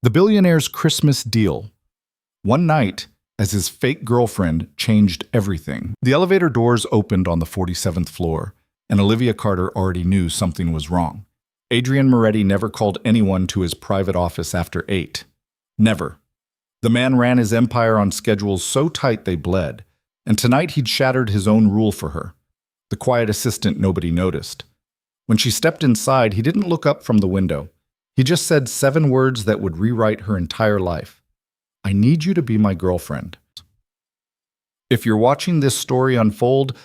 The billionaire's Christmas deal. One night, as his fake girlfriend changed everything, the elevator doors opened on the 47th floor, and Olivia Carter already knew something was wrong. Adrian Moretti never called anyone to his private office after 8. Never. The man ran his empire on schedules so tight they bled, and tonight he'd shattered his own rule for her. The quiet assistant nobody noticed. When she stepped inside, he didn't look up from the window. He just said 7 words that would rewrite her entire life. I need you to be my girlfriend. If you're watching this story unfold,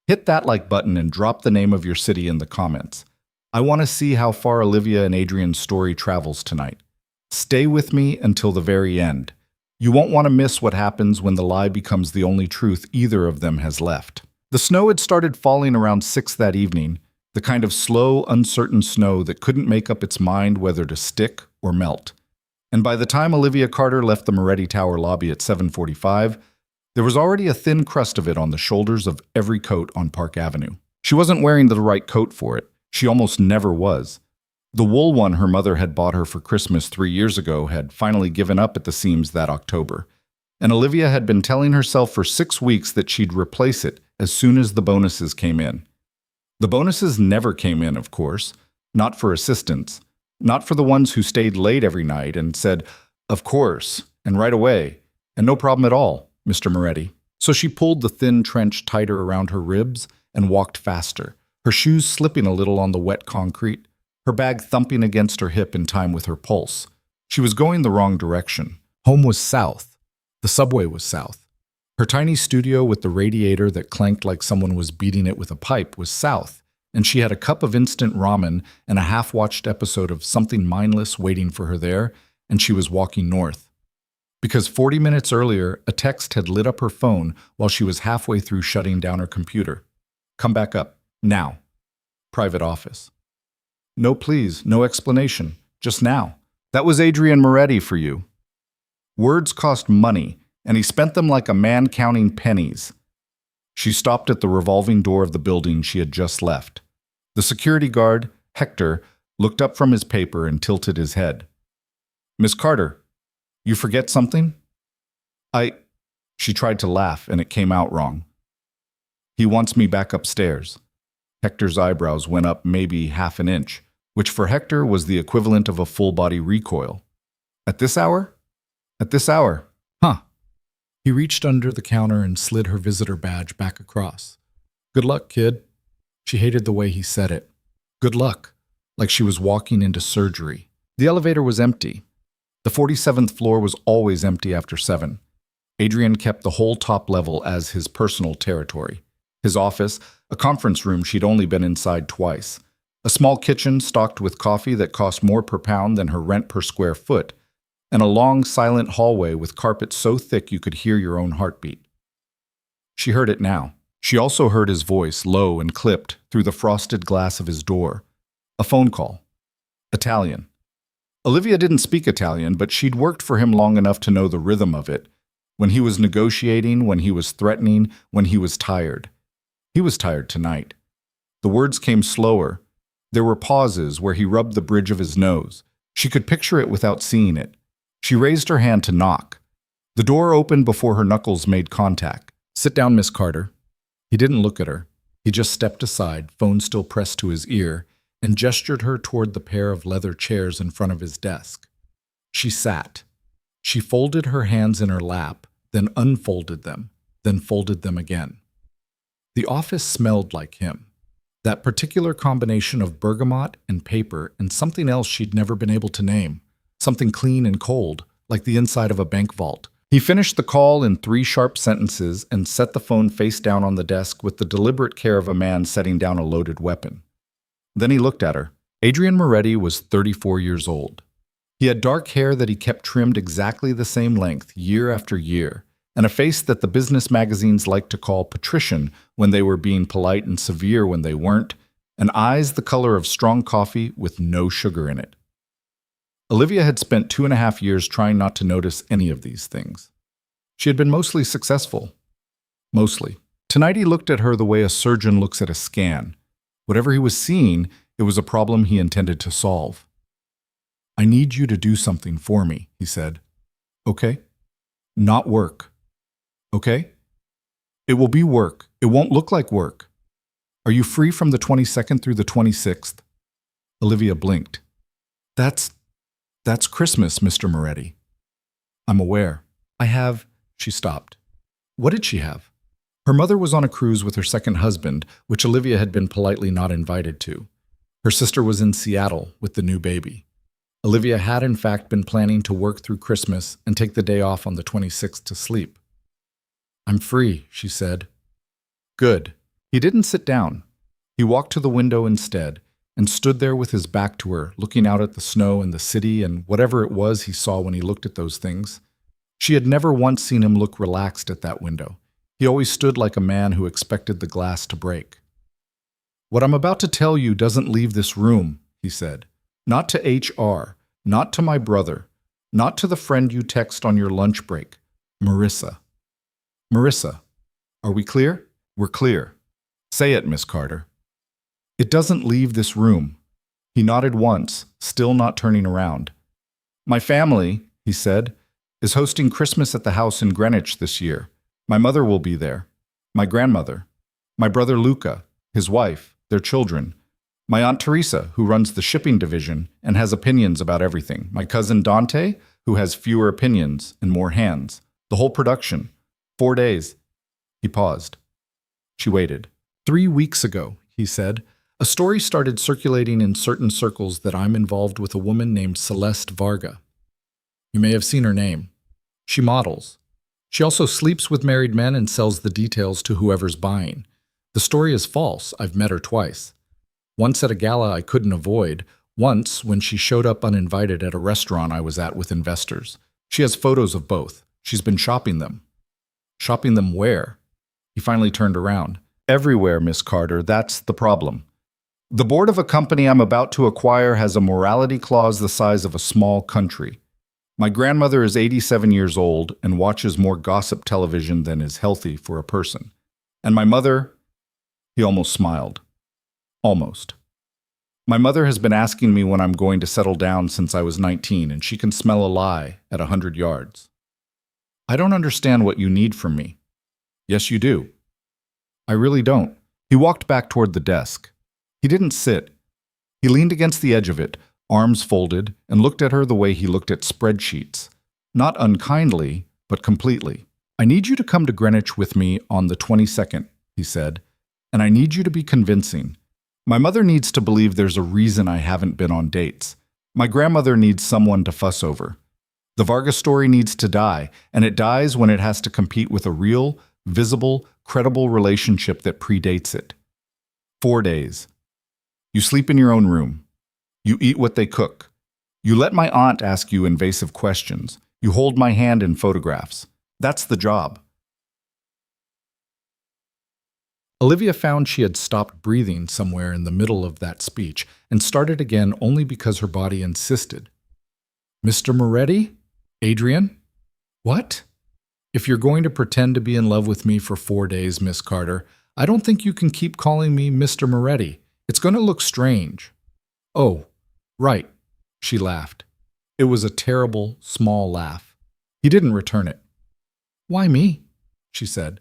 hit that like button and drop the name of your city in the comments. I want to see how far Olivia and Adrian's story travels tonight. Stay with me until the very end. You won't want to miss what happens when the lie becomes the only truth either of them has left. The snow had started falling around 6 that evening, the kind of slow, uncertain snow that couldn't make up its mind whether to stick or melt. And by the time Olivia Carter left the Moretti Tower lobby at 7:45, there was already a thin crust of it on the shoulders of every coat on Park Avenue. She wasn't wearing the right coat for it. She almost never was. The wool one her mother had bought her for Christmas 3 years ago had finally given up at the seams that October. And Olivia had been telling herself for 6 weeks that she'd replace it as soon as the bonuses came in. The bonuses never came in, of course, not for assistants, not for the ones who stayed late every night and said, "Of course," and right away, and no problem at all, Mr. Moretti. So she pulled the thin trench tighter around her ribs and walked faster, her shoes slipping a little on the wet concrete, her bag thumping against her hip in time with her pulse. She was going the wrong direction. Home was south. The subway was south. Her tiny studio with the radiator that clanked like someone was beating it with a pipe was south, and she had a cup of instant ramen and a half-watched episode of something mindless waiting for her there, and she was walking north. Because 40 minutes earlier, a text had lit up her phone while she was halfway through shutting down her computer. Come back up. Now. Private office. No please, no explanation. Just now. That was Adrian Moretti for you. Words cost money, and he spent them like a man counting pennies. She stopped at the revolving door of the building she had just left. The security guard, Hector, looked up from his paper and tilted his head. "Miss Carter, you forget something?" She tried to laugh, and it came out wrong. "He wants me back upstairs." Hector's eyebrows went up maybe half an inch, which for Hector was the equivalent of a full-body recoil. "At this hour?" "At this hour." "Huh." He reached under the counter and slid her visitor badge back across. "Good luck, kid." She hated the way he said it. Good luck, like she was walking into surgery. The elevator was empty. The 47th floor was always empty after 7. Adrian kept the whole top level as his personal territory. His office, a conference room she'd only been inside twice. A small kitchen stocked with coffee that cost more per pound than her rent per square foot. And a long, silent hallway with carpet so thick you could hear your own heartbeat. She heard it now. She also heard his voice, low and clipped, through the frosted glass of his door. A phone call. Italian. Olivia didn't speak Italian, but she'd worked for him long enough to know the rhythm of it. When he was negotiating, when he was threatening, when he was tired. He was tired tonight. The words came slower. There were pauses where he rubbed the bridge of his nose. She could picture it without seeing it. She raised her hand to knock. The door opened before her knuckles made contact. "Sit down, Miss Carter." He didn't look at her. He just stepped aside, phone still pressed to his ear, and gestured her toward the pair of leather chairs in front of his desk. She sat. She folded her hands in her lap, then unfolded them, then folded them again. The office smelled like him. That particular combination of bergamot and paper and something else she'd never been able to name. Something clean and cold, like the inside of a bank vault. He finished the call in 3 sharp sentences and set the phone face down on the desk with the deliberate care of a man setting down a loaded weapon. Then he looked at her. Adrian Moretti was 34 years old. He had dark hair that he kept trimmed exactly the same length year after year, and a face that the business magazines liked to call patrician when they were being polite and severe when they weren't, and eyes the color of strong coffee with no sugar in it. Olivia had spent 2.5 years trying not to notice any of these things. She had been mostly successful. Mostly. Tonight he looked at her the way a surgeon looks at a scan. Whatever he was seeing, it was a problem he intended to solve. I need you to do something for me, he said. Okay? Not work. Okay? It will be work. It won't look like work. Are you free from the 22nd through the 26th? Olivia blinked. That's Christmas, Mr. Moretti. I'm aware. She stopped. What did she have? Her mother was on a cruise with her second husband, which Olivia had been politely not invited to. Her sister was in Seattle with the new baby. Olivia had in fact been planning to work through Christmas and take the day off on the 26th to sleep. I'm free, she said. Good. He didn't sit down. He walked to the window instead and stood there with his back to her, looking out at the snow and the city and whatever it was he saw when he looked at those things. She had never once seen him look relaxed at that window. He always stood like a man who expected the glass to break. What I'm about to tell you doesn't leave this room, he said. Not to HR, not to my brother, not to the friend you text on your lunch break. Marissa. Marissa, are we clear? We're clear. Say it, Miss Carter. It doesn't leave this room. He nodded once, still not turning around. My family, he said, is hosting Christmas at the house in Greenwich this year. My mother will be there. My grandmother. My brother Luca, his wife, their children. My Aunt Teresa, who runs the shipping division and has opinions about everything. My cousin Dante, who has fewer opinions and more hands. The whole production. 4 days. He paused. She waited. 3 weeks ago, he said, a story started circulating in certain circles that I'm involved with a woman named Celeste Varga. You may have seen her name. She models. She also sleeps with married men and sells the details to whoever's buying. The story is false. I've met her twice. Once at a gala I couldn't avoid. Once when she showed up uninvited at a restaurant I was at with investors. She has photos of both. She's been shopping them. Shopping them where? He finally turned around. Everywhere, Miss Carter. That's the problem. The board of a company I'm about to acquire has a morality clause the size of a small country. My grandmother is 87 years old and watches more gossip television than is healthy for a person. And my mother, he almost smiled. Almost. My mother has been asking me when I'm going to settle down since I was 19, and she can smell a lie at 100 yards. I don't understand what you need from me. Yes, you do. I really don't. He walked back toward the desk. He didn't sit. He leaned against the edge of it, arms folded, and looked at her the way he looked at spreadsheets. Not unkindly, but completely. I need you to come to Greenwich with me on the 22nd, he said, and I need you to be convincing. My mother needs to believe there's a reason I haven't been on dates. My grandmother needs someone to fuss over. The Varga story needs to die, and it dies when it has to compete with a real, visible, credible relationship that predates it. 4 days. You sleep in your own room. You eat what they cook. You let my aunt ask you invasive questions. You hold my hand in photographs. That's the job. Olivia found she had stopped breathing somewhere in the middle of that speech and started again only because her body insisted. Mr. Moretti? Adrian? What? If you're going to pretend to be in love with me for 4 days, Miss Carter, I don't think you can keep calling me Mr. Moretti. It's going to look strange. Oh, right, she laughed. It was a terrible, small laugh. He didn't return it. Why me? She said.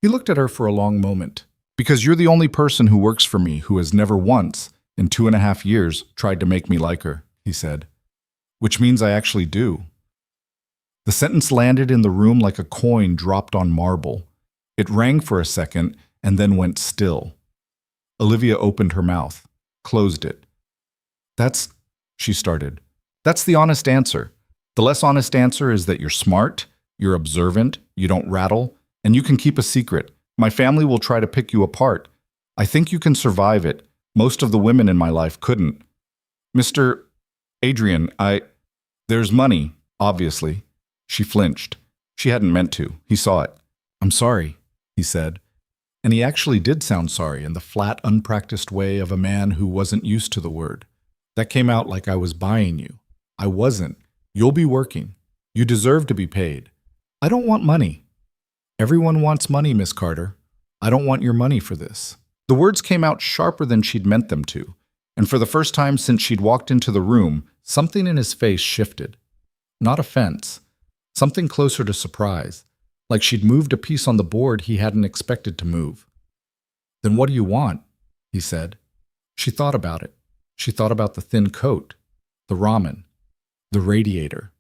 He looked at her for a long moment. Because you're the only person who works for me who has never once, in 2.5 years, tried to make me like her, he said. Which means I actually do. The sentence landed in the room like a coin dropped on marble. It rang for a second and then went still. Olivia opened her mouth, closed it. She started. That's the honest answer. The less honest answer is that you're smart, you're observant, you don't rattle, and you can keep a secret. My family will try to pick you apart. I think you can survive it. Most of the women in my life couldn't. Mr. Adrian, there's money, obviously. She flinched. She hadn't meant to. He saw it. I'm sorry, he said. And he actually did sound sorry in the flat, unpracticed way of a man who wasn't used to the word. That came out like I was buying you. I wasn't. You'll be working. You deserve to be paid. I don't want money. Everyone wants money, Miss Carter. I don't want your money for this. The words came out sharper than she'd meant them to, And for the first time since she'd walked into the room, something in his face shifted. Not offense, something closer to surprise, like she'd moved a piece on the board he hadn't expected to move. "Then what do you want?" he said. She thought about it. She thought about the thin coat, the ramen, the radiator.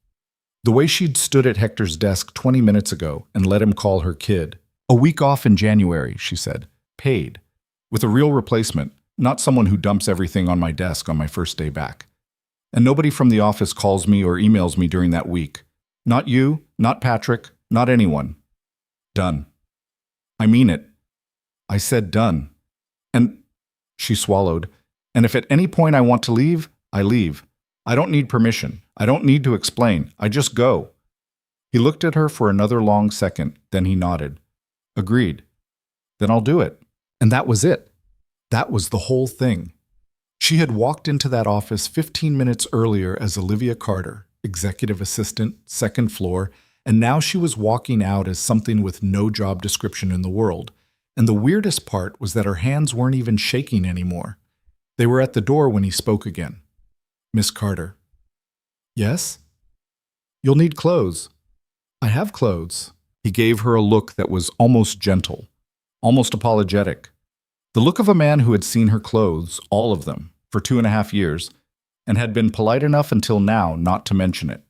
The way she'd stood at Hector's desk 20 minutes ago and let him call her kid. "A week off in January," she said. "Paid. With a real replacement, not someone who dumps everything on my desk on my first day back. And nobody from the office calls me or emails me during that week. Not you, not Patrick, not anyone. Done. I mean it. I said done. And," she swallowed, "and if at any point I want to leave, I leave. I don't need permission. I don't need to explain. I just go." He looked at her for another long second, then he nodded. "Agreed. Then I'll do it." And that was it. That was the whole thing. She had walked into that office 15 minutes earlier as Olivia Carter, executive assistant, second floor, and now she was walking out as something with no job description in the world. And the weirdest part was that her hands weren't even shaking anymore. They were at the door when he spoke again. "Miss Carter." "Yes?" "You'll need clothes." "I have clothes." He gave her a look that was almost gentle, almost apologetic. The look of a man who had seen her clothes, all of them, for 2.5 years, and had been polite enough until now not to mention it.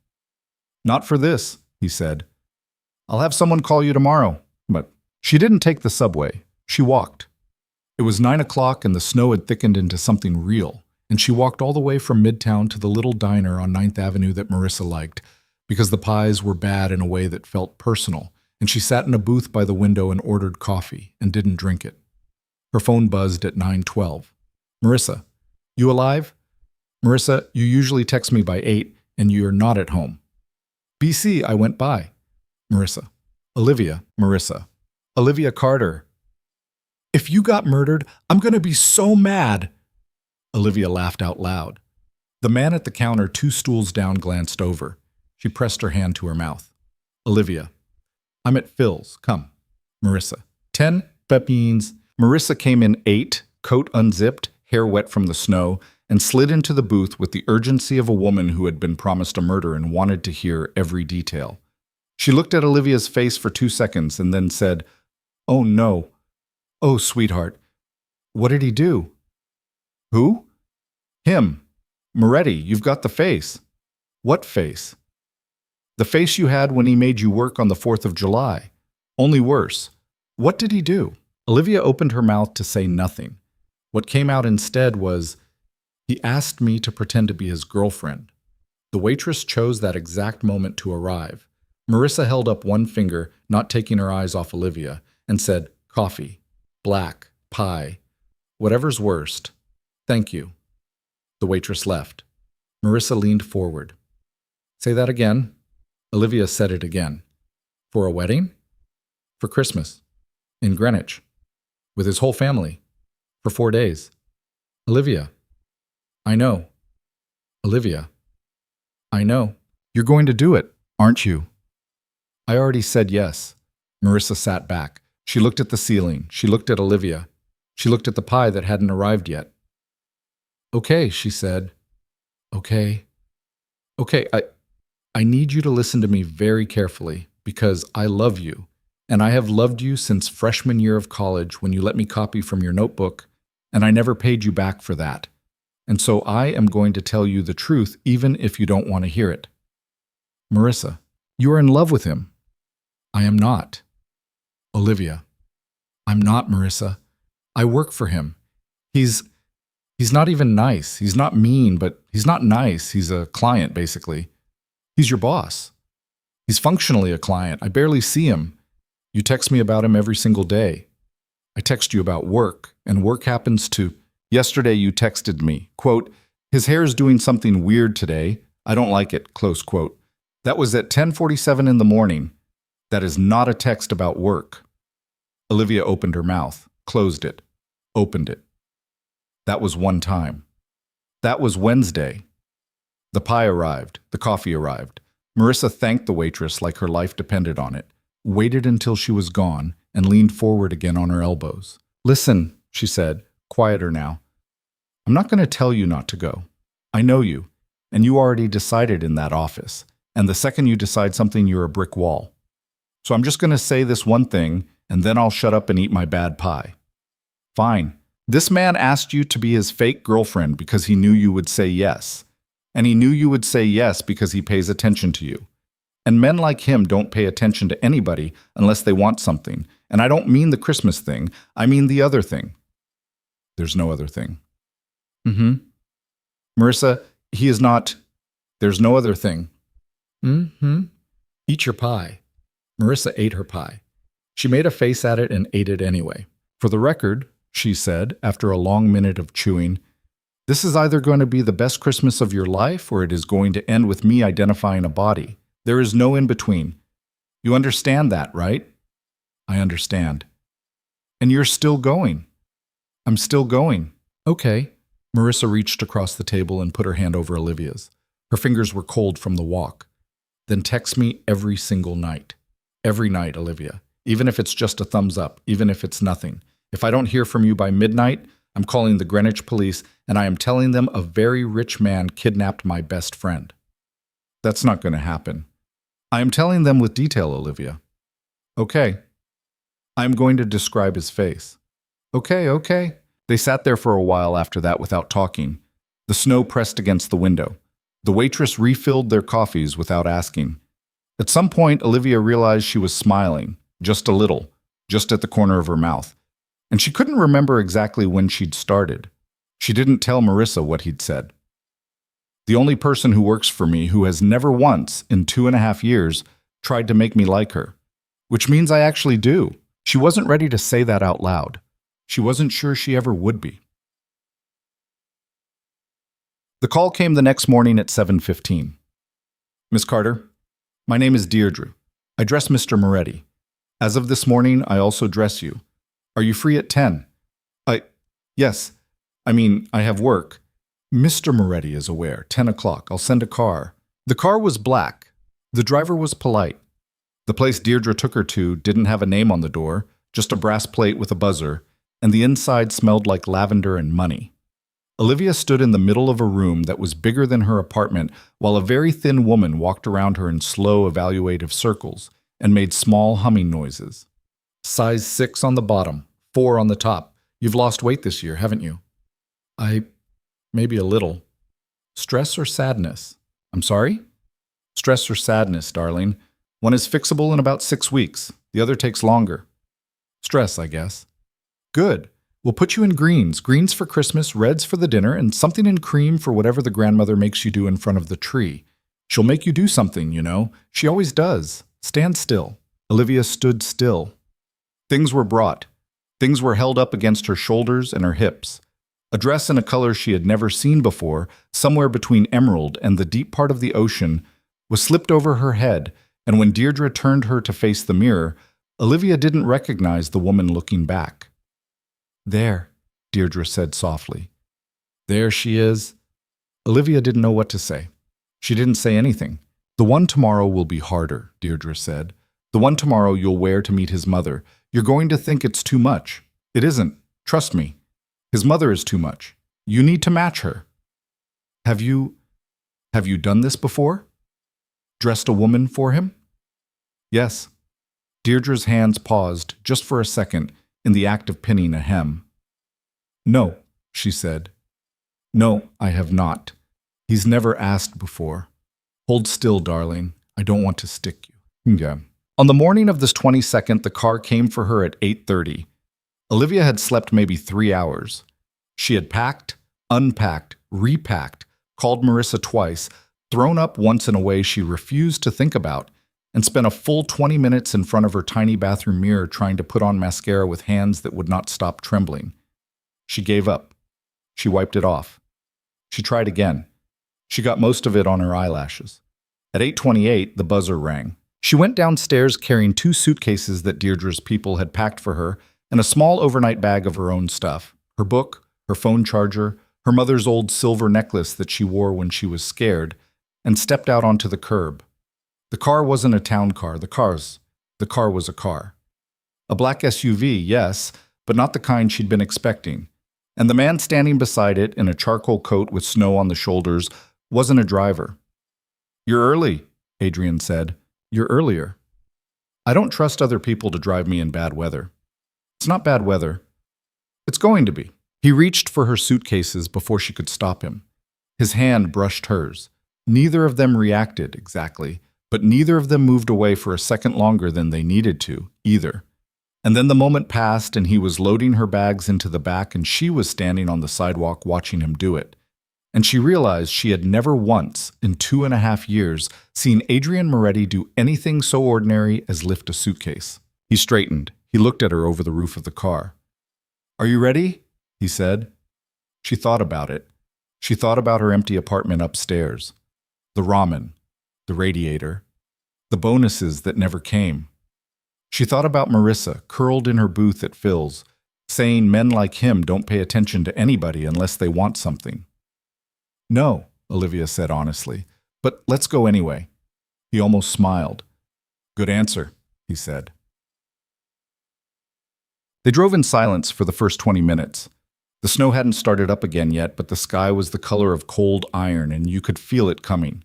"Not for this," he said. "I'll have someone call you tomorrow." But she didn't take the subway. She walked. It was 9 o'clock and the snow had thickened into something real, and she walked all the way from Midtown to the little diner on 9th Avenue that Marissa liked, because the pies were bad in a way that felt personal, and she sat in a booth by the window and ordered coffee and didn't drink it. Her phone buzzed at 9:12. "Marissa, you alive? Marissa, you usually text me by 8 and you're not at home." "BC, I went by." "Marissa." "Olivia." "Marissa." "Olivia Carter." "If you got murdered, I'm going to be so mad." Olivia laughed out loud. The man at the counter 2 stools down glanced over. She pressed her hand to her mouth. "Olivia." "I'm at Phil's. Come." "Marissa." 10 pepines. Marissa came in 8, coat unzipped, hair wet from the snow, and slid into the booth with the urgency of a woman who had been promised a murder and wanted to hear every detail. She looked at Olivia's face for 2 seconds and then said, "Oh no. Oh, sweetheart. What did he do?" "Who?" "Him. Moretti, you've got the face." "What face?" "The face you had when he made you work on the 4th of July. Only worse. What did he do?" Olivia opened her mouth to say nothing. What came out instead was, "He asked me to pretend to be his girlfriend." The waitress chose that exact moment to arrive. Marissa held up one finger, not taking her eyes off Olivia, and said, "Coffee. Black. Pie. Whatever's worst. Thank you." The waitress left. Marissa leaned forward. "Say that again." Olivia said it again. "For a wedding?" "For Christmas. In Greenwich. With his whole family. For 4 days." "Olivia." "I know." "Olivia." "I know. You're going to do it, aren't you?" "I already said yes." Marissa sat back. She looked at the ceiling. She looked at Olivia. She looked at the pie that hadn't arrived yet. "Okay," she said. "Okay. Okay, I need you to listen to me very carefully, because I love you. And I have loved you since freshman year of college when you let me copy from your notebook, and I never paid you back for that. And so I am going to tell you the truth even if you don't want to hear it." "Marissa, you are in love with him." "I am not." "Olivia." "I'm not, Marissa. I work for him. He's not even nice. He's not mean, but he's not nice. He's a client, basically. He's your boss. He's functionally a client. I barely see him. You text me about him every single day. I text you about work, and work happens to... Yesterday you texted me, quote, "His hair's doing something weird today. I don't like it," close quote. That was at 10:47 in the morning. That is not a text about work. Olivia opened her mouth, closed it, opened it. That was one time. That was Wednesday. The pie arrived. The coffee arrived. Marissa thanked the waitress like her life depended on it, waited until she was gone, and leaned forward again on her elbows. "Listen," she said, quieter now. I'm not going to tell you not to go. I know you, and you already decided in that office. And the second you decide something, you're a brick wall. So I'm just going to say this one thing, and then I'll shut up and eat my bad pie. Fine. This man asked you to be his fake girlfriend because he knew you would say yes. And he knew you would say yes because he pays attention to you. And men like him don't pay attention to anybody unless they want something. And I don't mean the Christmas thing. I mean the other thing. There's no other thing. Marissa, he is not. There's no other thing. Eat your pie. Marissa ate her pie. She made a face at it and ate it anyway. For the record, she said, after a long minute of chewing, this is either going to be the best Christmas of your life or it is going to end with me identifying a body. There is no in between. You understand that, right? I understand. And you're still going. I'm still going. Okay. Marissa reached across the table and put her hand over Olivia's. Her fingers were cold from the walk. Then text me every single night. Every night, Olivia. Even if it's just a thumbs up, even if it's nothing. If I don't hear from you by midnight, I'm calling the Greenwich police and I am telling them a very rich man kidnapped my best friend. That's not going to happen. I am telling them with detail, Olivia. Okay. I am going to describe his face. Okay. They sat there for a while after that without talking. The snow pressed against the window. The waitress refilled their coffees without asking. At some point, Olivia realized she was smiling, just a little, just at the corner of her mouth. And she couldn't remember exactly when she'd started. She didn't tell Marissa what he'd said. The only person who works for me who has never once, in 2.5 years, tried to make me like her. Which means I actually do. She wasn't ready to say that out loud. She wasn't sure she ever would be. The call came the next morning at 7:15. Miss Carter, my name is Deirdre. I dress Mr. Moretti. As of this morning, I also dress you. Are you free at 10? Yes. I have work. Mr. Moretti is aware. 10 o'clock. I'll send a car. The car was black. The driver was polite. The place Deirdre took her to didn't have a name on the door, just a brass plate with a buzzer, and the inside smelled like lavender and money. Olivia stood in the middle of a room that was bigger than her apartment while a very thin woman walked around her in slow, evaluative circles and made small humming noises. Size 6 on the bottom, 4 on the top. You've lost weight this year, haven't you? Maybe a little. Stress or sadness? I'm sorry? Stress or sadness, darling. One is fixable in about 6 weeks. The other takes longer. Stress, I guess. Good. We'll put you in greens. Greens for Christmas, reds for the dinner, and something in cream for whatever the grandmother makes you do in front of the tree. She'll make you do something, you know. She always does. Stand still. Olivia stood still. Things were brought. Things were held up against her shoulders and her hips. A dress in a color she had never seen before, somewhere between emerald and the deep part of the ocean, was slipped over her head, and when Deirdre turned her to face the mirror, Olivia didn't recognize the woman looking back. There, Deirdre said softly. There she is. Olivia didn't know what to say. She didn't say anything. The one tomorrow will be harder, Deirdre said. The one tomorrow you'll wear to meet his mother. You're going to think it's too much. It isn't. Trust me. His mother is too much. You need to match her. Have you done this before? Dressed a woman for him? Yes. Deirdre's hands paused just for a second in the act of pinning a hem. No, she said. No, I have not. He's never asked before. Hold still, darling. I don't want to stick you. Yeah. On the morning of this 22nd, the car came for her at 8:30. Olivia had slept maybe 3 hours. She had packed, unpacked, repacked, called Marissa twice, thrown up once in a way she refused to think about, and spent a full 20 minutes in front of her tiny bathroom mirror trying to put on mascara with hands that would not stop trembling. She gave up. She wiped it off. She tried again. She got most of it on her eyelashes. At 8:28, the buzzer rang. She went downstairs carrying 2 suitcases that Deirdre's people had packed for her and a small overnight bag of her own stuff, her book, her phone charger, her mother's old silver necklace that she wore when she was scared, and stepped out onto the curb. The car wasn't a town car. The car was a car. A black SUV, yes, but not the kind she'd been expecting. And the man standing beside it in a charcoal coat with snow on the shoulders wasn't a driver. "You're early," Adrian said. "You're earlier." "I don't trust other people to drive me in bad weather." "It's not bad weather. It's going to be." He reached for her suitcases before she could stop him. His hand brushed hers. Neither of them reacted exactly, but neither of them moved away for a second longer than they needed to, either. And then the moment passed and he was loading her bags into the back and she was standing on the sidewalk watching him do it. And she realized she had never once, in 2.5 years, seen Adrian Moretti do anything so ordinary as lift a suitcase. He straightened. He looked at her over the roof of the car. "Are you ready?" he said. She thought about it. She thought about her empty apartment upstairs. The ramen, the radiator, the bonuses that never came. She thought about Marissa, curled in her booth at Phil's, saying men like him don't pay attention to anybody unless they want something. "No," Olivia said honestly, "but let's go anyway." He almost smiled. "Good answer," he said. They drove in silence for the first 20 minutes. The snow hadn't started up again yet, but the sky was the color of cold iron and you could feel it coming.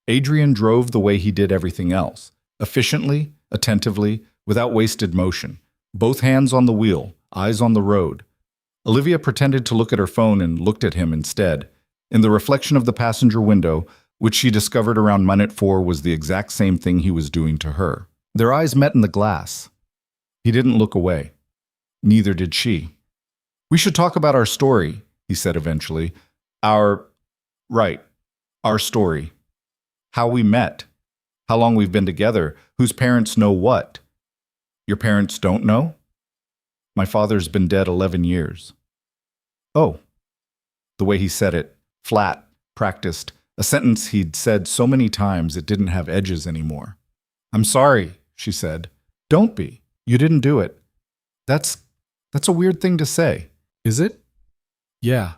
Adrian drove the way he did everything else, efficiently, attentively, without wasted motion. Both hands on the wheel, eyes on the road. Olivia pretended to look at her phone and looked at him instead. In the reflection of the passenger window, which she discovered around minute 4 was the exact same thing he was doing to her. Their eyes met in the glass. He didn't look away. Neither did she. "We should talk about our story," he said eventually. Our story. How we met. How long we've been together. Whose parents know what. Your parents don't know? My father's been dead 11 years. Oh. The way he said it, flat, practiced, a sentence he'd said so many times it didn't have edges anymore. "I'm sorry," she said. "Don't be. You didn't do it." That's a weird thing to say. Is it? Yeah.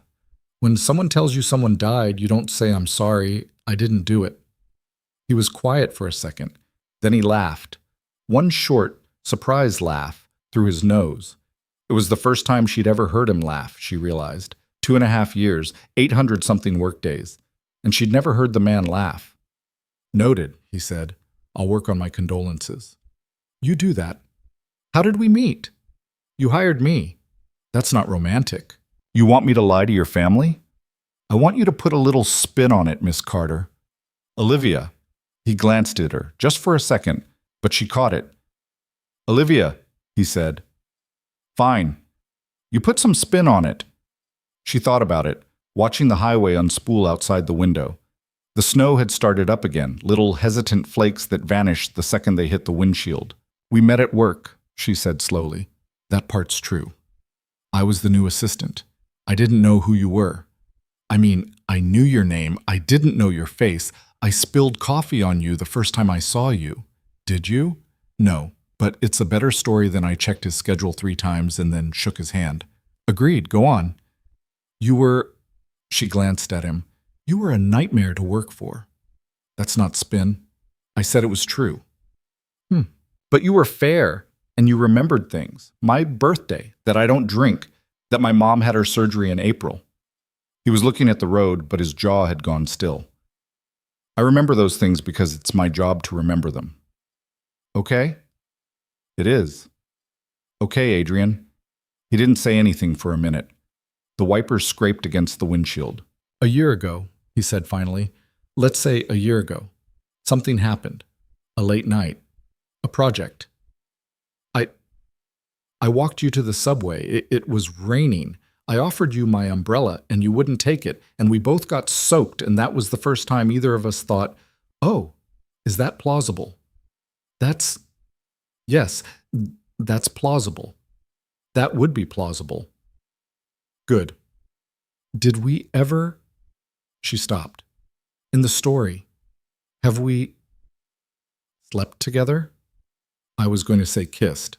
When someone tells you someone died, you don't say, "I'm sorry, I didn't do it." He was quiet for a second. Then he laughed. One short, surprised laugh through his nose. It was the first time she'd ever heard him laugh, she realized. 2.5 years, 800-something workdays. And she'd never heard the man laugh. "Noted," he said. "I'll work on my condolences." "You do that." "How did we meet?" "You hired me." "That's not romantic." "You want me to lie to your family?" "I want you to put a little spin on it, Miss Carter." "Olivia." He glanced at her, just for a second, but she caught it. "Olivia," he said. "Fine. You put some spin on it." She thought about it, watching the highway unspool outside the window. The snow had started up again, little hesitant flakes that vanished the second they hit the windshield. "We met at work," she said slowly. "That part's true. I was the new assistant. I didn't know who you were. I mean, I knew your name. I didn't know your face. I spilled coffee on you the first time I saw you. Did you? No, but it's a better story than I checked his schedule 3 times and then shook his hand. Agreed, go on. You were, she glanced at him, you were a nightmare to work for. That's not spin. I said it was true. But you were fair, and you remembered things. My birthday, that I don't drink, that my mom had her surgery in April. He was looking at the road, but his jaw had gone still. I remember those things because it's my job to remember them. Okay? It is. Okay, Adrian. He didn't say anything for a minute. The wipers scraped against the windshield. A year ago, he said finally. Let's say a year ago. Something happened. A late night. A project. I walked you to the subway. It was raining. I offered you my umbrella, and you wouldn't take it, and we both got soaked, and that was the first time either of us thought, oh, is that plausible? Yes, that's plausible. That would be plausible. Good. Did we ever... She stopped. In the story, have we slept together? I was going to say kissed.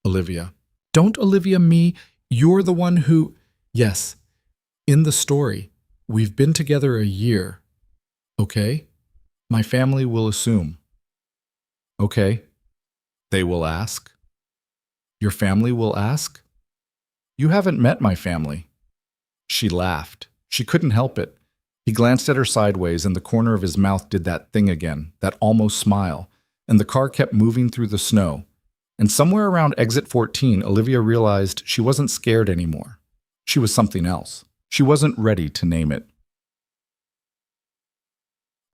Olivia. Don't Olivia me. You're the one who... Yes. In the story, we've been together a year. Okay? My family will assume. Okay. They will ask. Your family will ask? You haven't met my family. She laughed. She couldn't help it. He glanced at her sideways, and the corner of his mouth did that thing again, that almost smile, and the car kept moving through the snow. And somewhere around exit 14, Olivia realized she wasn't scared anymore. She was something else. She wasn't ready to name it.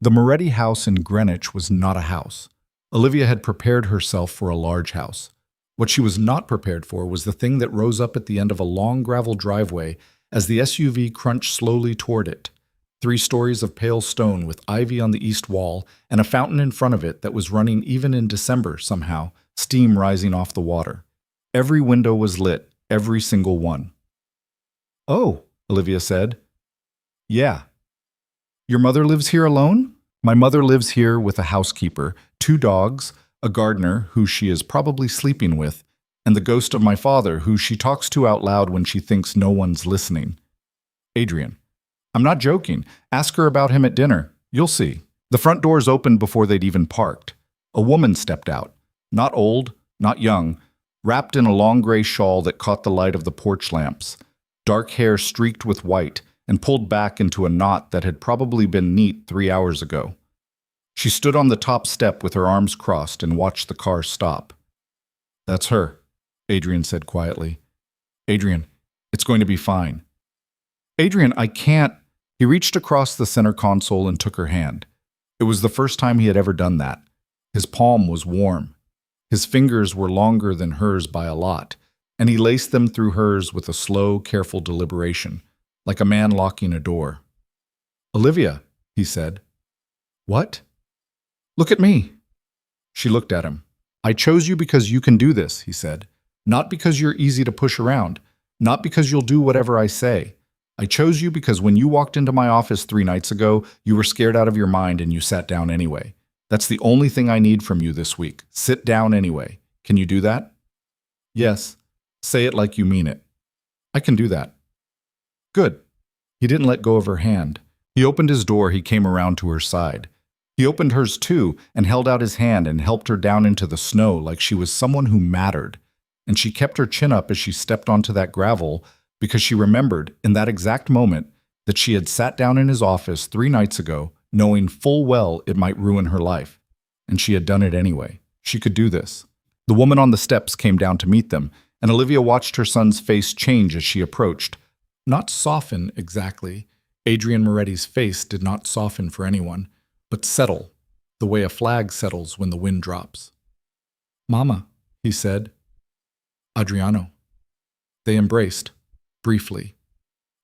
The Moretti house in Greenwich was not a house. Olivia had prepared herself for a large house. What she was not prepared for was the thing that rose up at the end of a long gravel driveway as the SUV crunched slowly toward it. 3 stories of pale stone with ivy on the east wall and a fountain in front of it that was running even in December somehow, steam rising off the water. Every window was lit, every single one. "Oh," Olivia said. "Yeah." "Your mother lives here alone?" "My mother lives here with a housekeeper, 2 dogs, a gardener who she is probably sleeping with, and the ghost of my father who she talks to out loud when she thinks no one's listening." "Adrian." "I'm not joking. Ask her about him at dinner. You'll see." The front doors opened before they'd even parked. A woman stepped out. Not old, not young, wrapped in a long gray shawl that caught the light of the porch lamps. Dark hair streaked with white and pulled back into a knot that had probably been neat 3 hours ago. She stood on the top step with her arms crossed and watched the car stop. "That's her," Adrian said quietly. "Adrian, it's going to be fine." "Adrian, I can't." He reached across the center console and took her hand. It was the first time he had ever done that. His palm was warm. His fingers were longer than hers by a lot, and he laced them through hers with a slow, careful deliberation, like a man locking a door. "Olivia," he said. "What?" "Look at me." She looked at him. "I chose you because you can do this," he said. "Not because you're easy to push around. Not because you'll do whatever I say. I chose you because when you walked into my office 3 nights ago, you were scared out of your mind and you sat down anyway. That's the only thing I need from you this week. Sit down anyway. Can you do that?" "Yes." "Say it like you mean it." "I can do that." "Good." He didn't let go of her hand. He opened his door. He came around to her side. He opened hers too and held out his hand and helped her down into the snow like she was someone who mattered. And she kept her chin up as she stepped onto that gravel because she remembered, in that exact moment, that she had sat down in his office 3 nights ago, knowing full well it might ruin her life. And she had done it anyway. She could do this. The woman on the steps came down to meet them, and Olivia watched her son's face change as she approached. Not soften, exactly. Adrian Moretti's face did not soften for anyone, but settle, the way a flag settles when the wind drops. "Mama," he said. "Adriano." They embraced. Briefly.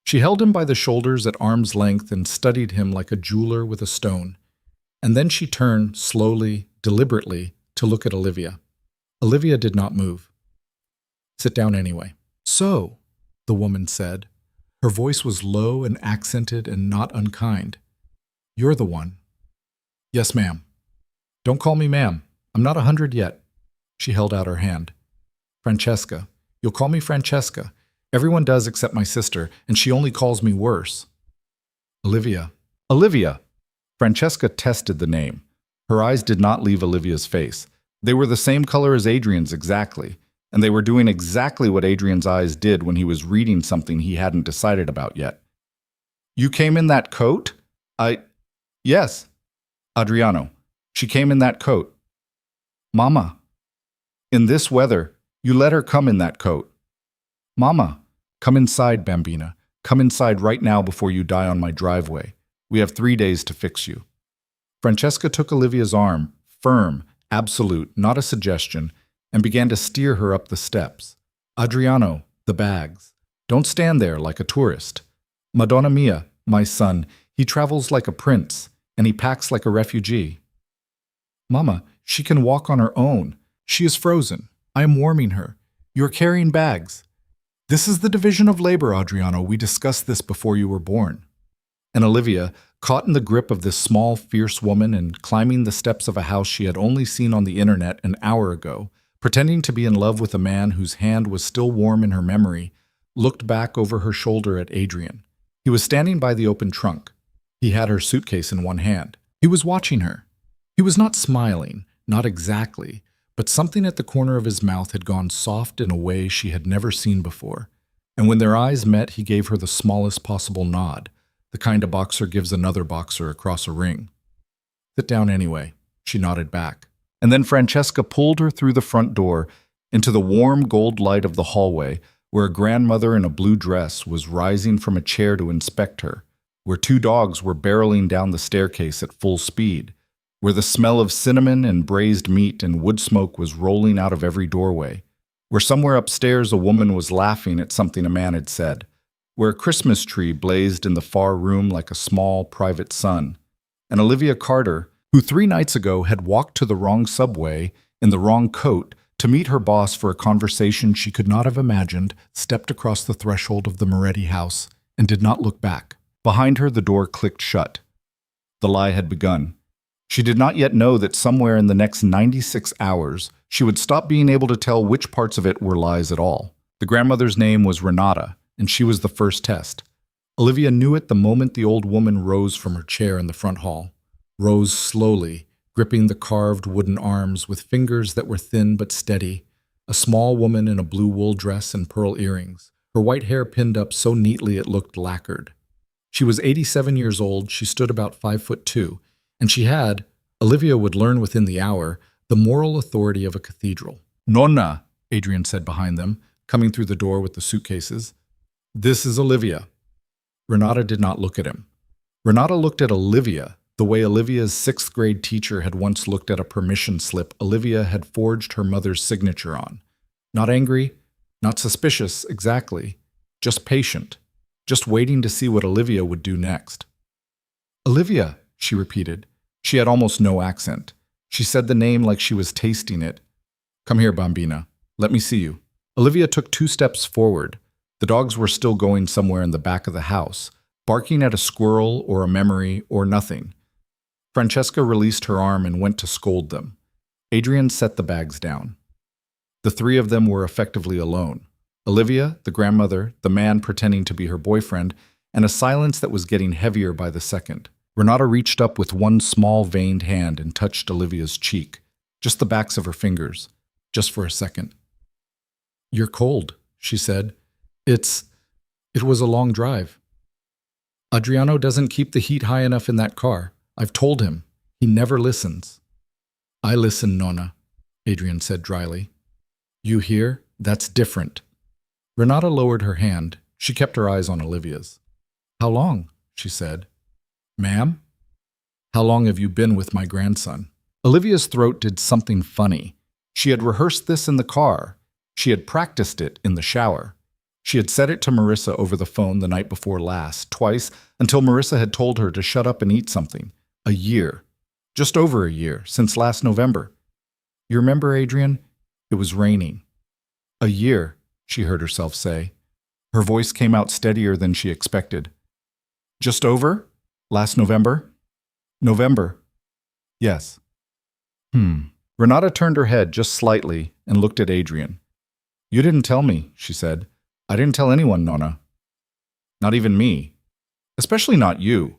She held him by the shoulders at arm's length and studied him like a jeweler with a stone. And then she turned, slowly, deliberately, to look at Olivia. Olivia did not move. "Sit down anyway." "So," the woman said. Her voice was low and accented and not unkind. "You're the one." "Yes, ma'am." "Don't call me ma'am. I'm not 100 yet." She held out her hand. "Francesca. You'll call me Francesca. Everyone does except my sister, and she only calls me worse." "Olivia." "Olivia." Francesca tested the name. Her eyes did not leave Olivia's face. They were the same color as Adrian's exactly, and they were doing exactly what Adrian's eyes did when he was reading something he hadn't decided about yet. "You came in that coat?" Yes." "Adriano. She came in that coat." "Mama." "In this weather, you let her come in that coat." "Mama." "Come inside, Bambina. Come inside right now before you die on my driveway. We have 3 days to fix you." Francesca took Olivia's arm, firm, absolute, not a suggestion, and began to steer her up the steps. "Adriano, the bags. Don't stand there like a tourist. Madonna mia, my son, he travels like a prince, and he packs like a refugee." "Mama, she can walk on her own. She is frozen. I am warming her. You are carrying bags." "This is the division of labor, Adriano. We discussed this before you were born." And Olivia, caught in the grip of this small, fierce woman and climbing the steps of a house she had only seen on the internet an hour ago, pretending to be in love with a man whose hand was still warm in her memory, looked back over her shoulder at Adrian. He was standing by the open trunk. He had her suitcase in one hand. He was watching her. He was not smiling, not exactly, but something at the corner of his mouth had gone soft in a way she had never seen before. And when their eyes met, he gave her the smallest possible nod, the kind a boxer gives another boxer across a ring. Sit down anyway, she nodded back. And then Francesca pulled her through the front door into the warm gold light of the hallway, where a grandmother in a blue dress was rising from a chair to inspect her, where two dogs were barreling down the staircase at full speed, where the smell of cinnamon and braised meat and wood smoke was rolling out of every doorway, where somewhere upstairs a woman was laughing at something a man had said, where a Christmas tree blazed in the far room like a small private sun, and Olivia Carter, who 3 nights ago had walked to the wrong subway in the wrong coat to meet her boss for a conversation she could not have imagined, stepped across the threshold of the Moretti house and did not look back. Behind her, the door clicked shut. The lie had begun. She did not yet know that somewhere in the next 96 hours, she would stop being able to tell which parts of it were lies at all. The grandmother's name was Renata, and she was the first test. Olivia knew it the moment the old woman rose from her chair in the front hall. Rose slowly, gripping the carved wooden arms with fingers that were thin but steady, a small woman in a blue wool dress and pearl earrings, her white hair pinned up so neatly it looked lacquered. She was 87 years old, she stood about 5'2", and she had, Olivia would learn within the hour, the moral authority of a cathedral. "Nonna," Adrian said behind them, coming through the door with the suitcases. "This is Olivia." Renata did not look at him. Renata looked at Olivia the way Olivia's 6th grade teacher had once looked at a permission slip Olivia had forged her mother's signature on. Not angry, not suspicious exactly, just patient, just waiting to see what Olivia would do next. "Olivia," she repeated. She had almost no accent. She said the name like she was tasting it. "Come here, Bambina. Let me see you." Olivia took 2 steps forward. The dogs were still going somewhere in the back of the house, barking at a squirrel or a memory or nothing. Francesca released her arm and went to scold them. Adrian set the bags down. The 3 of them were effectively alone. Olivia, the grandmother, the man pretending to be her boyfriend, and a silence that was getting heavier by the second. Renata reached up with one small veined hand and touched Olivia's cheek, just the backs of her fingers, just for a second. "You're cold," she said. It was a long drive. Adriano doesn't keep the heat high enough in that car. I've told him. He never listens." "I listen, Nonna," Adrian said dryly. "You hear? That's different." Renata lowered her hand. She kept her eyes on Olivia's. "How long?" she said. "Ma'am? How long have you been with my grandson?" Olivia's throat did something funny. She had rehearsed this in the car. She had practiced it in the shower. She had said it to Marissa over the phone the night before last, twice, until Marissa had told her to shut up and eat something. A year. Just over a year, since last November. "You remember, Adrian? It was raining." "A year," she heard herself say. Her voice came out steadier than she expected. "Just over? Last November?" "November. Yes." Renata turned her head just slightly and looked at Adrian. "You didn't tell me," she said. "I didn't tell anyone, Nonna. Not even me. Especially not you."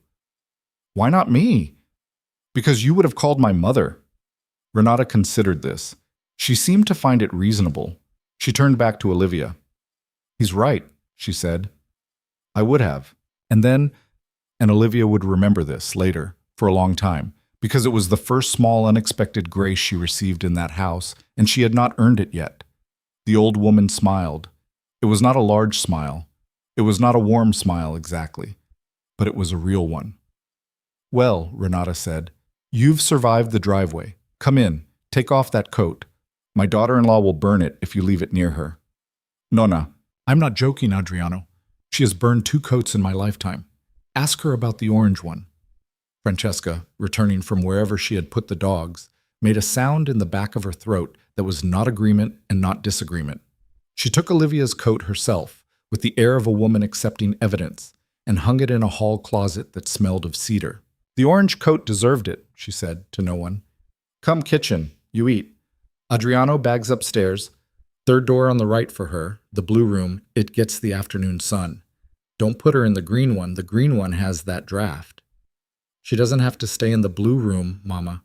"Why not me?" "Because you would have called my mother." Renata considered this. She seemed to find it reasonable. She turned back to Olivia. "He's right," she said. "I would have." And Olivia would remember this later, for a long time, because it was the first small unexpected grace she received in that house, and she had not earned it yet. The old woman smiled. It was not a large smile. It was not a warm smile exactly, but it was a real one. "Well," Renata said, "you've survived the driveway. Come in. Take off that coat. My daughter-in-law will burn it if you leave it near her." "Nonna." "I'm not joking, Adriano. She has burned 2 coats in my lifetime. Ask her about the orange one." Francesca, returning from wherever she had put the dogs, made a sound in the back of her throat that was not agreement and not disagreement. She took Olivia's coat herself, with the air of a woman accepting evidence, and hung it in a hall closet that smelled of cedar. "The orange coat deserved it," she said to no one. "Come kitchen, you eat. Adriano, bags upstairs. 3rd door on the right for her, the blue room, it gets the afternoon sun. Don't put her in the green one has that draft." "She doesn't have to stay in the blue room, Mama."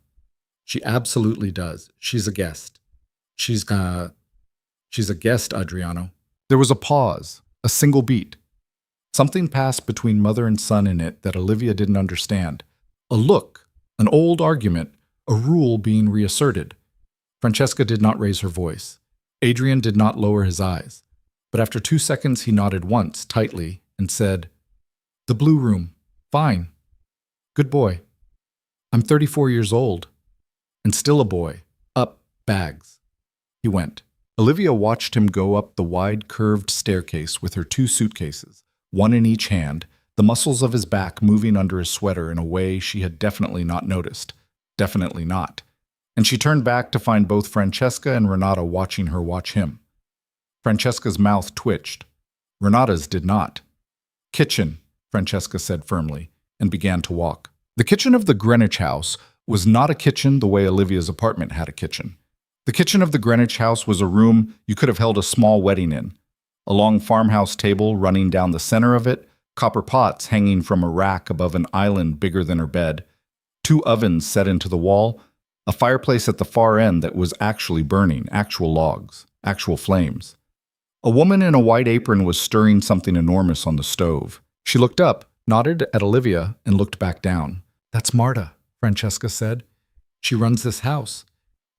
"She absolutely does. She's a guest." She's a guest, Adriano." There was a pause. a single beat. Something passed between mother and son in it that Olivia didn't understand. A look, an old argument, a rule being reasserted. Francesca did not raise her voice. Adrian did not lower his eyes. But after 2 seconds, he nodded once, tightly, and said, "The blue room. Fine. Good boy. I'm 34 years old. And still a boy. Up, bags." He went. Olivia watched him go up the wide, curved staircase with her 2 suitcases, one in each hand, the muscles of his back moving under his sweater in a way she had definitely not noticed. Definitely not. And she turned back to find both Francesca and Renata watching her watch him. Francesca's mouth twitched. Renata's did not. "Kitchen," Francesca said firmly, and began to walk. The kitchen of the Greenwich house was not a kitchen the way Olivia's apartment had a kitchen. The kitchen of the Greenwich house was a room you could have held a small wedding in. A long farmhouse table running down the center of it, copper pots hanging from a rack above an island bigger than her bed, 2 ovens set into the wall, a fireplace at the far end that was actually burning, actual logs, actual flames. A woman in a white apron was stirring something enormous on the stove. She looked up, nodded at Olivia, and looked back down. "That's Marta," Francesca said. "She runs this house.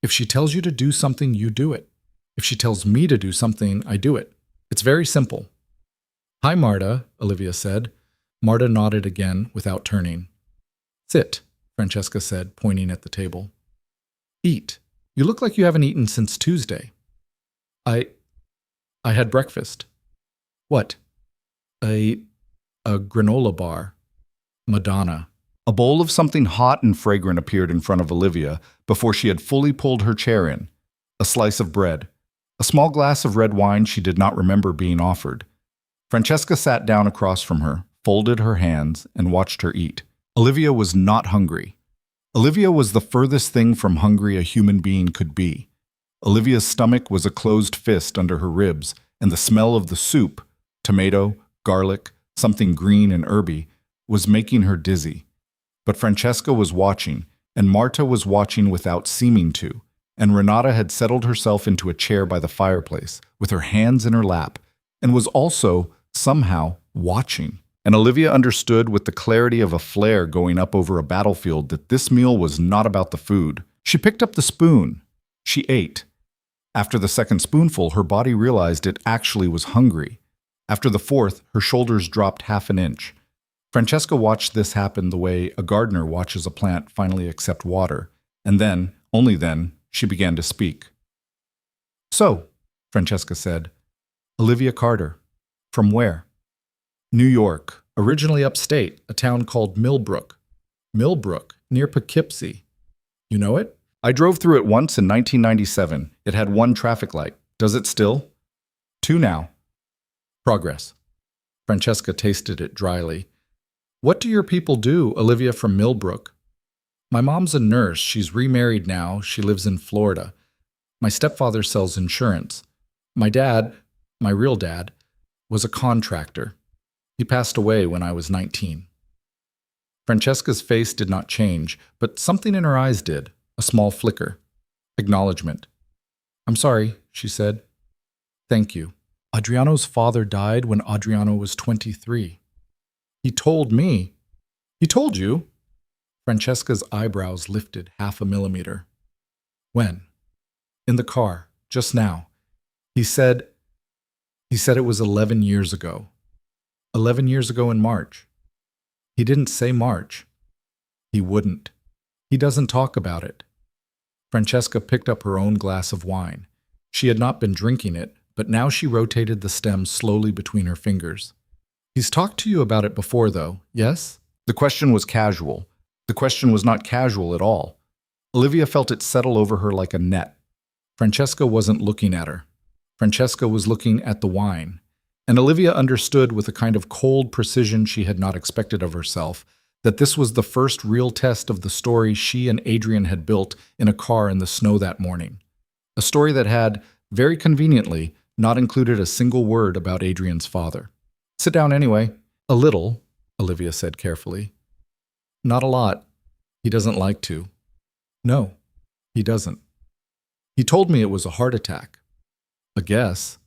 If she tells you to do something, you do it. If she tells me to do something, I do it. It's very simple." "Hi, Marta," Olivia said. Marta nodded again without turning. "Sit," Francesca said, pointing at the table. "Eat. You look like you haven't eaten since Tuesday." I had breakfast." "What?" A granola bar." "Madonna." A bowl of something hot and fragrant appeared in front of Olivia before she had fully pulled her chair in. A slice of bread. A small glass of red wine she did not remember being offered. Francesca sat down across from her, folded her hands, and watched her eat. Olivia was not hungry. Olivia was the furthest thing from hungry a human being could be. Olivia's stomach was a closed fist under her ribs, and the smell of the soup, tomato, garlic, something green and herby, was making her dizzy. But Francesca was watching, and Marta was watching without seeming to, and Renata had settled herself into a chair by the fireplace, with her hands in her lap, and was also, somehow, watching. And Olivia understood with the clarity of a flare going up over a battlefield that this meal was not about the food. She picked up the spoon. She ate. After the 2nd spoonful, her body realized it actually was hungry. After the 4th, her shoulders dropped half an inch. Francesca watched this happen the way a gardener watches a plant finally accept water, and then, only then, she began to speak. "So," Francesca said, "Olivia Carter. From where?" "New York, originally upstate, a town called Millbrook." "Millbrook, near Poughkeepsie. You know it?" "I drove through it once in 1997. It had 1 traffic light. Does it still?" "2 now." "Progress." Francesca tasted it dryly. "What do your people do, Olivia from Millbrook?" "My mom's a nurse. She's remarried now. She lives in Florida. My stepfather sells insurance. My dad, my real dad, was a contractor. He passed away when I was 19. Francesca's face did not change, but something in her eyes did, a small flicker. Acknowledgement. "I'm sorry," she said. "Thank you. Adriano's father died when Adriano was 23. He told me." "He told you?" Francesca's eyebrows lifted half a millimeter. "When?" "In the car, just now. He said it was 11 years ago. 11 years ago in March. He didn't say March. He wouldn't. He doesn't talk about it." Francesca picked up her own glass of wine. She had not been drinking it, but now she rotated the stem slowly between her fingers. "He's talked to you about it before, though, yes?" The question was casual. The question was not casual at all. Olivia felt it settle over her like a net. Francesca wasn't looking at her. Francesca was looking at the wine. And Olivia understood with a kind of cold precision she had not expected of herself that this was the first real test of the story she and Adrian had built in a car in the snow that morning. A story that had, very conveniently, not included a single word about Adrian's father. "Sit down anyway." "A little," Olivia said carefully. "Not a lot. He doesn't like to." "No, he doesn't. He told me it was a heart attack." "A guess."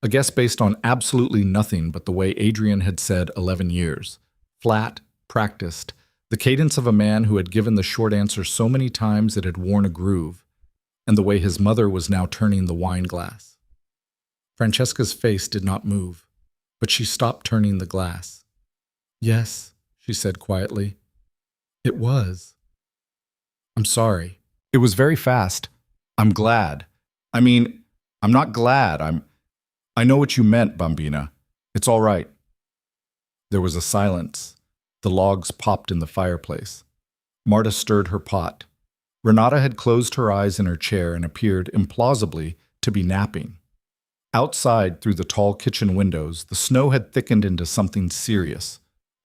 A guess based on absolutely nothing but the way Adrian had said 11 years. Flat, practiced, the cadence of a man who had given the short answer so many times it had worn a groove, and the way his mother was now turning the wine glass. Francesca's face did not move, but she stopped turning the glass. Yes, she said quietly. It was. I'm sorry. It was very fast. I'm glad. I'm not glad. I know what you meant, Bambina. It's all right. There was a silence. The logs popped in the fireplace. Marta stirred her pot. Renata had closed her eyes in her chair and appeared, implausibly, to be napping. Outside, through the tall kitchen windows, the snow had thickened into something serious,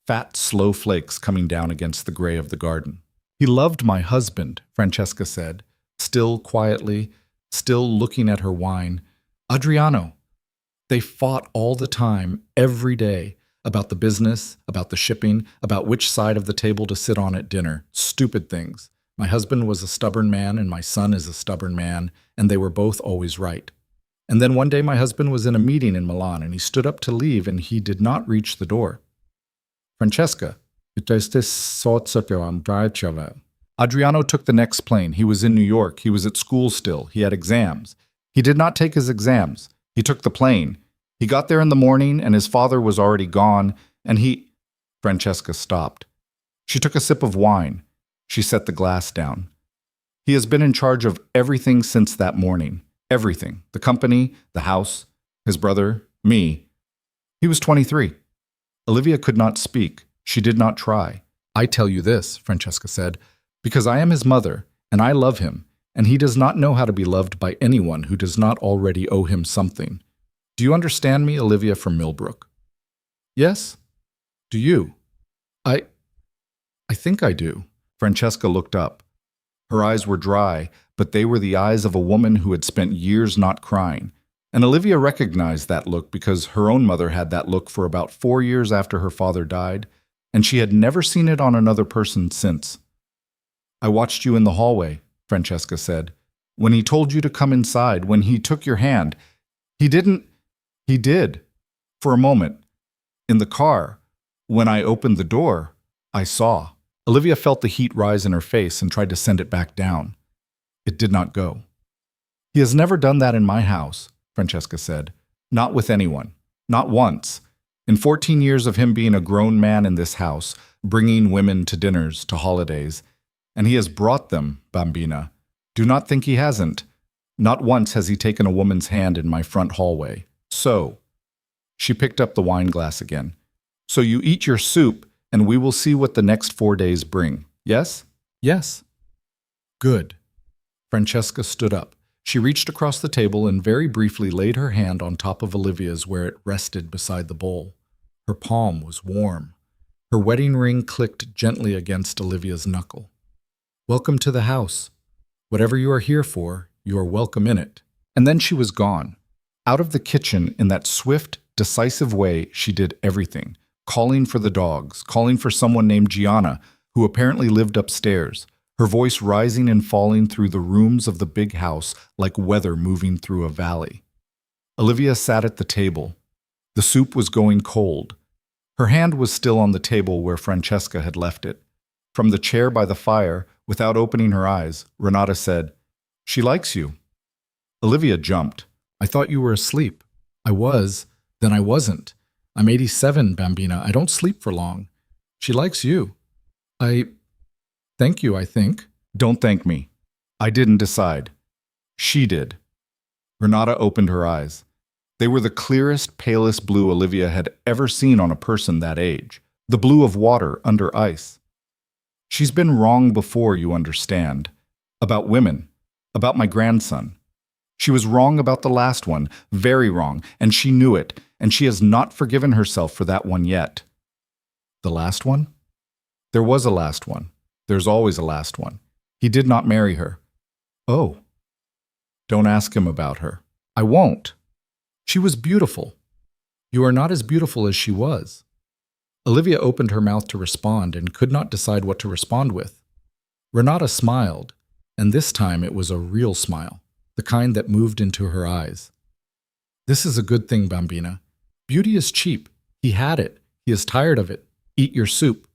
fat, slow flakes coming down against the gray of the garden. He loved my husband, Francesca said, still quietly, still looking at her wine. Adriano. They fought all the time, every day, about the business, about the shipping, about which side of the table to sit on at dinner. Stupid things. My husband was a stubborn man and my son is a stubborn man, and they were both always right. And then one day my husband was in a meeting in Milan and he stood up to leave and he did not reach the door. Francesca. Adriano took the next plane. He was in New York. He was at school still. He had exams. He did not take his exams. He took the plane. He got there in the morning and his father was already gone and Francesca stopped. She took a sip of wine. She set the glass down. He has been in charge of everything since that morning. Everything. The company, the house, his brother, me. He was 23. Olivia could not speak. She did not try. I tell you this, Francesca said, because I am his mother, and I love him, and he does not know how to be loved by anyone who does not already owe him something. Do you understand me, Olivia from Millbrook? Yes? Do you? I think I do. Francesca looked up. Her eyes were dry, but they were the eyes of a woman who had spent years not crying. And Olivia recognized that look because her own mother had that look for about 4 years after her father died, and she had never seen it on another person since. I watched you in the hallway, Francesca said. When he told you to come inside, when he took your hand, he did. For a moment. In the car. When I opened the door, I saw. Olivia felt the heat rise in her face and tried to send it back down. It did not go. He has never done that in my house, Francesca said. Not with anyone. Not once. In 14 years of him being a grown man in this house, bringing women to dinners, to holidays. And he has brought them, Bambina. Do not think he hasn't. Not once has he taken a woman's hand in my front hallway. So. She picked up the wine glass again. So you eat your soup, and we will see what the next 4 days bring. Yes? Yes. Good. Francesca stood up. She reached across the table and very briefly laid her hand on top of Olivia's where it rested beside the bowl. Her palm was warm. Her wedding ring clicked gently against Olivia's knuckle. Welcome to the house. Whatever you are here for, you are welcome in it. And then she was gone. Out of the kitchen in that swift, decisive way she did everything. Calling for the dogs, calling for someone named Gianna, who apparently lived upstairs, her voice rising and falling through the rooms of the big house like weather moving through a valley. Olivia sat at the table. The soup was going cold. Her hand was still on the table where Francesca had left it. From the chair by the fire, without opening her eyes, Renata said, "She likes you." Olivia jumped. "I thought you were asleep." "I was. Then I wasn't. I'm 87, Bambina. I don't sleep for long. She likes you." Thank you, I think." "Don't thank me. I didn't decide. She did." Renata opened her eyes. They were the clearest, palest blue Olivia had ever seen on a person that age. The blue of water under ice. "She's been wrong before, you understand. About women. About my grandson. She was wrong about the last one, very wrong, and she knew it, and she has not forgiven herself for that one yet." "The last one?" "There was a last one. There's always a last one. He did not marry her." "Oh." "Don't ask him about her." "I won't." "She was beautiful." "You are not as beautiful as she was." Olivia opened her mouth to respond and could not decide what to respond with. Renata smiled, and this time it was a real smile, the kind that moved into her eyes. This is a good thing, Bambina. Beauty is cheap. He had it. He is tired of it. Eat your soup.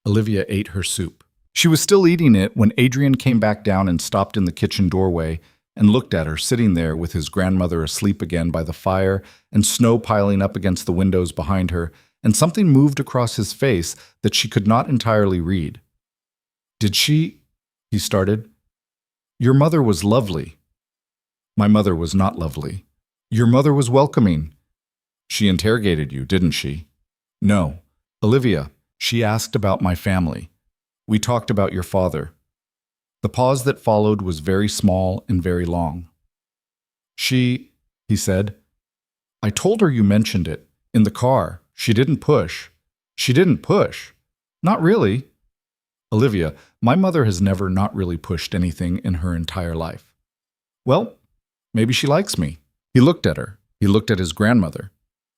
Olivia ate her soup. She was still eating it when Adrian came back down and stopped in the kitchen doorway and looked at her sitting there with his grandmother asleep again by the fire and snow piling up against the windows behind her, and something moved across his face that she could not entirely read. "Did she?" he started. "Your mother was lovely." "My mother was not lovely." "Your mother was welcoming." "She interrogated you, didn't she?" "No. Olivia, she asked about my family. We talked about your father." The pause that followed was very small and very long. He said. "I told her you mentioned it. In the car. She didn't push." "She didn't push?" "Not really." "Olivia, my mother has never not really pushed anything in her entire life." "Well, maybe she likes me." He looked at her. He looked at his grandmother.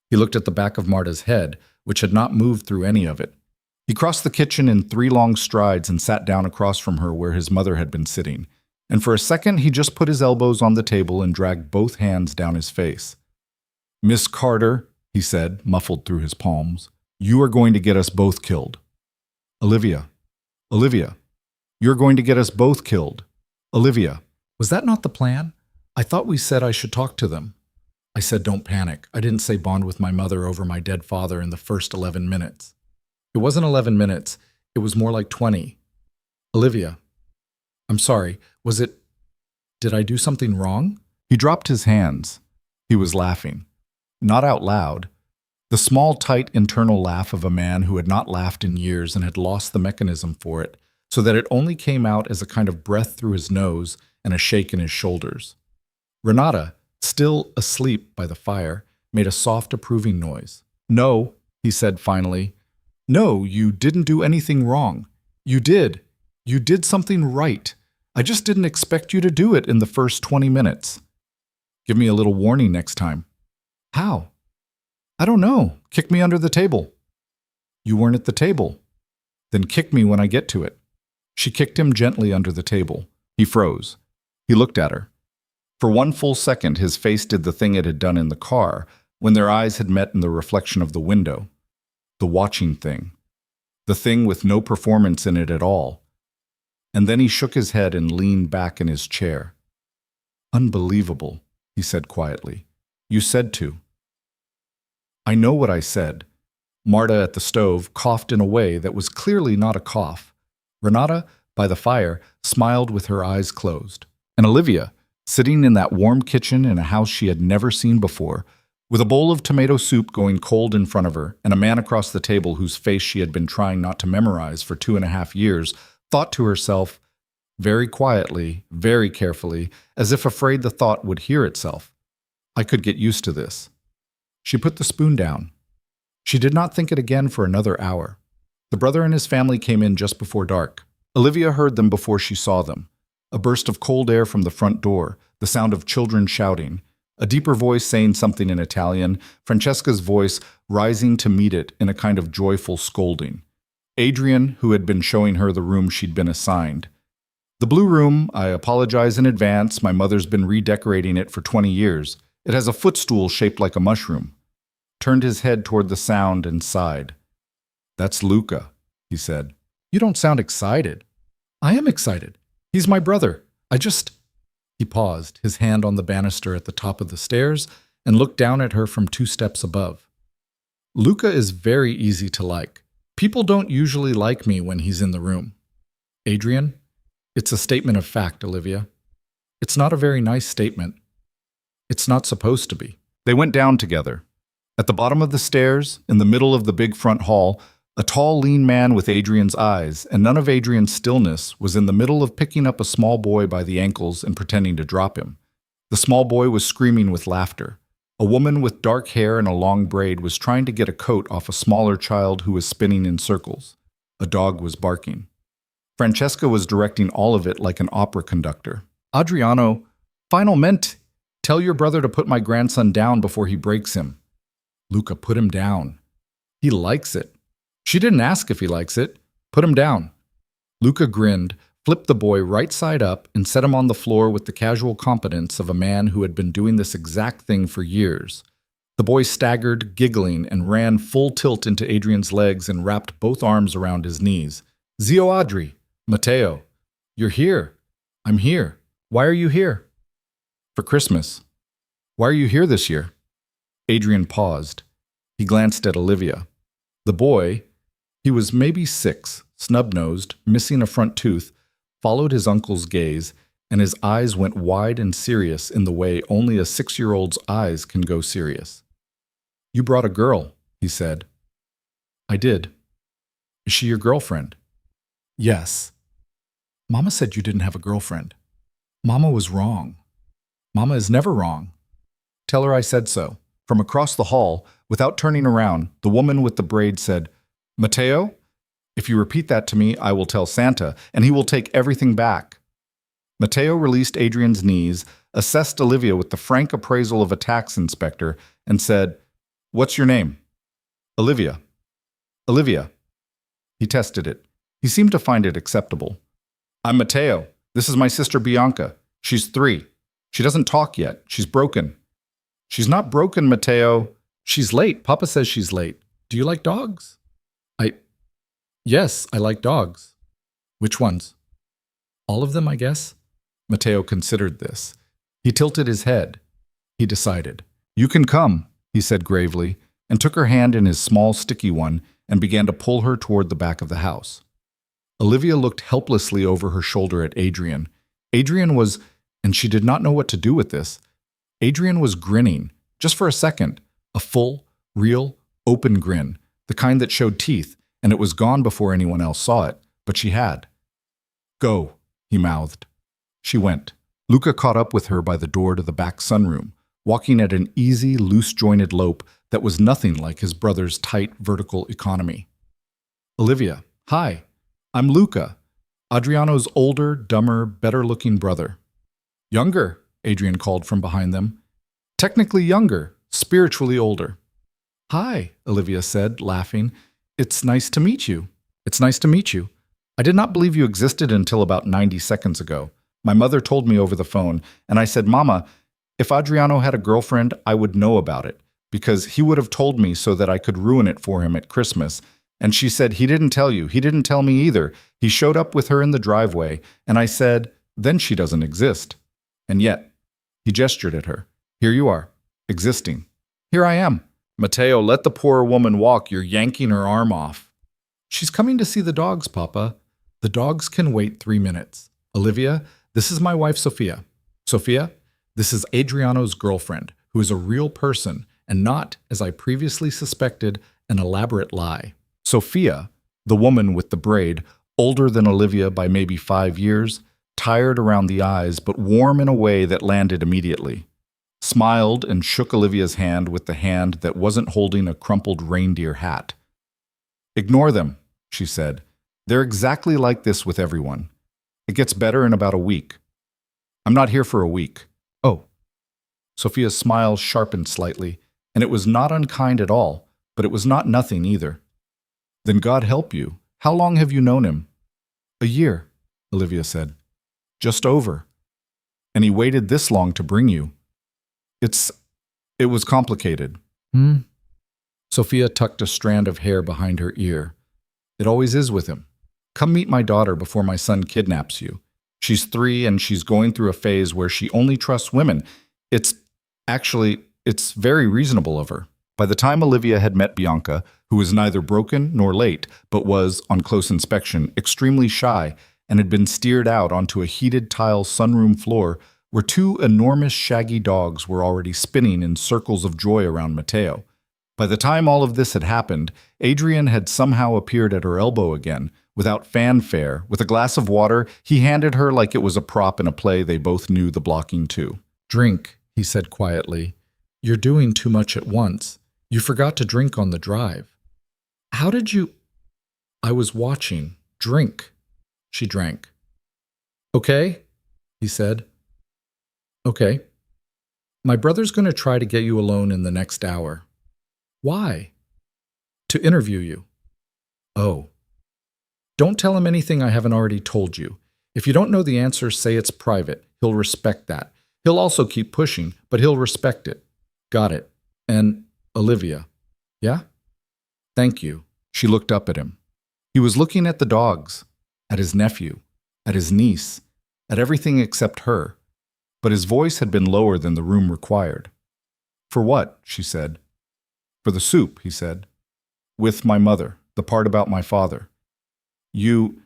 He looked at the back of Marta's head, which had not moved through any of it. He crossed the kitchen in 3 long strides and sat down across from her where his mother had been sitting. And for a second, he just put his elbows on the table and dragged both hands down his face. "Miss Carter," he said, muffled through his palms, "you are going to get us both killed." "Olivia, you're going to get us both killed." "Olivia, was that not the plan? I thought we said I should talk to them." "I said don't panic. I didn't say bond with my mother over my dead father in the first 11 minutes. It wasn't 11 minutes. It was more like 20. "Olivia, I'm sorry. Did I do something wrong?" He dropped his hands. He was laughing. Not out loud. The small, tight internal laugh of a man who had not laughed in years and had lost the mechanism for it, so that it only came out as a kind of breath through his nose and a shake in his shoulders. Renata, still asleep by the fire, made a soft approving noise. "No," he said finally. "No, you didn't do anything wrong. You did. You did something right. I just didn't expect you to do it in the first 20 minutes. Give me a little warning next time." "How?" "I don't know. Kick me under the table." "You weren't at the table." "Then kick me when I get to it." She kicked him gently under the table. He froze. He looked at her. For 1 full second, his face did the thing it had done in the car, when their eyes had met in the reflection of the window. The watching thing. The thing with no performance in it at all. And then he shook his head and leaned back in his chair. "Unbelievable," he said quietly. "You said to." "I know what I said." Marta at the stove coughed in a way that was clearly not a cough. Renata, by the fire, smiled with her eyes closed. And Olivia, sitting in that warm kitchen in a house she had never seen before, with a bowl of tomato soup going cold in front of her, and a man across the table whose face she had been trying not to memorize for 2.5 years, thought to herself, very quietly, very carefully, as if afraid the thought would hear itself, "I could get used to this." She put the spoon down. She did not think it again for another hour. The brother and his family came in just before dark. Olivia heard them before she saw them. A burst of cold air from the front door, the sound of children shouting, a deeper voice saying something in Italian, Francesca's voice rising to meet it in a kind of joyful scolding. Adrian, who had been showing her the room she'd been assigned. "The blue room, I apologize in advance, my mother's been redecorating it for 20 years. It has a footstool shaped like a mushroom." Turned his head toward the sound and sighed. "That's Luca," he said. "You don't sound excited." "I am excited. He's my brother. He paused, his hand on the banister at the top of the stairs, and looked down at her from 2 steps above. "Luca is very easy to like. People don't usually like me when he's in the room." "Adrian, it's a statement of fact, Olivia. It's not a very nice statement. It's not supposed to be." They went down together. At the bottom of the stairs, in the middle of the big front hall, a tall, lean man with Adrian's eyes and none of Adrian's stillness was in the middle of picking up a small boy by the ankles and pretending to drop him. The small boy was screaming with laughter. A woman with dark hair and a long braid was trying to get a coat off a smaller child who was spinning in circles. A dog was barking. Francesca was directing all of it like an opera conductor. "Adriano, finalmente, tell your brother to put my grandson down before he breaks him." "Luca, put him down." "He likes it." "She didn't ask if he likes it. Put him down." Luca grinned, flipped the boy right side up, and set him on the floor with the casual competence of a man who had been doing this exact thing for years. The boy staggered, giggling, and ran full tilt into Adrian's legs and wrapped both arms around his knees. Zio Adri, Matteo, you're here. I'm here. Why are you here? For Christmas. Why are you here this year? Adrian paused. He glanced at Olivia. The boy, he was maybe 6, snub-nosed, missing a front tooth, followed his uncle's gaze, and his eyes went wide and serious in the way only a 6-year-old's eyes can go serious. You brought a girl, he said. I did. Is she your girlfriend? Yes. Mama said you didn't have a girlfriend. Mama was wrong. Mama is never wrong. Tell her I said so. From across the hall, without turning around, the woman with the braid said, Matteo, if you repeat that to me, I will tell Santa, and he will take everything back. Matteo released Adrian's knees, assessed Olivia with the frank appraisal of a tax inspector, and said, What's your name? Olivia. Olivia. He tested it. He seemed to find it acceptable. I'm Matteo. This is my sister Bianca. She's 3. She doesn't talk yet. She's broken. She's not broken, Matteo. She's late. Papa says she's late. Do you like dogs? Yes, I like dogs. Which ones? All of them, I guess. Matteo considered this. He tilted his head. He decided. You can come, he said gravely, and took her hand in his small, sticky one and began to pull her toward the back of the house. Olivia looked helplessly over her shoulder at Adrian. Adrian was, and she did not know what to do with this. Adrian was grinning, just for a second, a full, real, open grin, the kind that showed teeth, and it was gone before anyone else saw it, but she had. Go, he mouthed. She went. Luca caught up with her by the door to the back sunroom, walking at an easy, loose-jointed lope that was nothing like his brother's tight, vertical economy. Olivia, hi, I'm Luca, Adriano's older, dumber, better-looking brother. Younger, Adrian called from behind them. Technically younger, spiritually older. Hi, Olivia said, laughing. It's nice to meet you. It's nice to meet you. I did not believe you existed until about 90 seconds ago. My mother told me over the phone, and I said, Mama, if Adriano had a girlfriend, I would know about it, because he would have told me so that I could ruin it for him at Christmas. And she said, he didn't tell you. He didn't tell me either. He showed up with her in the driveway, and I said, then she doesn't exist. And yet, he gestured at her. Here you are, existing. Here I am. Matteo, let the poor woman walk. You're yanking her arm off. She's coming to see the dogs, Papa. The dogs can wait 3 minutes. Olivia, this is my wife, Sophia. Sophia, this is Adriano's girlfriend, who is a real person and not, as I previously suspected, an elaborate lie. Sophia, the woman with the braid, older than Olivia by maybe 5 years, tired around the eyes but warm in a way that landed immediately, smiled and shook Olivia's hand with the hand that wasn't holding a crumpled reindeer hat. Ignore them, she said. They're exactly like this with everyone. It gets better in about a week. I'm not here for a week. Oh. Sophia's smile sharpened slightly, and it was not unkind at all, but it was not nothing either. Then God help you. How long have you known him? A year, Olivia said. Just over. And he waited this long to bring you. It was complicated. Sophia tucked a strand of hair behind her ear. It always is with him. Come meet my daughter before my son kidnaps you. She's 3 and she's going through a phase where she only trusts women. It's very reasonable of her. By the time Olivia had met Bianca, who was neither broken nor late, but was, on close inspection, extremely shy and had been steered out onto a heated tile sunroom floor where 2 enormous shaggy dogs were already spinning in circles of joy around Matteo. By the time all of this had happened, Adrian had somehow appeared at her elbow again, without fanfare. With a glass of water, he handed her like it was a prop in a play they both knew the blocking to. Drink, he said quietly. You're doing too much at once. You forgot to drink on the drive. How did you? I was watching. Drink. She drank. Okay, he said. Okay. My brother's going to try to get you alone in the next hour. Why? To interview you. Oh. Don't tell him anything I haven't already told you. If you don't know the answer, say it's private. He'll respect that. He'll also keep pushing, but he'll respect it. Got it. And Olivia. Yeah? Thank you. She looked up at him. He was looking at the dogs, at his nephew, at his niece, at everything except her. But his voice had been lower than the room required. For what? She said. For the soup, he said. With my mother, the part about my father. You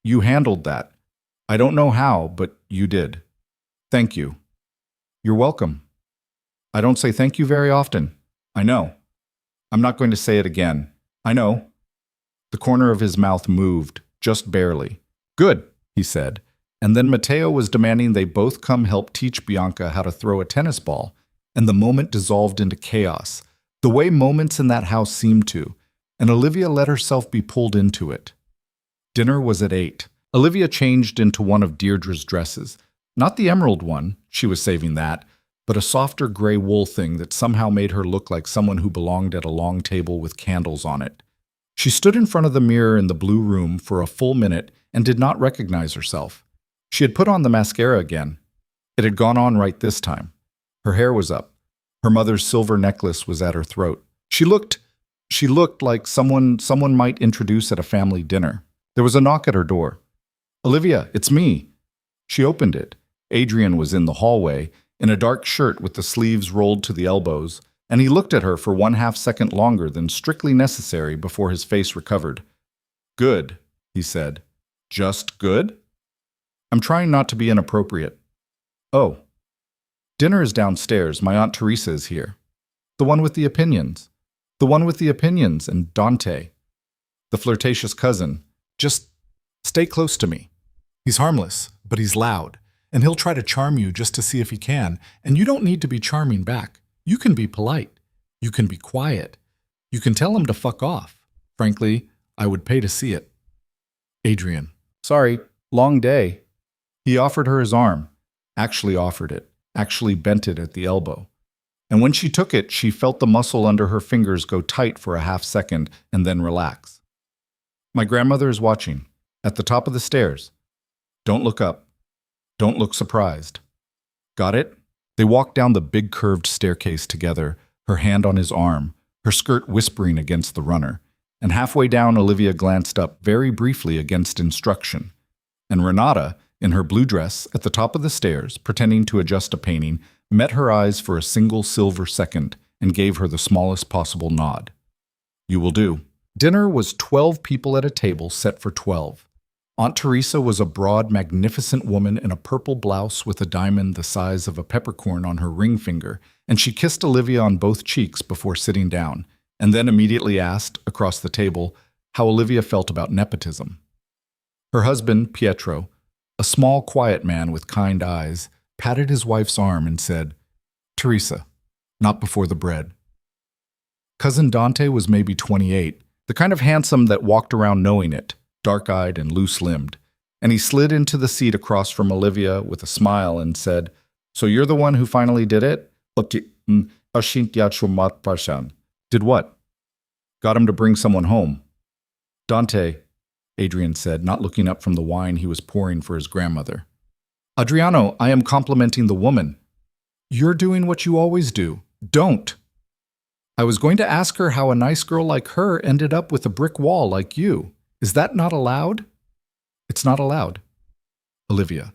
handled that. I don't know how, but you did. Thank you. You're welcome. I don't say thank you very often. I know. I'm not going to say it again. I know. The corner of his mouth moved, just barely. Good, he said. And then Matteo was demanding they both come help teach Bianca how to throw a tennis ball, and the moment dissolved into chaos, the way moments in that house seemed to, and Olivia let herself be pulled into it. Dinner was at 8. Olivia changed into one of Deirdre's dresses. Not the emerald one, she was saving that, but a softer gray wool thing that somehow made her look like someone who belonged at a long table with candles on it. She stood in front of the mirror in the blue room for a full minute and did not recognize herself. She had put on the mascara again. It had gone on right this time. Her hair was up. Her mother's silver necklace was at her throat. She looked like someone might introduce at a family dinner. There was a knock at her door. Olivia, it's me. She opened it. Adrian was in the hallway, in a dark shirt with the sleeves rolled to the elbows, and he looked at her for 1/2 second longer than strictly necessary before his face recovered. Good, he said. Just good? I'm trying not to be inappropriate. Oh. Dinner is downstairs. My Aunt Teresa is here. The one with the opinions. The one with the opinions and Dante. The flirtatious cousin. Just stay close to me. He's harmless, but he's loud, and he'll try to charm you just to see if he can, and you don't need to be charming back. You can be polite. You can be quiet. You can tell him to fuck off. Frankly, I would pay to see it. Adrian. Sorry, long day. He offered her his arm. Actually offered it. Actually bent it at the elbow. And when she took it, she felt the muscle under her fingers go tight for a 1/2 second and then relax. My grandmother is watching. At the top of the stairs. Don't look up. Don't look surprised. Got it? They walked down the big curved staircase together, her hand on his arm, her skirt whispering against the runner. And halfway down, Olivia glanced up very briefly against instruction. And Renata, in her blue dress, at the top of the stairs, pretending to adjust a painting, met her eyes for a single silver second and gave her the smallest possible nod. You will do. Dinner was 12 people at a table set for 12. Aunt Teresa was a broad, magnificent woman in a purple blouse with a diamond the size of a peppercorn on her ring finger, and she kissed Olivia on both cheeks before sitting down, and then immediately asked, across the table, how Olivia felt about nepotism. Her husband, Pietro, a small, quiet man with kind eyes, patted his wife's arm and said, Teresa, not before the bread. Cousin Dante was maybe 28, the kind of handsome that walked around knowing it, dark-eyed and loose-limbed, and he slid into the seat across from Olivia with a smile and said, So you're the one who finally did it? Did what? Got him to bring someone home. Dante, Adrian said, not looking up from the wine he was pouring for his grandmother. Adriano, I am complimenting the woman. You're doing what you always do. Don't. I was going to ask her how a nice girl like her ended up with a brick wall like you. Is that not allowed? It's not allowed. Olivia.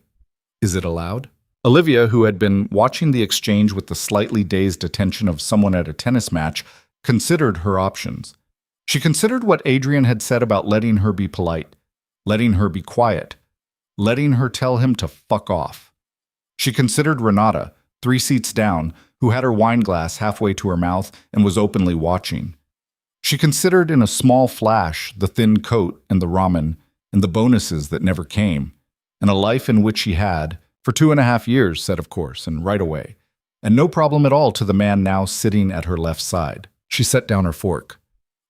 Is it allowed? Olivia, who had been watching the exchange with the slightly dazed attention of someone at a tennis match, considered her options. She considered what Adrian had said about letting her be polite, letting her be quiet, letting her tell him to fuck off. She considered Renata, 3 seats down, who had her wine glass halfway to her mouth and was openly watching. She considered in a small flash the thin coat and the ramen and the bonuses that never came, and a life in which she had, for 2.5 years, said of course, and right away, and no problem at all to the man now sitting at her left side. She set down her fork.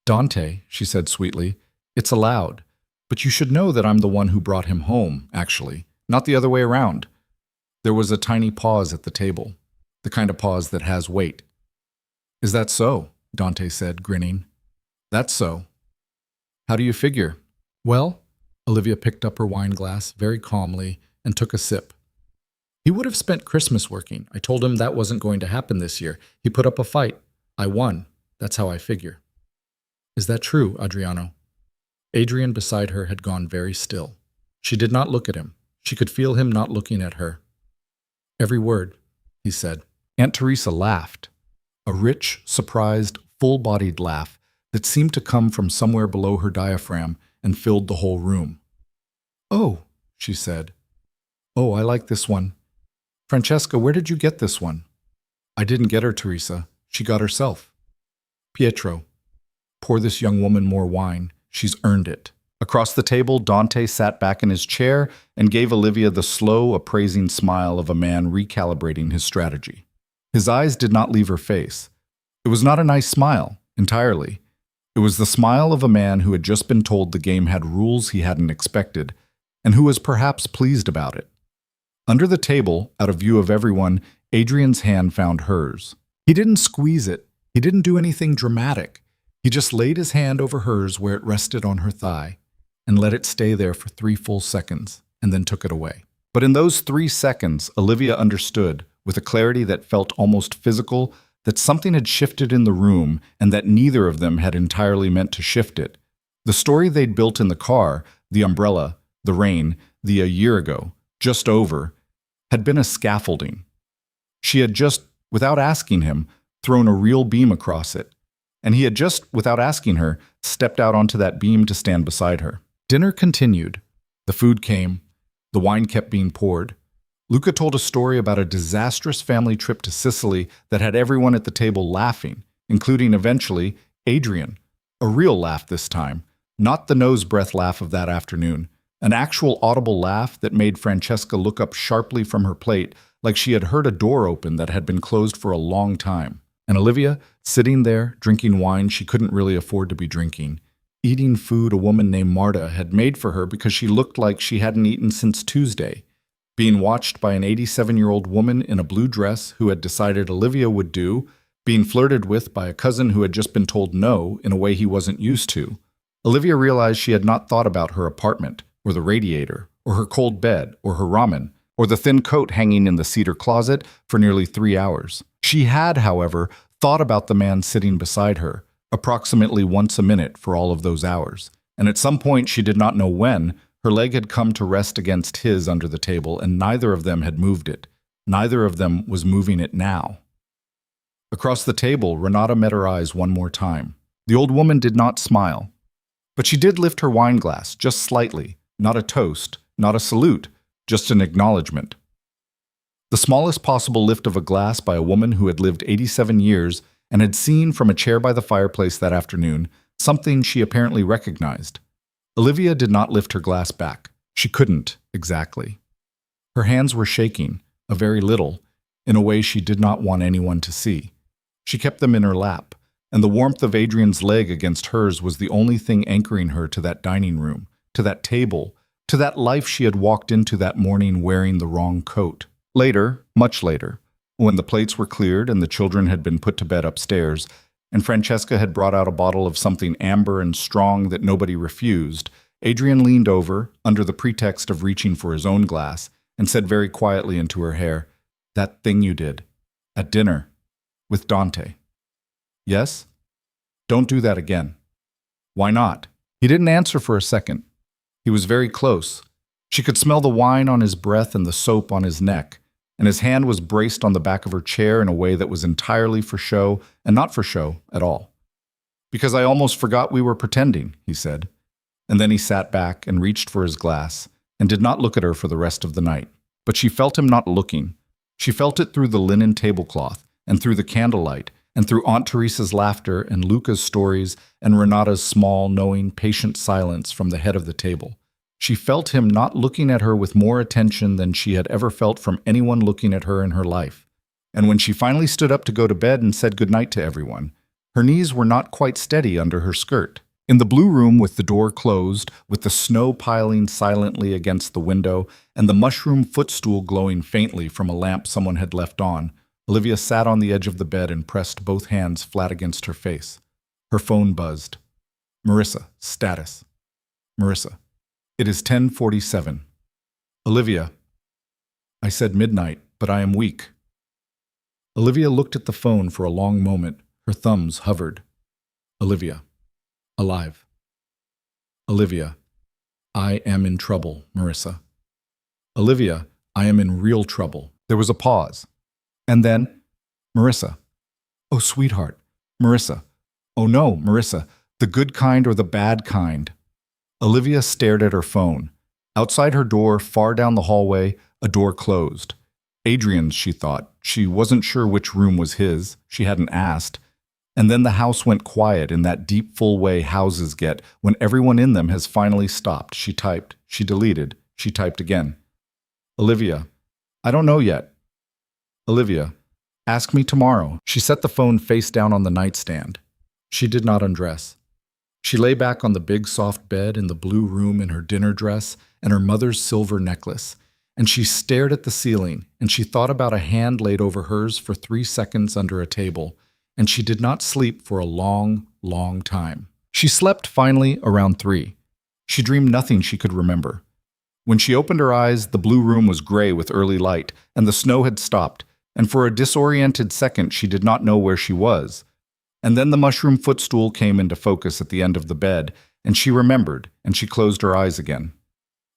Dante, she said sweetly, it's allowed, but you should know that I'm the one who brought him home, actually, not the other way around. There was a tiny pause at the table, the kind of pause that has weight. Is that so? Dante said, grinning. That's so. How do you figure? Well, Olivia picked up her wine glass very calmly and took a sip. He would have spent Christmas working. I told him that wasn't going to happen this year. He put up a fight. I won. That's how I figure. Is that true, Adriano? Adrian beside her had gone very still. She did not look at him. She could feel him not looking at her. Every word, he said. Aunt Teresa laughed. A rich, surprised, full-bodied laugh that seemed to come from somewhere below her diaphragm and filled the whole room. Oh, she said. Oh, I like this one. Francesca, where did you get this one? I didn't get her, Teresa. She got herself. Pietro, pour this young woman more wine. She's earned it. Across the table, Dante sat back in his chair and gave Olivia the slow, appraising smile of a man recalibrating his strategy. His eyes did not leave her face. It was not a nice smile, entirely. It was the smile of a man who had just been told the game had rules he hadn't expected, and who was perhaps pleased about it. Under the table, out of view of everyone, Adrian's hand found hers. He didn't squeeze it. He didn't do anything dramatic. He just laid his hand over hers where it rested on her thigh, and let it stay there for 3 full seconds, and then took it away. But in those 3 seconds, Olivia understood, with a clarity that felt almost physical, that something had shifted in the room and that neither of them had entirely meant to shift it. The story they'd built in the car, the umbrella, the rain, a year ago, just over, had been a scaffolding. She had just, without asking him, thrown a real beam across it, and he had just, without asking her, stepped out onto that beam to stand beside her. Dinner continued. The food came. The wine kept being poured. Luca told a story about a disastrous family trip to Sicily that had everyone at the table laughing, including eventually Adrian. A real laugh this time, not the nose-breath laugh of that afternoon. An actual audible laugh that made Francesca look up sharply from her plate like she had heard a door open that had been closed for a long time. And Olivia, sitting there, drinking wine she couldn't really afford to be drinking, eating food a woman named Marta had made for her because she looked like she hadn't eaten since Tuesday, being watched by an 87-year-old woman in a blue dress who had decided Olivia would do, being flirted with by a cousin who had just been told no in a way he wasn't used to. Olivia realized she had not thought about her apartment, or the radiator, or her cold bed, or her ramen, or the thin coat hanging in the cedar closet for nearly 3 hours. She had, however, thought about the man sitting beside her, approximately once a minute for all of those hours, and at some point she did not know when, her leg had come to rest against his under the table, and neither of them had moved it. Neither of them was moving it now. Across the table, Renata met her eyes one more time. The old woman did not smile, but she did lift her wine glass, just slightly, not a toast, not a salute, just an acknowledgement. The smallest possible lift of a glass by a woman who had lived 87 years and had seen from a chair by the fireplace that afternoon something she apparently recognized. Olivia did not lift her glass back. She couldn't, exactly. Her hands were shaking, a very little, in a way she did not want anyone to see. She kept them in her lap, and the warmth of Adrian's leg against hers was the only thing anchoring her to that dining room, to that table, to that life she had walked into that morning wearing the wrong coat. Later, much later, when the plates were cleared and the children had been put to bed upstairs, and Francesca had brought out a bottle of something amber and strong that nobody refused, Adrian leaned over, under the pretext of reaching for his own glass, and said very quietly into her hair, "That thing you did, at dinner, with Dante." "Yes?" "Don't do that again." "Why not?" He didn't answer for a second. He was very close. She could smell the wine on his breath and the soap on his neck, and his hand was braced on the back of her chair in a way that was entirely for show and not for show at all. "Because I almost forgot we were pretending," he said. And then he sat back and reached for his glass and did not look at her for the rest of the night. But she felt him not looking. She felt it through the linen tablecloth and through the candlelight and through Aunt Teresa's laughter and Luca's stories and Renata's small, knowing, patient silence from the head of the table. She felt him not looking at her with more attention than she had ever felt from anyone looking at her in her life. And when she finally stood up to go to bed and said goodnight to everyone, her knees were not quite steady under her skirt. In the blue room with the door closed, with the snow piling silently against the window and the mushroom footstool glowing faintly from a lamp someone had left on, Olivia sat on the edge of the bed and pressed both hands flat against her face. Her phone buzzed. "Marissa, status." "Marissa." It is 10:47. Olivia. I said midnight, but I am weak. Olivia looked at the phone for a long moment. Her thumbs hovered. Olivia. Alive. Olivia. I am in trouble, Marissa. Olivia, I am in real trouble. There was a pause. And then, Marissa. Oh, sweetheart. Marissa. Oh no, Marissa. The good kind or the bad kind? Olivia stared at her phone. Outside her door, far down the hallway, a door closed. Adrian's, she thought. She wasn't sure which room was his. She hadn't asked. And then the house went quiet in that deep, full way houses get when everyone in them has finally stopped. She typed. She deleted. She typed again. Olivia. I don't know yet. Olivia. Ask me tomorrow. She set the phone face down on the nightstand. She did not undress. She lay back on the big soft bed in the blue room in her dinner dress and her mother's silver necklace, and she stared at the ceiling, and she thought about a hand laid over hers for 3 seconds under a table, and she did not sleep for a long, long time. She slept finally around 3. She dreamed nothing she could remember. When she opened her eyes, the blue room was gray with early light, and the snow had stopped, and for a disoriented second she did not know where she was. And then the mushroom footstool came into focus at the end of the bed, and she remembered, and she closed her eyes again.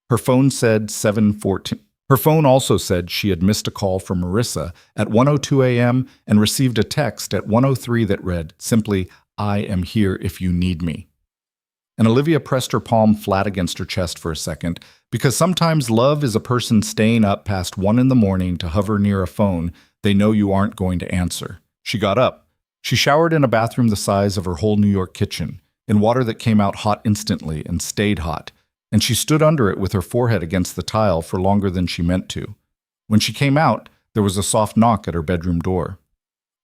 Her phone said 7:14. Her phone also said she had missed a call from Marissa at 1:02 a.m. and received a text at 1:03 that read simply, I am here if you need me. And Olivia pressed her palm flat against her chest for a second, because sometimes love is a person staying up past 1 in the morning to hover near a phone they know you aren't going to answer. She got up. She showered in a bathroom the size of her whole New York kitchen, in water that came out hot instantly and stayed hot, and she stood under it with her forehead against the tile for longer than she meant to. When she came out, there was a soft knock at her bedroom door.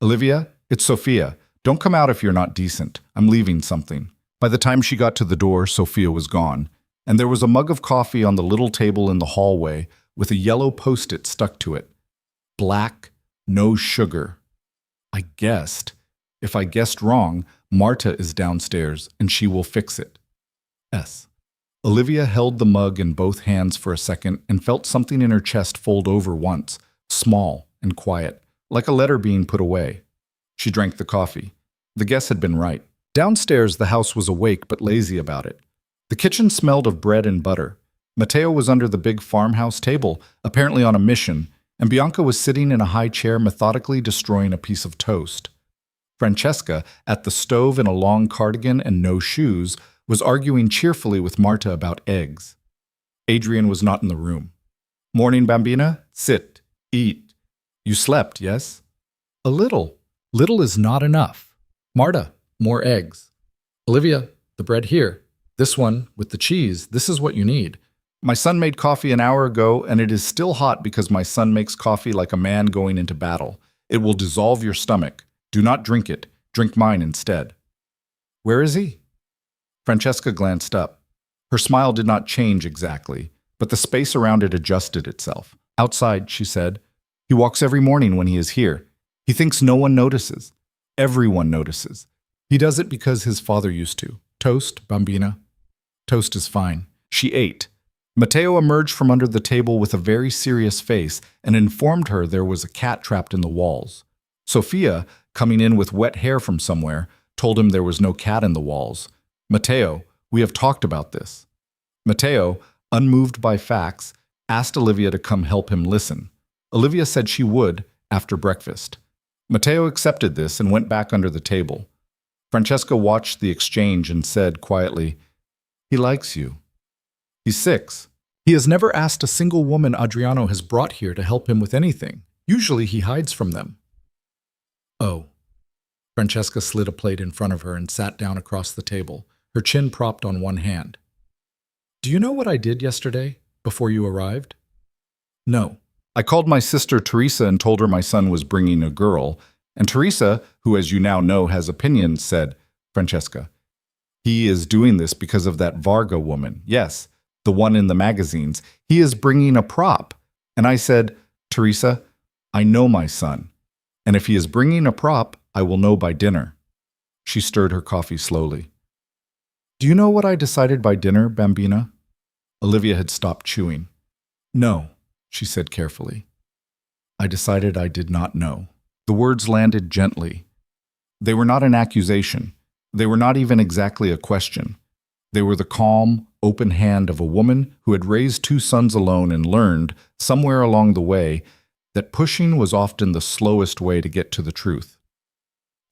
Olivia, it's Sophia. Don't come out if you're not decent. I'm leaving something. By the time she got to the door, Sophia was gone, and there was a mug of coffee on the little table in the hallway with a yellow post-it stuck to it. Black, no sugar. I guessed. If I guessed wrong, Marta is downstairs, and she will fix it. S. Olivia held the mug in both hands for a second and felt something in her chest fold over once, small and quiet, like a letter being put away. She drank the coffee. The guess had been right. Downstairs, the house was awake but lazy about it. The kitchen smelled of bread and butter. Matteo was under the big farmhouse table, apparently on a mission, and Bianca was sitting in a high chair methodically destroying a piece of toast. Francesca, at the stove in a long cardigan and no shoes, was arguing cheerfully with Marta about eggs. Adrian was not in the room. Morning, Bambina? Sit. Eat. You slept, yes? A little. Little is not enough. Marta, more eggs. Olivia, the bread here. This one, with the cheese, this is what you need. My son made coffee an hour ago, and it is still hot because my son makes coffee like a man going into battle. It will dissolve your stomach. Do not drink it. Drink mine instead. Where is he? Francesca glanced up. Her smile did not change exactly, but the space around it adjusted itself. Outside, she said. He walks every morning when he is here. He thinks no one notices. Everyone notices. He does it because his father used to. Toast, Bambina. Toast is fine. She ate. Matteo emerged from under the table with a very serious face and informed her there was a cat trapped in the walls. Sophia, coming in with wet hair from somewhere, told him there was no cat in the walls. Matteo, we have talked about this. Matteo, unmoved by facts, asked Olivia to come help him listen. Olivia said she would after breakfast. Matteo accepted this and went back under the table. Francesca watched the exchange and said quietly, He likes you. He's 6. He has never asked a single woman Adriano has brought here to help him with anything. Usually he hides from them. Oh. Francesca slid a plate in front of her and sat down across the table, her chin propped on one hand. Do you know what I did yesterday, before you arrived? No. I called my sister Teresa and told her my son was bringing a girl, and Teresa, who as you now know has opinions, said, Francesca, he is doing this because of that Varga woman. Yes, the one in the magazines. He is bringing a prop. And I said, Teresa, I know my son. And if he is bringing a prop, I will know by dinner. She stirred her coffee slowly. Do you know what I decided by dinner, Bambina? Olivia had stopped chewing. No, she said carefully. I decided I did not know. The words landed gently. They were not an accusation. They were not even exactly a question. They were the calm, open hand of a woman who had raised 2 sons alone and learned, somewhere along the way, that pushing was often the slowest way to get to the truth.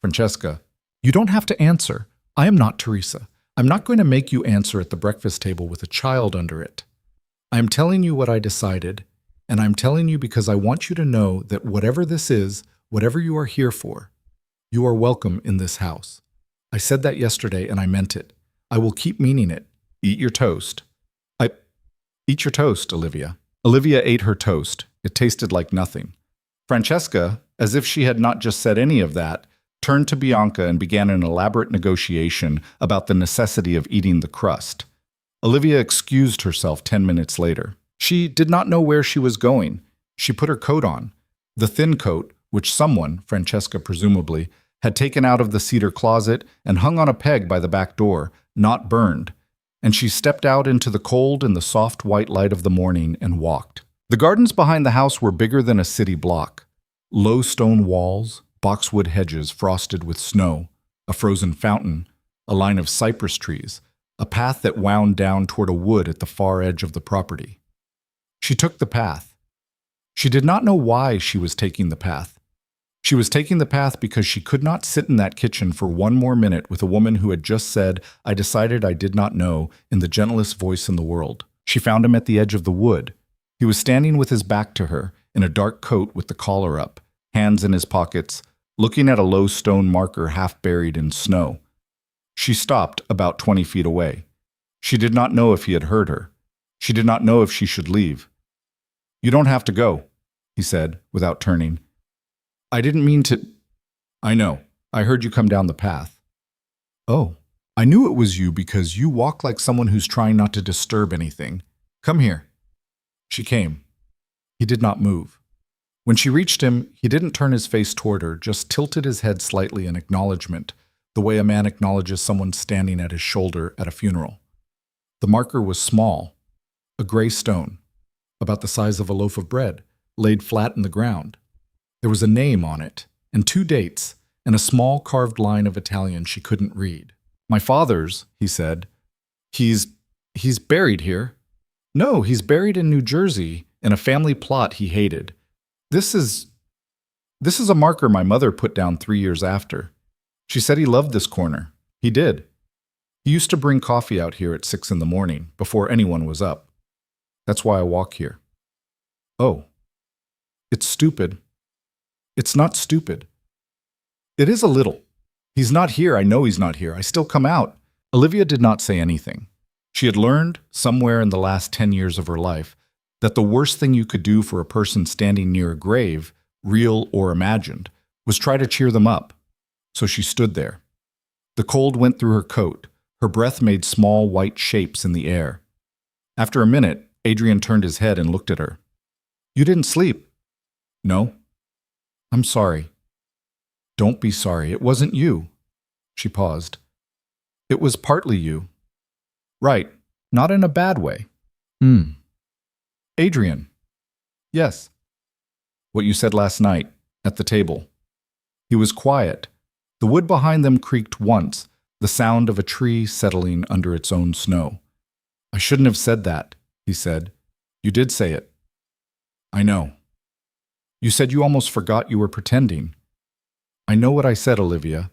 Francesca, you don't have to answer. I am not Teresa. I'm not going to make you answer at the breakfast table with a child under it. I am telling you what I decided, and I'm telling you because I want you to know that whatever this is, whatever you are here for, you are welcome in this house. I said that yesterday and I meant it. I will keep meaning it. Eat your toast. Eat your toast, Olivia. Olivia ate her toast. It tasted like nothing. Francesca, as if she had not just said any of that, turned to Bianca and began an elaborate negotiation about the necessity of eating the crust. Olivia excused herself 10 minutes later. She did not know where she was going. She put her coat on. The thin coat, which someone, Francesca presumably, had taken out of the cedar closet and hung on a peg by the back door, not burned, and she stepped out into the cold and the soft white light of the morning and walked. The gardens behind the house were bigger than a city block. Low stone walls, boxwood hedges frosted with snow, a frozen fountain, a line of cypress trees, a path that wound down toward a wood at the far edge of the property. She took the path. She did not know why she was taking the path. She was taking the path because she could not sit in that kitchen for one more minute with a woman who had just said, I decided I did not know, in the gentlest voice in the world. She found him at the edge of the wood. He was standing with his back to her, in a dark coat with the collar up, hands in his pockets, looking at a low stone marker half buried in snow. She stopped about 20 feet away. She did not know if he had heard her. She did not know if she should leave. You don't have to go, he said, without turning. I didn't mean to. I know. I heard you come down the path. Oh, I knew it was you because you walk like someone who's trying not to disturb anything. Come here. She came. He did not move. When she reached him, he didn't turn his face toward her, just tilted his head slightly in acknowledgement, the way a man acknowledges someone standing at his shoulder at a funeral. The marker was small, a gray stone, about the size of a loaf of bread, laid flat in the ground. There was a name on it, and 2 dates, and a small carved line of Italian she couldn't read. My father's, he said. He's buried here. No, he's buried in New Jersey, in a family plot he hated. This is a marker my mother put down 3 years after. She said he loved this corner. He did. He used to bring coffee out here at 6 in the morning, before anyone was up. That's why I walk here. Oh. It's stupid. It's not stupid. It is a little. He's not here. I know he's not here. I still come out. Olivia did not say anything. She had learned, somewhere in the last 10 years of her life, that the worst thing you could do for a person standing near a grave, real or imagined, was try to cheer them up. So she stood there. The cold went through her coat. Her breath made small white shapes in the air. After a minute, Adrian turned his head and looked at her. You didn't sleep? No. I'm sorry. Don't be sorry. It wasn't you. She paused. It was partly you. Right. Not in a bad way. Adrian. Yes. What you said last night, at the table. He was quiet. The wood behind them creaked once, the sound of a tree settling under its own snow. I shouldn't have said that, he said. You did say it. I know. You said you almost forgot you were pretending. I know what I said, Olivia.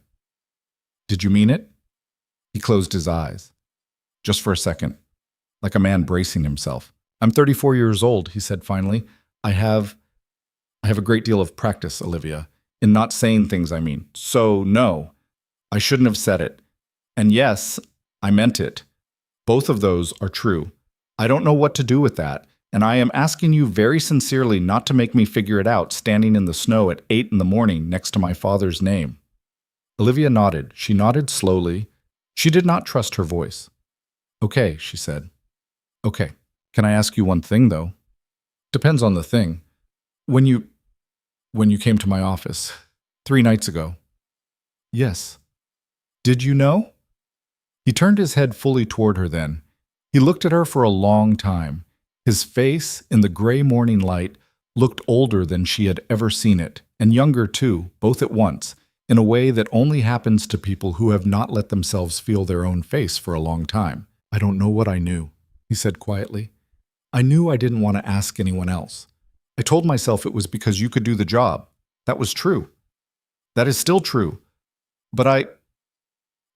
Did you mean it? He closed his eyes. Just for a second, like a man bracing himself. I'm 34 years old, he said finally. I have a great deal of practice, Olivia, in not saying things I mean. So, no, I shouldn't have said it. And yes, I meant it. Both of those are true. I don't know what to do with that. And I am asking you very sincerely not to make me figure it out standing in the snow at 8 in the morning next to my father's name. Olivia nodded. She nodded slowly. She did not trust her voice. Okay, she said. Okay. Can I ask you one thing, though? Depends on the thing. When you came to my office 3 nights ago. Yes. Did you know? He turned his head fully toward her then. He looked at her for a long time. His face, in the gray morning light, looked older than she had ever seen it, and younger too, both at once, in a way that only happens to people who have not let themselves feel their own face for a long time. "I don't know what I knew," he said quietly. "I knew I didn't want to ask anyone else. I told myself it was because you could do the job. That was true. That is still true. But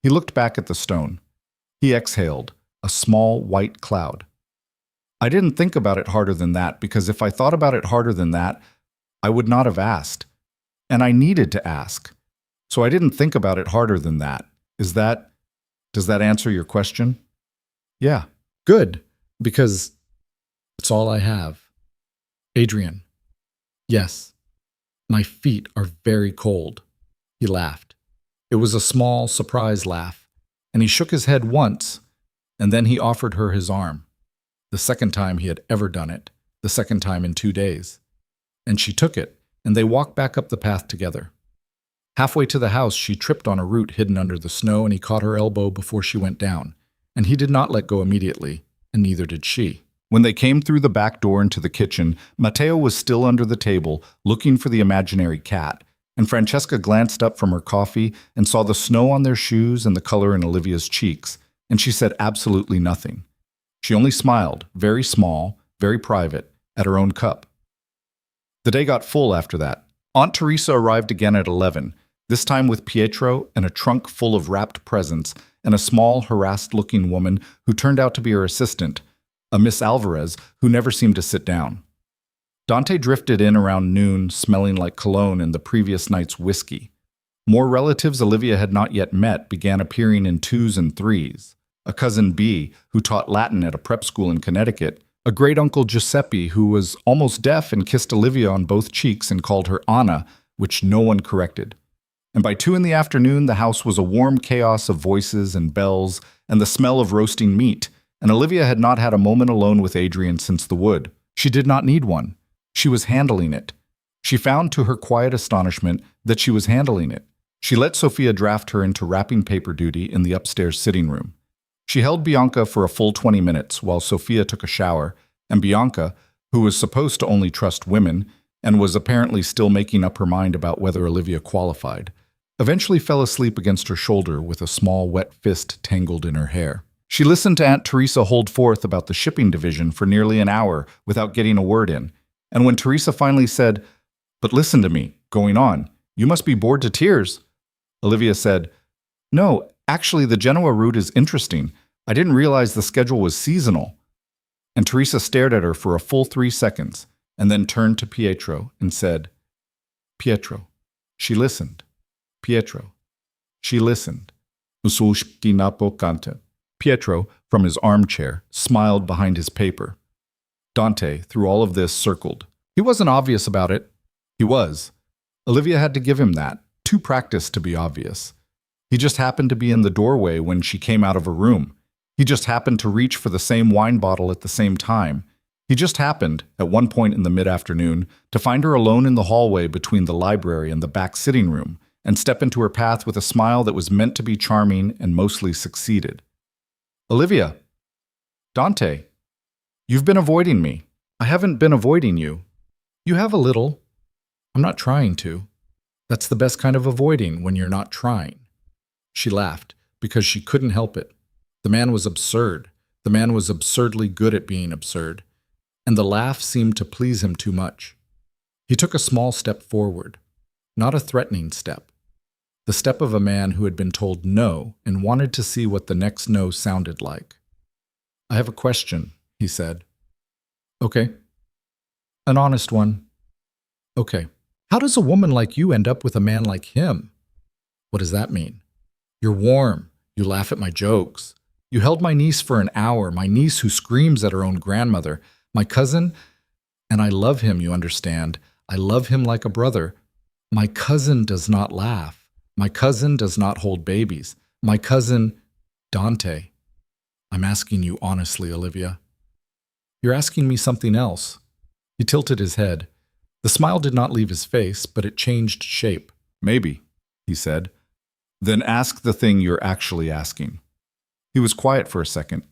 He looked back at the stone. He exhaled, a small white cloud. "I didn't think about it harder than that, because if I thought about it harder than that, I would not have asked. And I needed to ask. So I didn't think about it harder than that. Does that answer your question?" "Yeah." "Good, because it's all I have." "Adrian." "Yes. My feet are very cold." He laughed. It was a small, surprised laugh, and he shook his head once, and then he offered her his arm. The second time he had ever done it, the second time in 2 days. And she took it, and they walked back up the path together. Halfway to the house, she tripped on a root hidden under the snow, and he caught her elbow before she went down. And he did not let go immediately, and neither did she. When they came through the back door into the kitchen, Matteo was still under the table, looking for the imaginary cat, and Francesca glanced up from her coffee and saw the snow on their shoes and the color in Olivia's cheeks, and she said absolutely nothing. She only smiled, very small, very private, at her own cup. The day got full after that. Aunt Teresa arrived again at 11, this time with Pietro and a trunk full of wrapped presents and a small, harassed-looking woman who turned out to be her assistant, a Miss Alvarez who never seemed to sit down. Dante drifted in around noon, smelling like cologne and the previous night's whiskey. More relatives Olivia had not yet met began appearing in 2s and 3s. A cousin B, who taught Latin at a prep school in Connecticut, a great-uncle Giuseppe, who was almost deaf and kissed Olivia on both cheeks and called her Anna, which no one corrected. And by 2 in the afternoon, the house was a warm chaos of voices and bells and the smell of roasting meat, and Olivia had not had a moment alone with Adrian since the wood. She did not need one. She was handling it. She found to her quiet astonishment that she was handling it. She let Sophia draft her into wrapping paper duty in the upstairs sitting room. She held Bianca for a full 20 minutes while Sophia took a shower, and Bianca, who was supposed to only trust women and was apparently still making up her mind about whether Olivia qualified, eventually fell asleep against her shoulder with a small wet fist tangled in her hair. She listened to Aunt Teresa hold forth about the shipping division for nearly an hour without getting a word in, and when Teresa finally said, "But listen to me, going on, you must be bored to tears," Olivia said, "No, actually the Genoa route is interesting. I didn't realize the schedule was seasonal." And Teresa stared at her for a full 3 seconds, and then turned to Pietro and said, "Pietro." She listened. Pietro. She listened. Pietro, from his armchair, smiled behind his paper. Dante, through all of this, circled. He wasn't obvious about it. He was. Olivia had to give him that, too practiced to be obvious. He just happened to be in the doorway when she came out of her room. He just happened to reach for the same wine bottle at the same time. He just happened, at one point in the mid-afternoon, to find her alone in the hallway between the library and the back sitting room, and step into her path with a smile that was meant to be charming and mostly succeeded. "Olivia." "Dante." "You've been avoiding me." "I haven't been avoiding you." "You have a little." "I'm not trying to." "That's the best kind of avoiding, when you're not trying." She laughed, because she couldn't help it. The man was absurd. The man was absurdly good at being absurd. And the laugh seemed to please him too much. He took a small step forward. Not a threatening step. The step of a man who had been told no and wanted to see what the next no sounded like. "I have a question," he said. "Okay." "An honest one." "Okay. How does a woman like you end up with a man like him?" "What does that mean?" "You're warm. You laugh at my jokes. You held my niece for an hour, my niece who screams at her own grandmother, my cousin, and I love him, you understand. I love him like a brother. My cousin does not laugh. My cousin does not hold babies. My cousin, Dante." "I'm asking you honestly, Olivia." "You're asking me something else." He tilted his head. The smile did not leave his face, but it changed shape. "Maybe," he said. "Then ask the thing you're actually asking." He was quiet for a second.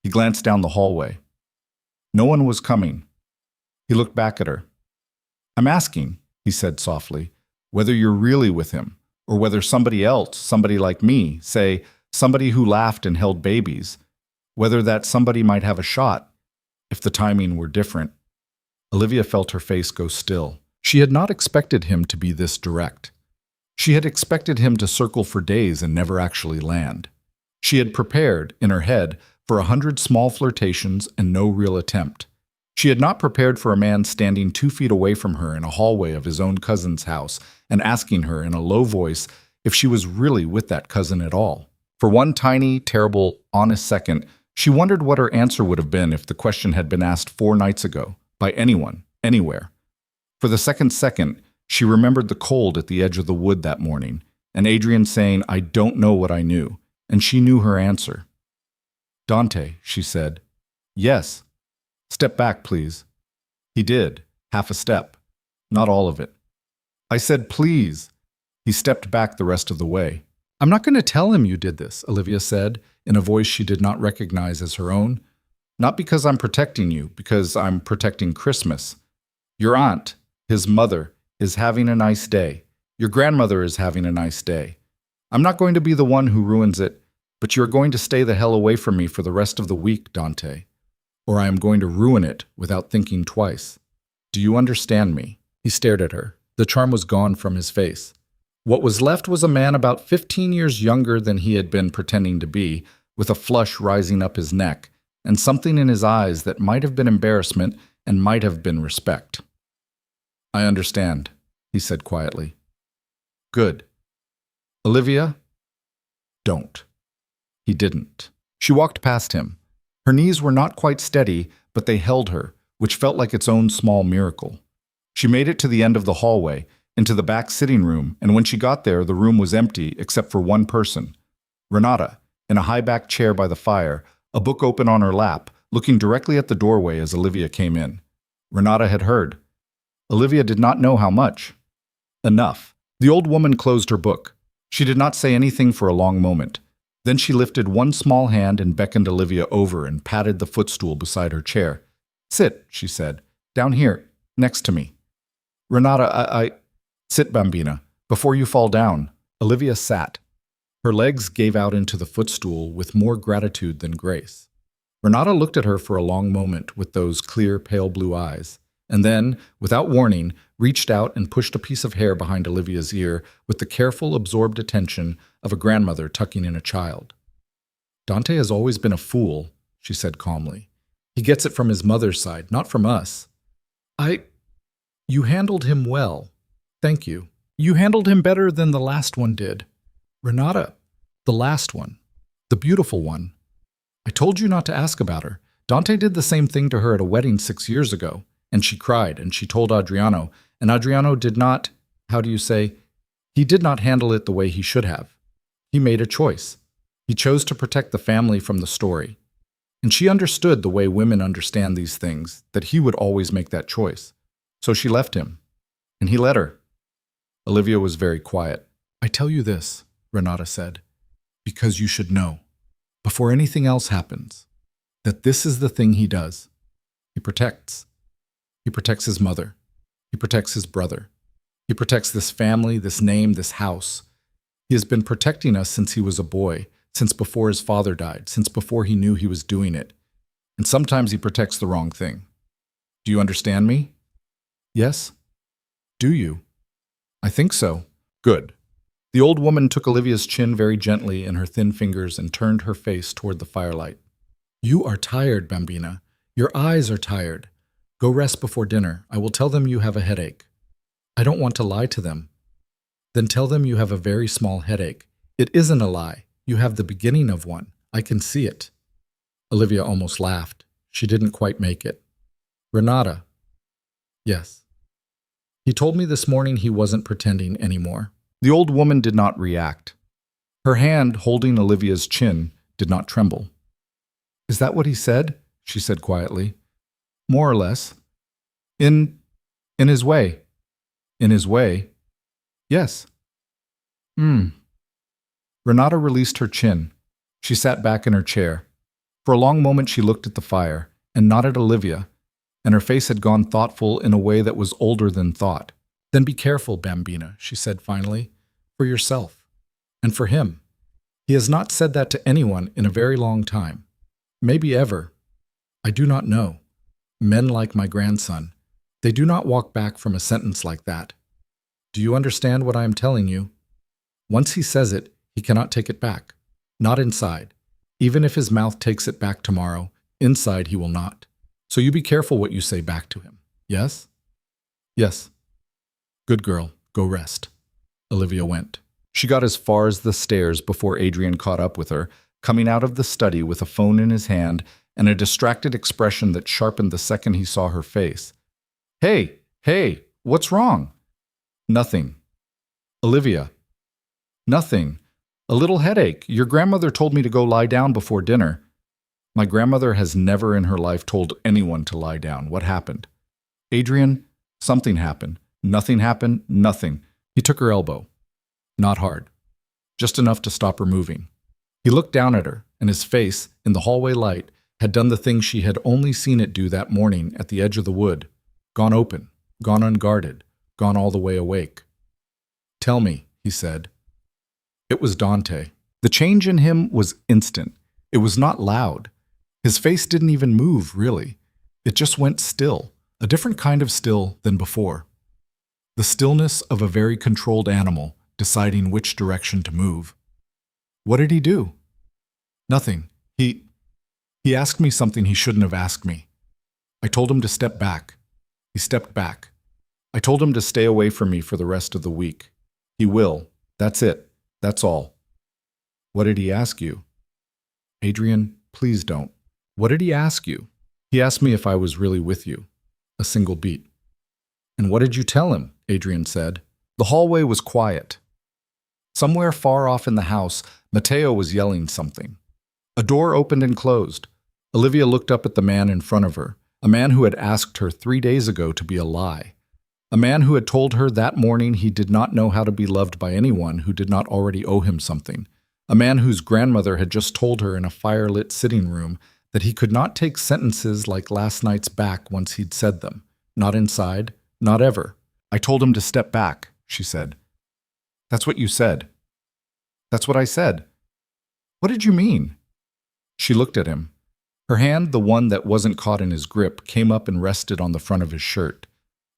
He glanced down the hallway. No one was coming. He looked back at her. I'm asking, he said softly, whether you're really with him, or whether somebody else, somebody like me, say, somebody who laughed and held babies, whether that somebody might have a shot, if the timing were different. Olivia felt her face go still. She had not expected him to be this direct. She had expected him to circle for days and never actually land. She had prepared, in her head, for 100 small flirtations and no real attempt. She had not prepared for a man standing 2 feet away from her in a hallway of his own cousin's house and asking her in a low voice if she was really with that cousin at all. For one tiny, terrible, honest second, she wondered what her answer would have been if the question had been asked 4 nights ago, by anyone, anywhere. For the second, she remembered the cold at the edge of the wood that morning, and Adrian saying, I don't know what I knew, and she knew her answer. Dante, she said. Yes. Step back, please. He did, half a step, not all of it. I said, please. He stepped back the rest of the way. I'm not going to tell him you did this, Olivia said, in a voice she did not recognize as her own. Not because I'm protecting you, because I'm protecting Christmas. Your aunt, his mother, is having a nice day. Your grandmother is having a nice day. I'm not going to be the one who ruins it, but you're going to stay the hell away from me for the rest of the week, Dante. Or I am going to ruin it without thinking twice. Do you understand me? He stared at her. The charm was gone from his face. What was left was a man about 15 years younger than he had been pretending to be, with a flush rising up his neck, and something in his eyes that might have been embarrassment and might have been respect. I understand, he said quietly. Good. Olivia, don't. He didn't. She walked past him. Her knees were not quite steady, but they held her, which felt like its own small miracle. She made it to the end of the hallway, into the back sitting room, and when she got there, the room was empty except for one person. Renata, in a high-backed chair by the fire, a book open on her lap, looking directly at the doorway as Olivia came in. Renata had heard. Olivia did not know how much. Enough. The old woman closed her book. She did not say anything for a long moment. Then she lifted one small hand and beckoned Olivia over and patted the footstool beside her chair. Sit, she said. Down here, next to me. Renata, Sit, Bambina, before you fall down. Olivia sat. Her legs gave out into the footstool with more gratitude than grace. Renata looked at her for a long moment with those clear, pale blue eyes, and then, without warning, reached out and pushed a piece of hair behind Olivia's ear with the careful, absorbed attention of a grandmother tucking in a child. Dante has always been a fool, she said calmly. He gets it from his mother's side, not from us. You handled him well. Thank you. You handled him better than the last one did. Renata, the last one. The beautiful one. I told you not to ask about her. Dante did the same thing to her at a wedding 6 years ago, and she cried, and she told Adriano, and Adriano did not, he did not handle it the way he should have. He made a choice. He chose to protect the family from the story. And she understood the way women understand these things, that he would always make that choice. So she left him. And he let her. Olivia was very quiet. I tell you this, Renata said, because you should know, before anything else happens, that this is the thing he does. He protects. He protects his mother. He protects his brother. He protects this family, this name, this house. He has been protecting us since he was a boy, since before his father died, since before he knew he was doing it. And sometimes he protects the wrong thing. Do you understand me? Yes? Do you? I think so. Good. The old woman took Olivia's chin very gently in her thin fingers and turned her face toward the firelight. You are tired, Bambina. Your eyes are tired. Go rest before dinner. I will tell them you have a headache. I don't want to lie to them. Then tell them you have a very small headache. It isn't a lie. You have the beginning of one. I can see it. Olivia almost laughed. She didn't quite make it. Renata. Yes. He told me this morning he wasn't pretending anymore. The old woman did not react. Her hand holding Olivia's chin did not tremble. Is that what he said? She said quietly. More or less. In his way. In his way? Yes. Renata released her chin. She sat back in her chair. For a long moment she looked at the fire and not at Olivia, and her face had gone thoughtful in a way that was older than thought. Then be careful, Bambina, she said finally, for yourself. And for him. He has not said that to anyone in a very long time. Maybe ever. I do not know. Men like my grandson, they do not walk back from a sentence like that. Do you understand what I am telling you? Once he says it, he cannot take it back. Not inside. Even if his mouth takes it back tomorrow, inside he will not. So you be careful what you say back to him. Yes? Yes. Good girl, go rest. Olivia went. She got as far as the stairs before Adrian caught up with her, coming out of the study with a phone in his hand and a distracted expression that sharpened the second he saw her face. Hey, what's wrong? Nothing. Olivia. Nothing. A little headache. Your grandmother told me to go lie down before dinner. My grandmother has never in her life told anyone to lie down. What happened? Adrian, something happened. Nothing happened. Nothing. He took her elbow. Not hard. Just enough to stop her moving. He looked down at her, and his face, in the hallway light, had done the thing she had only seen it do that morning at the edge of the wood. Gone open, gone unguarded, gone all the way awake. Tell me, he said. It was Dante. The change in him was instant. It was not loud. His face didn't even move, really. It just went still, a different kind of still than before. The stillness of a very controlled animal deciding which direction to move. What did he do? Nothing. He asked me something he shouldn't have asked me. I told him to step back. He stepped back. I told him to stay away from me for the rest of the week. He will. That's it. That's all. What did he ask you? Adrian, please don't. What did he ask you? He asked me if I was really with you. A single beat. And what did you tell him? Adrian said. The hallway was quiet. Somewhere far off in the house, Matteo was yelling something. A door opened and closed. Olivia looked up at the man in front of her, a man who had asked her 3 days ago to be a lie. A man who had told her that morning he did not know how to be loved by anyone who did not already owe him something. A man whose grandmother had just told her in a fire-lit sitting room that he could not take sentences like last night's back once he'd said them. Not inside, not ever. I told him to step back, she said. That's what you said. That's what I said. What did you mean? She looked at him. Her hand, the one that wasn't caught in his grip, came up and rested on the front of his shirt.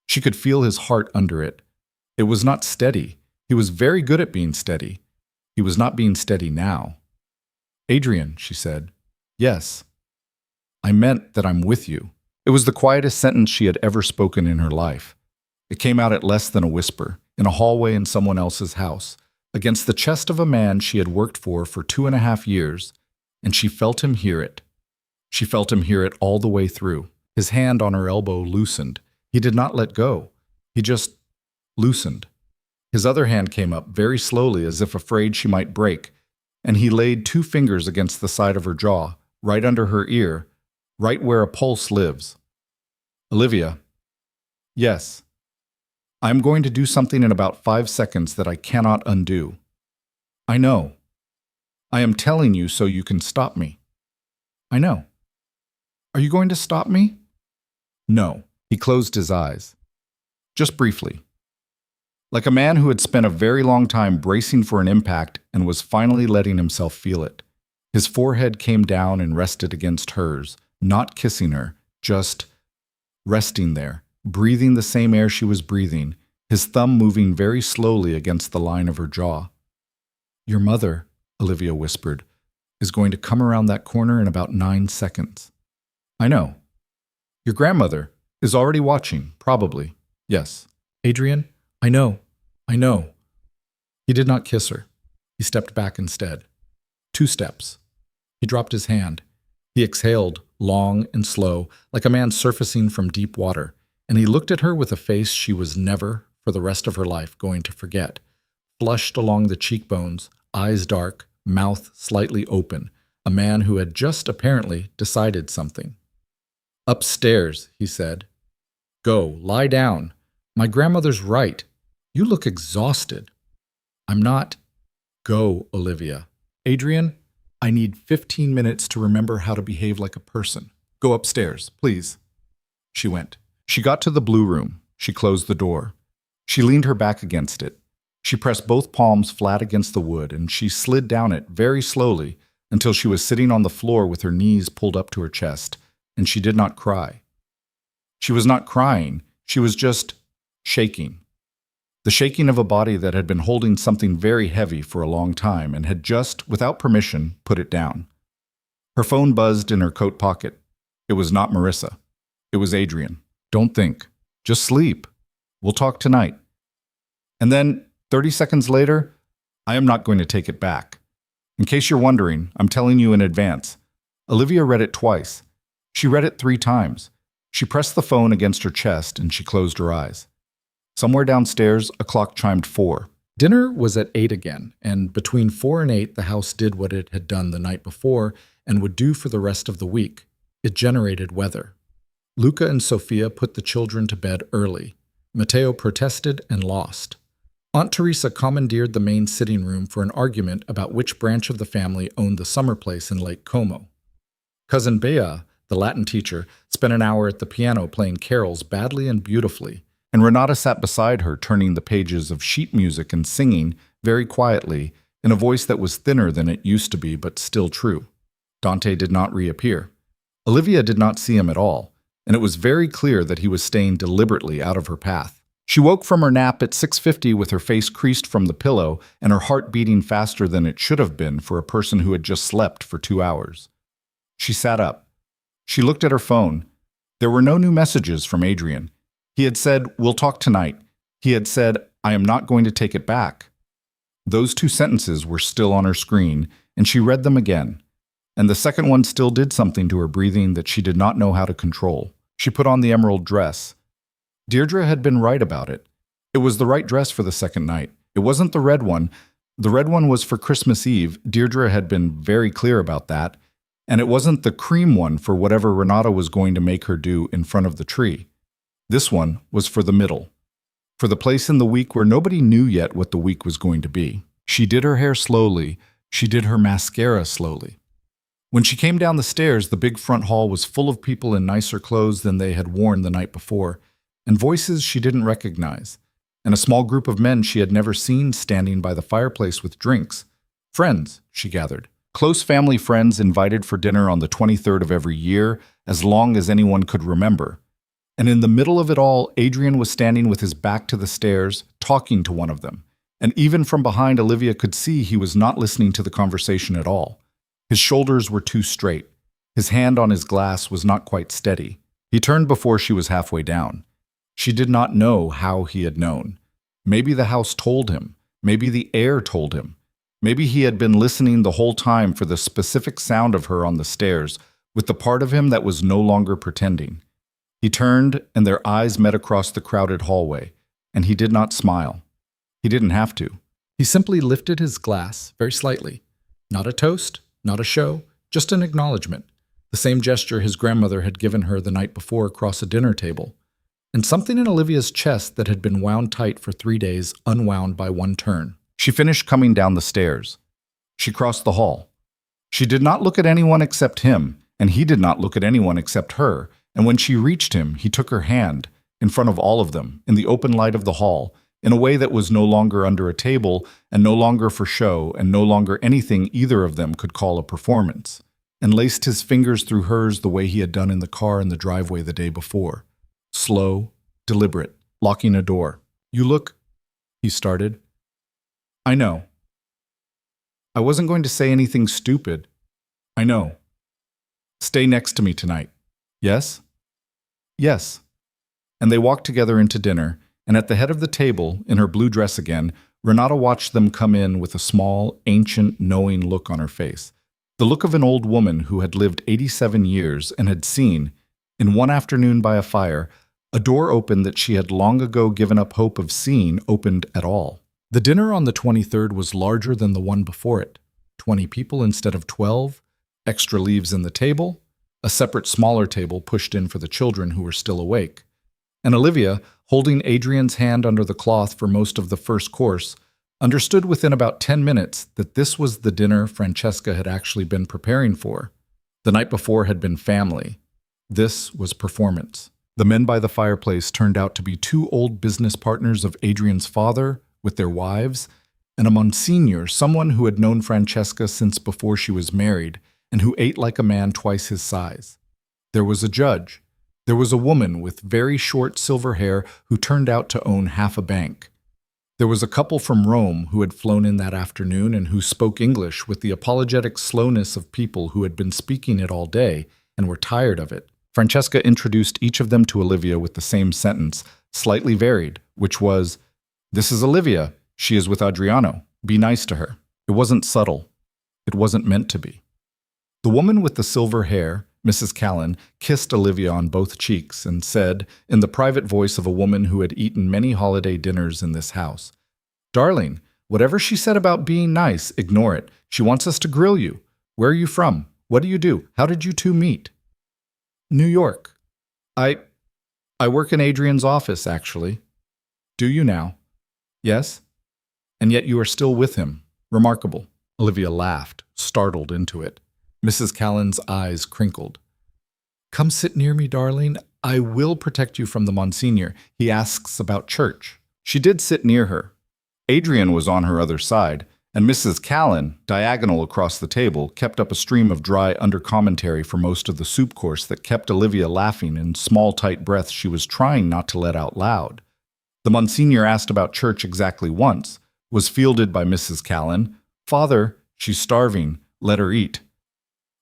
She could feel his heart under it. It was not steady. He was very good at being steady. He was not being steady now. Adrian, she said. Yes. I meant that I'm with you. It was the quietest sentence she had ever spoken in her life. It came out at less than a whisper, in a hallway in someone else's house, against the chest of a man she had worked for 2.5 years, and she felt him hear it. She felt him hear it all the way through. His hand on her elbow loosened. He did not let go. He just loosened. His other hand came up very slowly as if afraid she might break, and he laid 2 fingers against the side of her jaw, right under her ear, right where a pulse lives. Olivia. Yes. I am going to do something in about 5 seconds that I cannot undo. I know. I am telling you so you can stop me. I know. Are you going to stop me? No. He closed his eyes. Just briefly. Like a man who had spent a very long time bracing for an impact and was finally letting himself feel it. His forehead came down and rested against hers, not kissing her, just resting there, breathing the same air she was breathing, his thumb moving very slowly against the line of her jaw. Your mother, Olivia whispered, is going to come around that corner in about 9 seconds. I know. Your grandmother is already watching, probably. Yes. Adrian, I know. He did not kiss her. He stepped back instead. 2 steps. He dropped his hand. He exhaled, long and slow, like a man surfacing from deep water, and he looked at her with a face she was never, for the rest of her life, going to forget. Flushed along the cheekbones, eyes dark, mouth slightly open, a man who had just apparently decided something. Upstairs, he said. Go, lie down. My grandmother's right. You look exhausted. I'm not. Go, Olivia. Adrian, I need 15 minutes to remember how to behave like a person. Go upstairs, please. She went. She got to the blue room. She closed the door. She leaned her back against it. She pressed both palms flat against the wood, and she slid down it very slowly until she was sitting on the floor with her knees pulled up to her chest, and she did not cry. She was not crying. She was just shaking. The shaking of a body that had been holding something very heavy for a long time and had just, without permission, put it down. Her phone buzzed in her coat pocket. It was not Marissa. It was Adrian. Don't think. Just sleep. We'll talk tonight. And then, 30 seconds later, I am not going to take it back. In case you're wondering, I'm telling you in advance. Olivia read it twice. She read it 3 times. She pressed the phone against her chest and she closed her eyes. Somewhere downstairs, a clock chimed 4. Dinner was at 8 again, and between 4 and 8, the house did what it had done the night before and would do for the rest of the week. It generated weather. Luca and Sophia put the children to bed early. Matteo protested and lost. Aunt Teresa commandeered the main sitting room for an argument about which branch of the family owned the summer place in Lake Como. Cousin Bea, the Latin teacher, spent an hour at the piano playing carols badly and beautifully, and Renata sat beside her turning the pages of sheet music and singing, very quietly, in a voice that was thinner than it used to be but still true. Dante did not reappear. Olivia did not see him at all, and it was very clear that he was staying deliberately out of her path. She woke from her nap at 6:50 with her face creased from the pillow and her heart beating faster than it should have been for a person who had just slept for 2 hours. She sat up. She looked at her phone. There were no new messages from Adrian. He had said, "We'll talk tonight." He had said, "I am not going to take it back." Those 2 sentences were still on her screen, and she read them again. And the second one still did something to her breathing that she did not know how to control. She put on the emerald dress. Deirdre had been right about it. It was the right dress for the second night. It wasn't the red one. The red one was for Christmas Eve. Deirdre had been very clear about that. And it wasn't the cream one for whatever Renata was going to make her do in front of the tree. This one was for the middle. For the place in the week where nobody knew yet what the week was going to be. She did her hair slowly. She did her mascara slowly. When she came down the stairs, the big front hall was full of people in nicer clothes than they had worn the night before, and voices she didn't recognize, and a small group of men she had never seen standing by the fireplace with drinks. Friends, she gathered. Close family friends invited for dinner on the 23rd of every year, as long as anyone could remember. And in the middle of it all, Adrian was standing with his back to the stairs, talking to one of them. And even from behind, Olivia could see he was not listening to the conversation at all. His shoulders were too straight. His hand on his glass was not quite steady. He turned before she was halfway down. She did not know how he had known. Maybe the house told him. Maybe the air told him. Maybe he had been listening the whole time for the specific sound of her on the stairs, with the part of him that was no longer pretending. He turned, and their eyes met across the crowded hallway, and he did not smile. He didn't have to. He simply lifted his glass, very slightly. Not a toast, not a show, just an acknowledgement. The same gesture his grandmother had given her the night before across a dinner table. And something in Olivia's chest that had been wound tight for 3 days unwound by one turn. She finished coming down the stairs. She crossed the hall. She did not look at anyone except him, and he did not look at anyone except her, and when she reached him, he took her hand, in front of all of them, in the open light of the hall, in a way that was no longer under a table, and no longer for show, and no longer anything either of them could call a performance, and laced his fingers through hers the way he had done in the car in the driveway the day before. Slow, deliberate, locking a door. "You look," he started. "I know. I wasn't going to say anything stupid. I know. Stay next to me tonight. Yes?" "Yes." And they walked together into dinner, and at the head of the table, in her blue dress again, Renata watched them come in with a small, ancient, knowing look on her face. The look of an old woman who had lived 87 years and had seen, in one afternoon by a fire, a door open that she had long ago given up hope of seeing opened at all. The dinner on the 23rd was larger than the one before it. 20 people instead of 12, extra leaves in the table, a separate smaller table pushed in for the children who were still awake. And Olivia, holding Adrian's hand under the cloth for most of the first course, understood within about 10 minutes that this was the dinner Francesca had actually been preparing for. The night before had been family. This was performance. The men by the fireplace turned out to be two old business partners of Adrian's father with their wives, and a Monsignor, someone who had known Francesca since before she was married, and who ate like a man twice his size. There was a judge. There was a woman with very short silver hair who turned out to own half a bank. There was a couple from Rome who had flown in that afternoon and who spoke English with the apologetic slowness of people who had been speaking it all day and were tired of it. Francesca introduced each of them to Olivia with the same sentence, slightly varied, which was, "This is Olivia. She is with Adriano. Be nice to her." It wasn't subtle. It wasn't meant to be. The woman with the silver hair, Mrs. Callan, kissed Olivia on both cheeks and said, in the private voice of a woman who had eaten many holiday dinners in this house, "Darling, whatever she said about being nice, ignore it. She wants us to grill you. Where are you from? What do you do? How did you two meet?" "New York. I work in Adrian's office, actually." "Do you now?" "Yes." "And yet you are still with him. Remarkable." Olivia laughed, startled into it. Mrs. Callan's eyes crinkled. "Come sit near me, darling. I will protect you from the Monsignor. He asks about church." She did sit near her. Adrian was on her other side, and Mrs. Callan, diagonal across the table, kept up a stream of dry under-commentary for most of the soup course that kept Olivia laughing in small, tight breaths she was trying not to let out loud. The Monsignor asked about church exactly once, was fielded by Mrs. Callan, "Father, she's starving, let her eat,"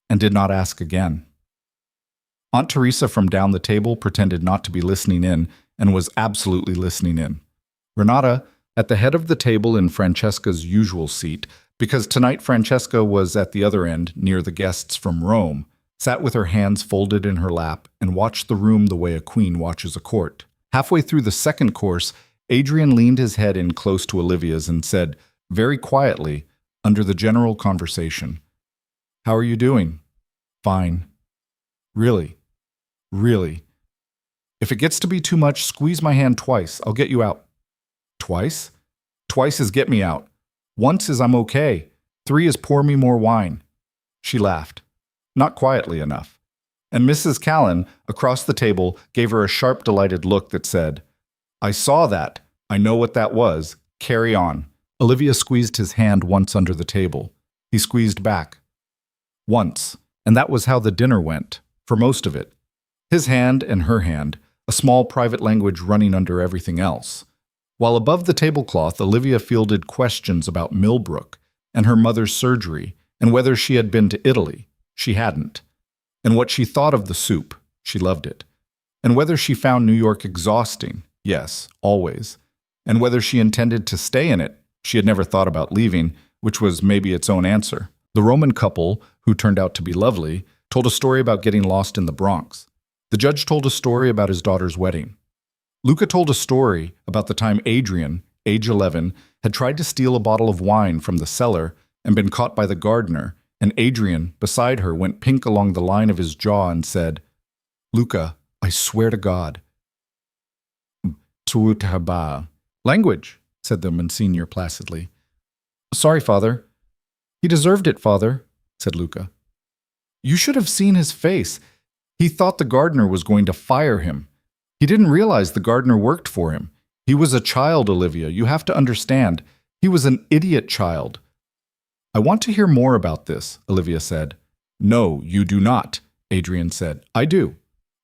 and did not ask again. Aunt Teresa from down the table pretended not to be listening in and was absolutely listening in. Renata, at the head of the table in Francesca's usual seat, because tonight Francesca was at the other end near the guests from Rome, sat with her hands folded in her lap and watched the room the way a queen watches a court. Halfway through the second course, Adrian leaned his head in close to Olivia's and said, very quietly, under the general conversation, "How are you doing?" "Fine." "Really? Really? If it gets to be too much, squeeze my hand twice. I'll get you out." "Twice? Twice is get me out. Once is I'm okay. 3 is pour me more wine." She laughed. Not quietly enough. And Mrs. Callan, across the table, gave her a sharp, delighted look that said, "I saw that. I know what that was. Carry on." Olivia squeezed his hand once under the table. He squeezed back. Once. And that was how the dinner went, for most of it. His hand and her hand, a small private language running under everything else. While above the tablecloth, Olivia fielded questions about Millbrook and her mother's surgery and whether she had been to Italy. She hadn't. And what she thought of the soup. She loved it. And whether she found New York exhausting. Yes, always. And whether she intended to stay in it. She had never thought about leaving, which was maybe its own answer. The Roman couple, who turned out to be lovely, told a story about getting lost in the Bronx. The judge told a story about his daughter's wedding. Luca told a story about the time Adrian, age 11, had tried to steal a bottle of wine from the cellar and been caught by the gardener, and Adrian, beside her, went pink along the line of his jaw and said, "Luca, I swear to God." "Language," said the Monsignor placidly. "Sorry, Father." "He deserved it, Father," said Luca. "You should have seen his face. He thought the gardener was going to fire him. He didn't realize the gardener worked for him. He was a child, Olivia. You have to understand. He was an idiot child." "I want to hear more about this," Olivia said. "No, you do not," Adrian said. "I do."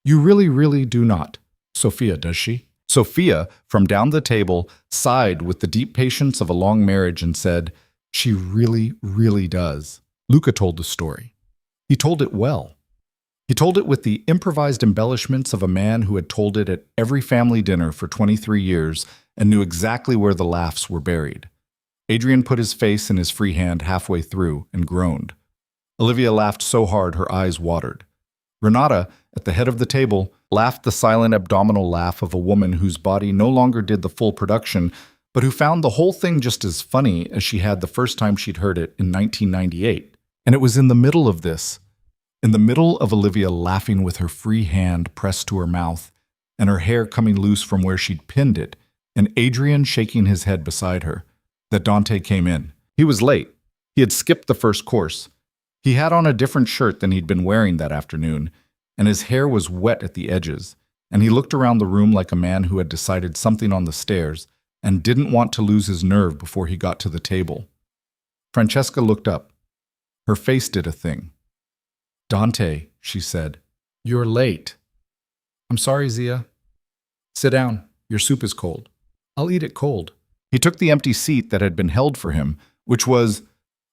"You really, really do not." "Sophia, does she?" Sophia, from down the table, sighed with the deep patience of a long marriage and said, "She really, really does." Luca told the story. He told it well. He told it with the improvised embellishments of a man who had told it at every family dinner for 23 years and knew exactly where the laughs were buried. Adrian put his face in his free hand halfway through and groaned. Olivia laughed so hard her eyes watered. Renata, at the head of the table, laughed the silent abdominal laugh of a woman whose body no longer did the full production, but who found the whole thing just as funny as she had the first time she'd heard it in 1998. And it was in the middle of this, in the middle of Olivia laughing with her free hand pressed to her mouth, and her hair coming loose from where she'd pinned it, and Adrian shaking his head beside her, that Dante came in. He was late. He had skipped the first course. He had on a different shirt than he'd been wearing that afternoon, and his hair was wet at the edges, and he looked around the room like a man who had decided something on the stairs and didn't want to lose his nerve before he got to the table. Francesca looked up. Her face did a thing. "Dante," she said, "you're late." "I'm sorry, Zia." "Sit down. Your soup is cold." "I'll eat it cold." He took the empty seat that had been held for him, which was—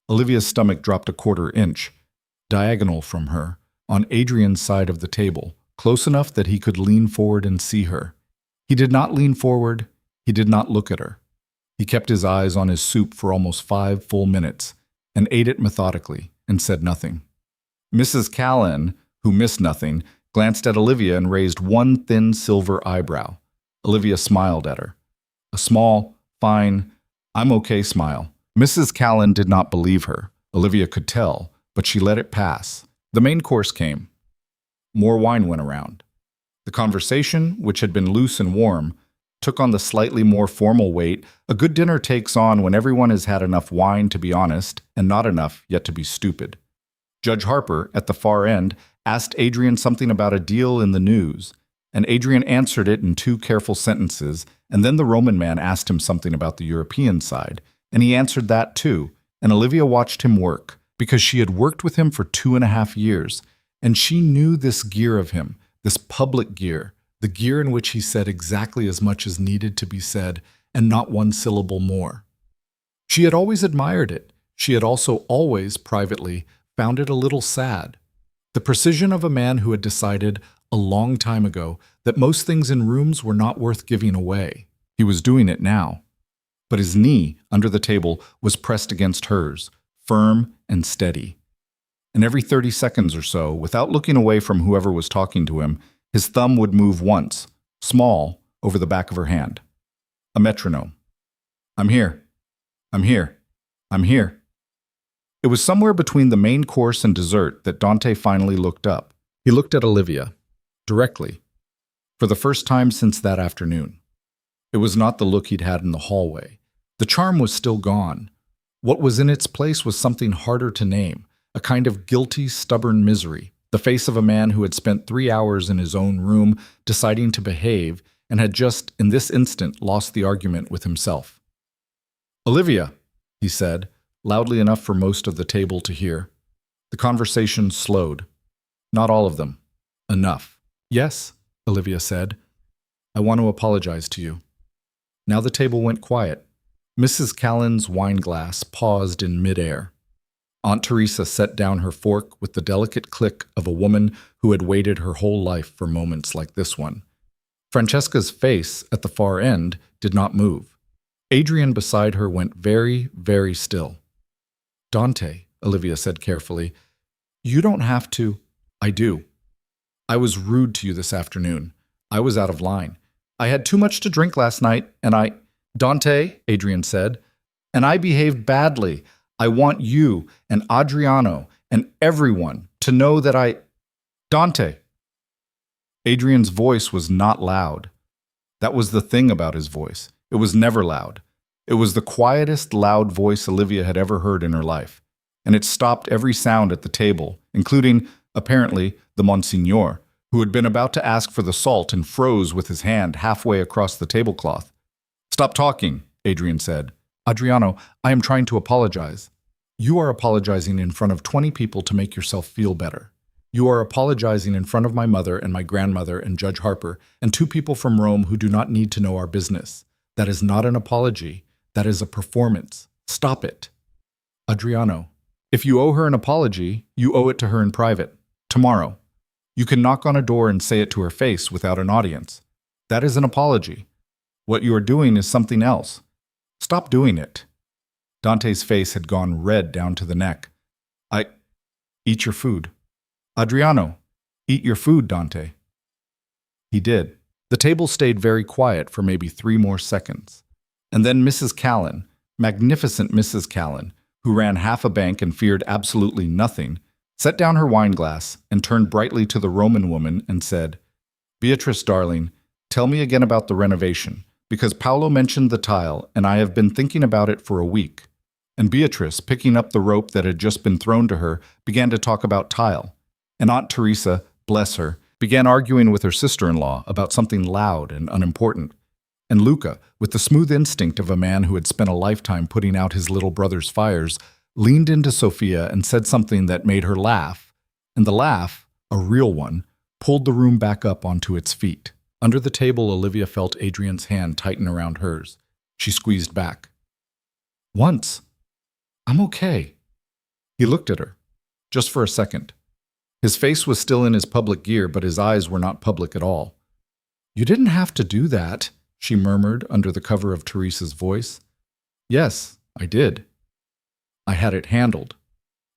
Olivia's stomach dropped a quarter inch, diagonal from her, on Adrian's side of the table, close enough that he could lean forward and see her. He did not lean forward. He did not look at her. He kept his eyes on his soup for almost 5 full minutes and ate it methodically and said nothing. Mrs. Callan, who missed nothing, glanced at Olivia and raised one thin silver eyebrow. Olivia smiled at her. A small, fine, "I'm okay" smile. Mrs. Callan did not believe her. Olivia could tell, but she let it pass. The main course came. More wine went around. The conversation, which had been loose and warm, took on the slightly more formal weight a good dinner takes on when everyone has had enough wine to be honest and not enough yet to be stupid. Judge Harper, at the far end, asked Adrian something about a deal in the news, and Adrian answered it in 2 careful sentences, and then the Roman man asked him something about the European side, and he answered that too, and Olivia watched him work, because she had worked with him for 2.5 years, and she knew this gear of him, this public gear, the gear in which he said exactly as much as needed to be said, and not one syllable more. She had always admired it. She had also always, privately, found it a little sad. The precision of a man who had decided, a long time ago, that most things in rooms were not worth giving away. He was doing it now. But his knee, under the table, was pressed against hers, firm and steady. And every 30 seconds or so, without looking away from whoever was talking to him, his thumb would move once, small, over the back of her hand. A metronome. "I'm here. I'm here. I'm here." It was somewhere between the main course and dessert that Dante finally looked up. He looked at Olivia, directly, for the first time since that afternoon. It was not the look he'd had in the hallway. The charm was still gone. What was in its place was something harder to name, a kind of guilty, stubborn misery, the face of a man who had spent 3 hours in his own room deciding to behave and had just, in this instant, lost the argument with himself. "Olivia," he said, loudly enough for most of the table to hear. The conversation slowed. Not all of them. Enough. "Yes," Olivia said. "I want to apologize to you." Now the table went quiet. Mrs. Callan's wine glass paused in midair. Aunt Teresa set down her fork with the delicate click of a woman who had waited her whole life for moments like this one. Francesca's face, at the far end, did not move. Adrian beside her went very, very still. "Dante," Olivia said carefully, "you don't have to—" "I do. I was rude to you this afternoon. I was out of line. I had too much to drink last night, and I—" "Dante," Adrian said, "and I behaved badly. I want you and Adriano and everyone to know that I—" "Dante!" Adrian's voice was not loud. That was the thing about his voice. It was never loud. It was the quietest loud voice Olivia had ever heard in her life, and it stopped every sound at the table, including, apparently, the Monsignor, who had been about to ask for the salt and froze with his hand halfway across the tablecloth. "Stop talking," Adrian said. "Adriano, I am trying to apologize." "You are apologizing in front of 20 people to make yourself feel better. You are apologizing in front of my mother and my grandmother and Judge Harper and 2 people from Rome who do not need to know our business. That is not an apology. That is a performance. Stop it." "Adriano, if you owe her an apology, you owe it to her in private. Tomorrow. You can knock on a door and say it to her face without an audience. That is an apology. What you are doing is something else. Stop doing it." Dante's face had gone red down to the neck. Eat your food." "Adriano, eat your food, Dante." He did. The table stayed very quiet for maybe 3 more seconds. And then Mrs. Callan, magnificent Mrs. Callan, who ran half a bank and feared absolutely nothing, set down her wine glass and turned brightly to the Roman woman and said, "Beatrice, darling, tell me again about the renovation, because Paolo mentioned the tile, and I have been thinking about it for a week." And Beatrice, picking up the rope that had just been thrown to her, began to talk about tile. And Aunt Teresa, bless her, began arguing with her sister-in-law about something loud and unimportant. And Luca, with the smooth instinct of a man who had spent a lifetime putting out his little brother's fires, leaned into Sophia and said something that made her laugh. And the laugh, a real one, pulled the room back up onto its feet. Under the table, Olivia felt Adrian's hand tighten around hers. She squeezed back. "Once. I'm okay." He looked at her, just for a second. His face was still in his public gear, but his eyes were not public at all. "You didn't have to do that," she murmured under the cover of Teresa's voice. "Yes, I did. I had it handled.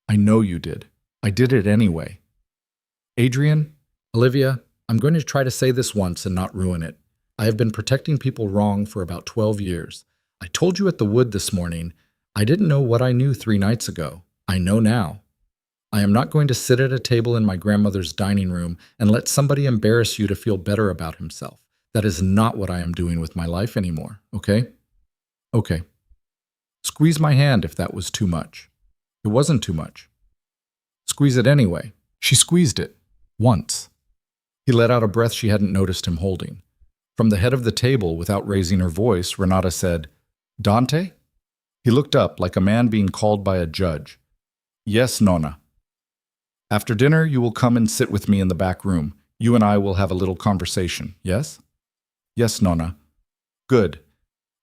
I know you did. I did it anyway." "Adrian, Olivia, I'm going to try to say this once and not ruin it. I have been protecting people wrong for about 12 years. I told you at the wood this morning, I didn't know what I knew 3 nights ago. I know now. I am not going to sit at a table in my grandmother's dining room and let somebody embarrass you to feel better about himself. That is not what I am doing with my life anymore, okay? Okay. Squeeze my hand if that was too much." It wasn't too much. "Squeeze it anyway." She squeezed it. Once. He let out a breath she hadn't noticed him holding. From the head of the table, without raising her voice, Renata said, "Dante?" He looked up like a man being called by a judge. "Yes, Nonna. After dinner, you will come and sit with me in the back room. You and I will have a little conversation, yes?" "Yes, Nonna." "Good."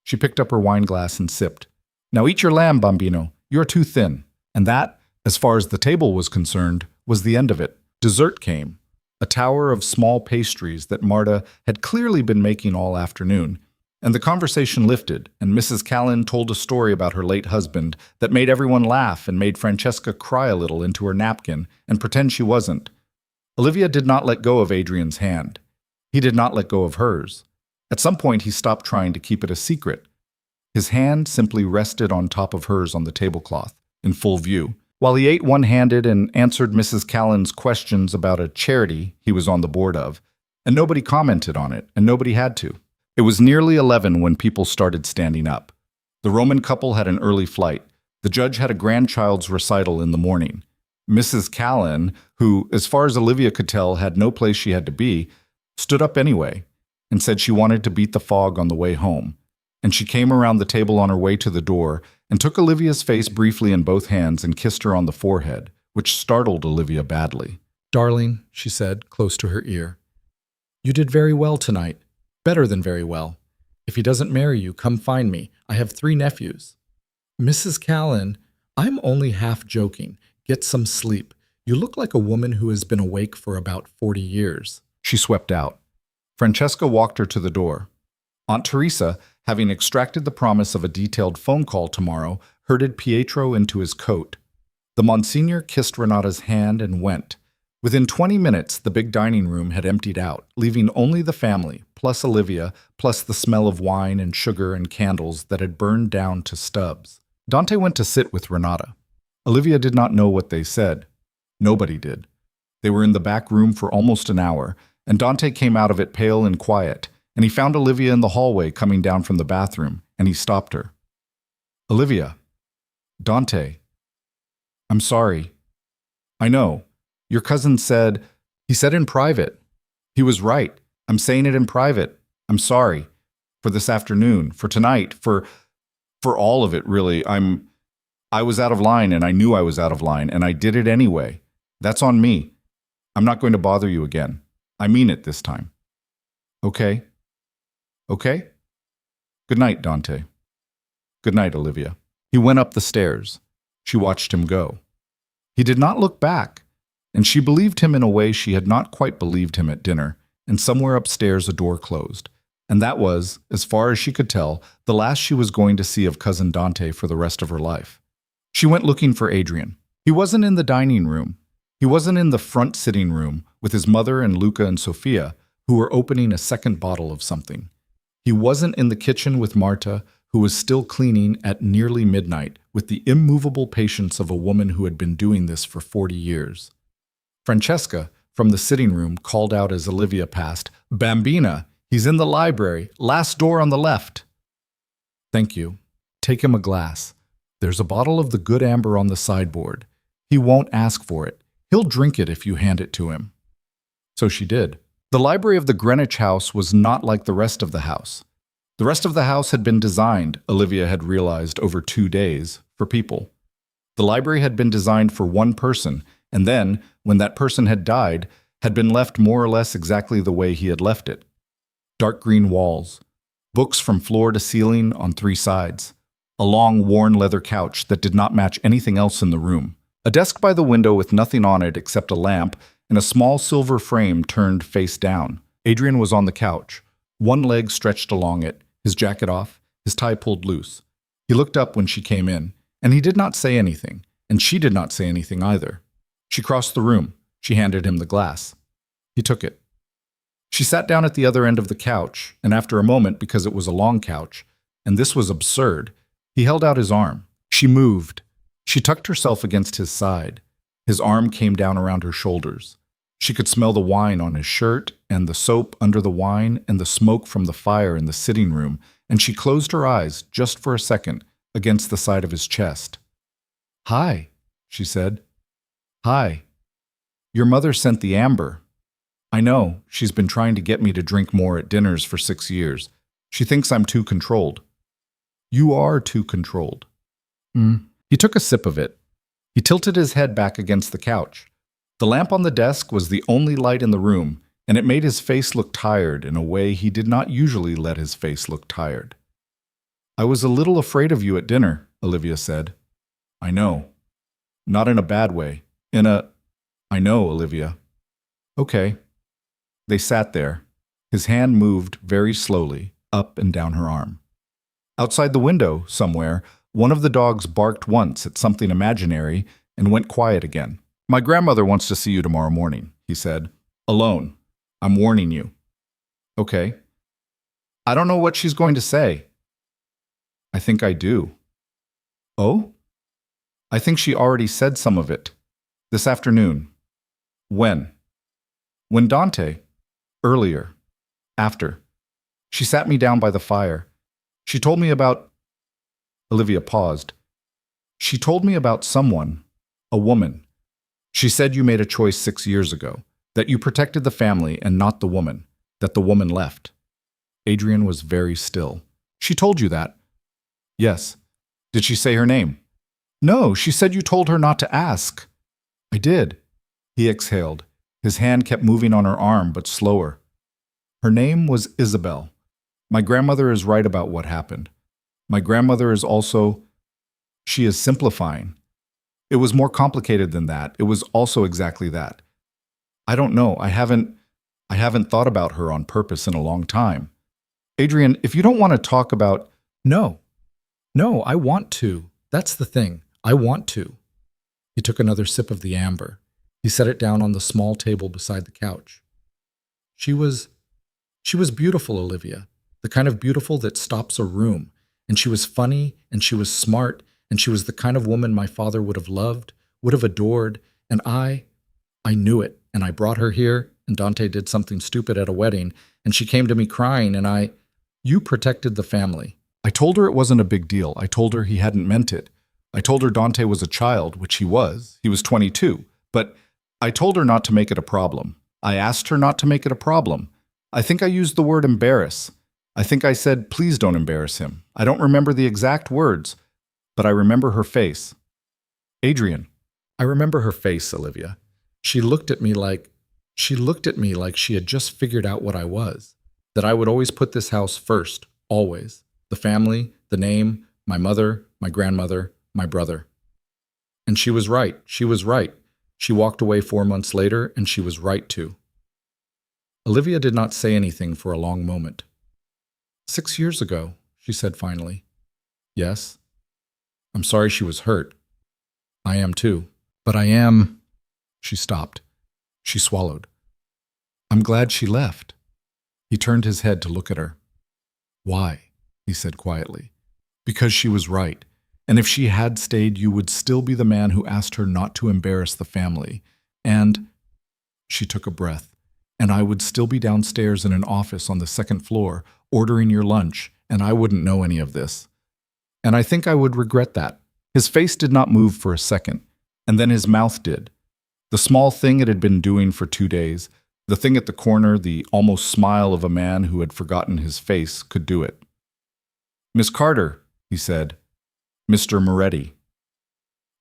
She picked up her wine glass and sipped. "Now eat your lamb, bambino. You are too thin." And that, as far as the table was concerned, was the end of it. Dessert came. A tower of small pastries that Marta had clearly been making all afternoon. And the conversation lifted, and Mrs. Callan told a story about her late husband that made everyone laugh and made Francesca cry a little into her napkin and pretend she wasn't. Olivia did not let go of Adrian's hand. He did not let go of hers. At some point, he stopped trying to keep it a secret. His hand simply rested on top of hers on the tablecloth, in full view, while he ate one-handed and answered Mrs. Callan's questions about a charity he was on the board of, and nobody commented on it, and nobody had to. It was nearly 11 when people started standing up. The Roman couple had an early flight. The judge had a grandchild's recital in the morning. Mrs. Callan, who, as far as Olivia could tell, had no place she had to be, stood up anyway and said she wanted to beat the fog on the way home. And she came around the table on her way to the door and took Olivia's face briefly in both hands and kissed her on the forehead, which startled Olivia badly. "Darling," she said, close to her ear, "you did very well tonight. Better than very well. If he doesn't marry you, come find me. I have 3 nephews. "Mrs. Callan, I'm only half joking. Get some sleep. You look like a woman who has been awake for about 40 years. She swept out. Francesca walked her to the door. Aunt Teresa, having extracted the promise of a detailed phone call tomorrow, herded Pietro into his coat. The Monsignor kissed Renata's hand and went. Within 20 minutes, the big dining room had emptied out, leaving only the family, plus Olivia, plus the smell of wine and sugar and candles that had burned down to stubs. Dante went to sit with Renata. Olivia did not know what they said. Nobody did. They were in the back room for almost an hour, and Dante came out of it pale and quiet, and he found Olivia in the hallway coming down from the bathroom, and he stopped her. "Olivia." "Dante." "I'm sorry." "I know. Your cousin said," he said in private. "He was right. I'm saying it in private. I'm sorry. For this afternoon, for tonight, for all of it, really. I was out of line, and I knew I was out of line, and I did it anyway. That's on me. I'm not going to bother you again. I mean it this time." "Okay. Okay? Good night, Dante." "Good night, Olivia." He went up the stairs. She watched him go. He did not look back, and she believed him in a way she had not quite believed him at dinner, and somewhere upstairs a door closed. And that was, as far as she could tell, the last she was going to see of cousin Dante for the rest of her life. She went looking for Adrian. He wasn't in the dining room. He wasn't in the front sitting room with his mother and Luca and Sophia, who were opening a second bottle of something. He wasn't in the kitchen with Marta, who was still cleaning at nearly midnight with the immovable patience of a woman who had been doing this for 40 years. Francesca, from the sitting room, called out as Olivia passed, "Bambina, He's in the library, last door on the left. Thank you. Take him a glass. There's a bottle of the good amber on the sideboard. He won't ask for it. He'll drink it if you hand it to him. So she did. The library of the Greenwich house was not like the rest of the house. The rest of the house had been designed, Olivia had realized over 2 days, for people. The library had been designed for one person, and then, when that person had died, had been left more or less exactly the way he had left it. Dark green walls, books from floor to ceiling on 3 sides, a long worn leather couch that did not match anything else in the room, a desk by the window with nothing on it except a lamp, and a small silver frame turned face down. Adrian was on the couch, one leg stretched along it, his jacket off, his tie pulled loose. He looked up when she came in, and he did not say anything, and she did not say anything either. She crossed the room. She handed him the glass. He took it. She sat down at the other end of the couch, and after a moment, because it was a long couch, and this was absurd, he held out his arm. She moved. She tucked herself against his side. His arm came down around her shoulders. She could smell the wine on his shirt, and the soap under the wine, and the smoke from the fire in the sitting room, and she closed her eyes, just for a second, against the side of his chest. "Hi," she said. "Hi. Your mother sent the amber. I know, she's been trying to get me to drink more at dinners for 6 years. She thinks I'm too controlled." "You are too controlled." He took a sip of it. He tilted his head back against the couch. The lamp on the desk was the only light in the room, and it made his face look tired in a way he did not usually let his face look tired. "I was a little afraid of you at dinner," Olivia said. "I know. Not in a bad way. I know, Olivia." "Okay." They sat there. His hand moved very slowly, up and down her arm. Outside the window, somewhere, one of the dogs barked once at something imaginary and went quiet again. "My grandmother wants to see you tomorrow morning," he said. "Alone. I'm warning you." "Okay." "I don't know what she's going to say." "I think I do." "Oh?" "I think she already said some of it. This afternoon." "When?" "When Dante. Earlier. After. She sat me down by the fire. She told me about—" Olivia paused. "She told me about someone. A woman. She said you made a choice 6 years ago, that you protected the family and not the woman, that the woman left." Adrian was very still. "She told you that?" "Yes." "Did she say her name?" "No, she said you told her not to ask." "I did." He exhaled. His hand kept moving on her arm, but slower. "Her name was Isabel. My grandmother is right about what happened. My grandmother is also— she is simplifying. It was more complicated than that. It was also exactly that. I don't know. I haven't thought about her on purpose in a long time. Adrian, if you don't want to talk about—" "No. No, I want to. That's the thing. I want to." He took another sip of the amber. He set it down on the small table beside the couch. She was beautiful, Olivia. The kind of beautiful that stops a room. And she was funny, and she was smart, and she was the kind of woman my father would have loved, would have adored, and I knew it, and I brought her here, and Dante did something stupid at a wedding, and she came to me crying, and you protected the family. I told her it wasn't a big deal. I told her he hadn't meant it. I told her Dante was a child, which he was. He was 22. But I told her not to make it a problem. I asked her not to make it a problem. I think I used the word embarrass. I think I said, please don't embarrass him. I don't remember the exact words, but I remember her face. Adrian, I remember her face, Olivia. She looked at me like she had just figured out what I was, that I would always put this house first, always. The family, the name, my mother, my grandmother, my brother. And she was right. She was right. She walked away 4 months later, and she was right too. Olivia did not say anything for a long moment. 6 years ago, she said finally. Yes. I'm sorry she was hurt. I am too. But I am... She stopped. She swallowed. I'm glad she left. He turned his head to look at her. Why? He said quietly. Because she was right. And if she had stayed, you would still be the man who asked her not to embarrass the family. And... She took a breath. and I would still be downstairs in an office on the second floor, ordering your lunch, and I wouldn't know any of this. And I think I would regret that. His face did not move for a second, and then his mouth did. The small thing it had been doing for 2 days, the thing at the corner, the almost smile of a man who had forgotten his face, could do it. "Miss Carter," he said. "Mr. Moretti."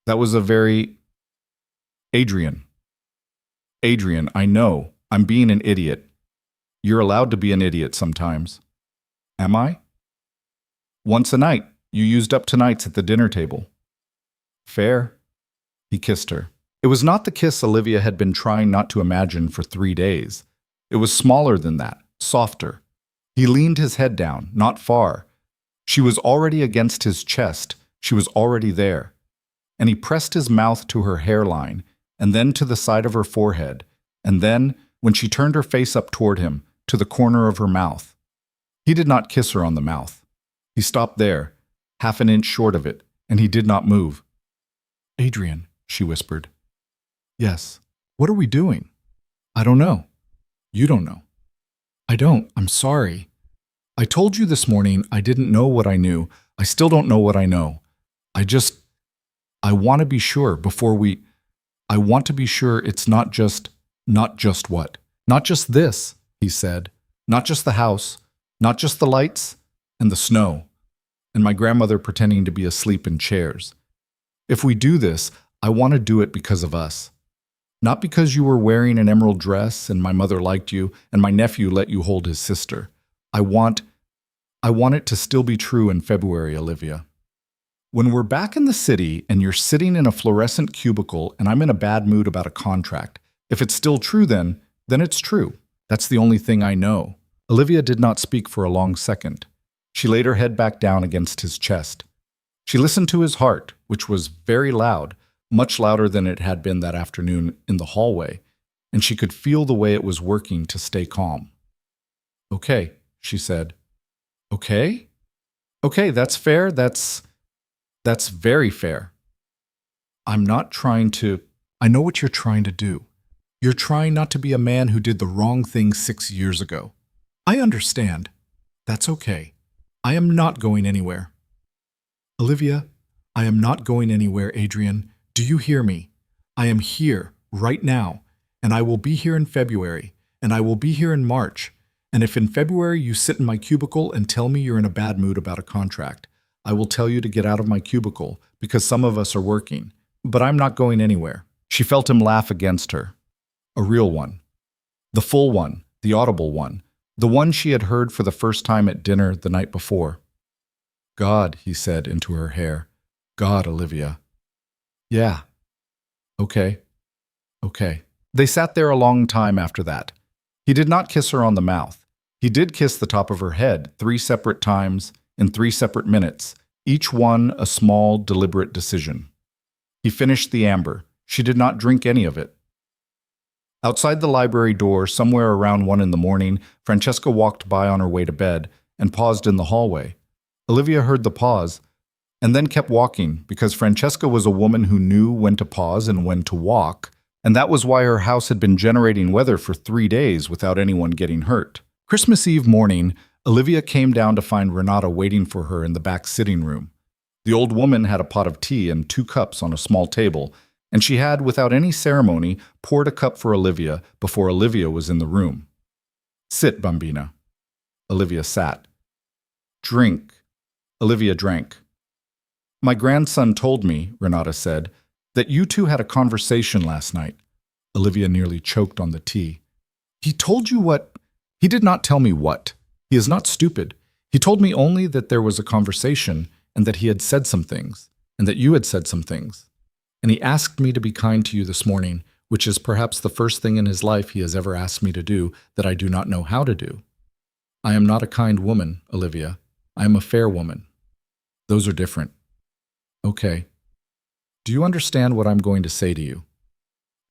That was a very... Adrian. Adrian, I know. I'm being an idiot. You're allowed to be an idiot sometimes. Am I? Once a night. You used up tonight's at the dinner table. Fair. He kissed her. It was not the kiss Olivia had been trying not to imagine for 3 days. It was smaller than that, softer. He leaned his head down, not far. She was already against his chest. She was already there. And he pressed his mouth to her hairline, and then to the side of her forehead, and then, when she turned her face up toward him, to the corner of her mouth. He did not kiss her on the mouth. He stopped there, half an inch short of it, and he did not move. "Adrian," she whispered. "Yes. What are we doing?" "I don't know." "You don't know." "I don't. I'm sorry. I told you this morning I didn't know what I knew. I still don't know what I know. I want to be sure before we... I want to be sure it's not just what? Not just this," he said. "Not just the house, not just the lights and the snow, and my grandmother pretending to be asleep in chairs. If we do this, I want to do it because of us. Not because you were wearing an emerald dress and my mother liked you and my nephew let you hold his sister. I want it to still be true in February, Olivia. When we're back in the city and you're sitting in a fluorescent cubicle and I'm in a bad mood about a contract, if it's still true then it's true. That's the only thing I know." Olivia did not speak for a long second. She laid her head back down against his chest. She listened to his heart, which was very loud, much louder than it had been that afternoon in the hallway, and she could feel the way it was working to stay calm. "Okay," she said. "Okay? Okay, that's fair. That's very fair. I'm not trying to... I know what you're trying to do. You're trying not to be a man who did the wrong thing 6 years ago. I understand. That's okay. I am not going anywhere." "Olivia, I am not going anywhere, Adrian. Do you hear me? I am here, right now, and I will be here in February, and I will be here in March, and if in February you sit in my cubicle and tell me you're in a bad mood about a contract, I will tell you to get out of my cubicle, because some of us are working. But I'm not going anywhere." She felt him laugh against her. A real one. The full one, the audible one, the one she had heard for the first time at dinner the night before. "God," he said into her hair. "God, Olivia." "Yeah. Okay. Okay." They sat there a long time after that. He did not kiss her on the mouth. He did kiss the top of her head 3 separate times in 3 separate minutes, each one a small, deliberate decision. He finished the amber. She did not drink any of it. Outside the library door, somewhere around 1 in the morning, Francesca walked by on her way to bed and paused in the hallway. Olivia heard the pause and then kept walking because Francesca was a woman who knew when to pause and when to walk, and that was why her house had been generating weather for 3 days without anyone getting hurt. Christmas Eve morning, Olivia came down to find Renata waiting for her in the back sitting room. The old woman had a pot of tea and 2 cups on a small table, and she had, without any ceremony, poured a cup for Olivia before Olivia was in the room. "Sit, Bambina." Olivia sat. "Drink." Olivia drank. "My grandson told me," Renata said, "that you two had a conversation last night." Olivia nearly choked on the tea. "He told you what?" "He did not tell me what. He is not stupid. He told me only that there was a conversation and that he had said some things, and that you had said some things. And he asked me to be kind to you this morning, which is perhaps the first thing in his life he has ever asked me to do that I do not know how to do. I am not a kind woman, Olivia. I am a fair woman. Those are different." "Okay. Do you understand what I'm going to say to you?"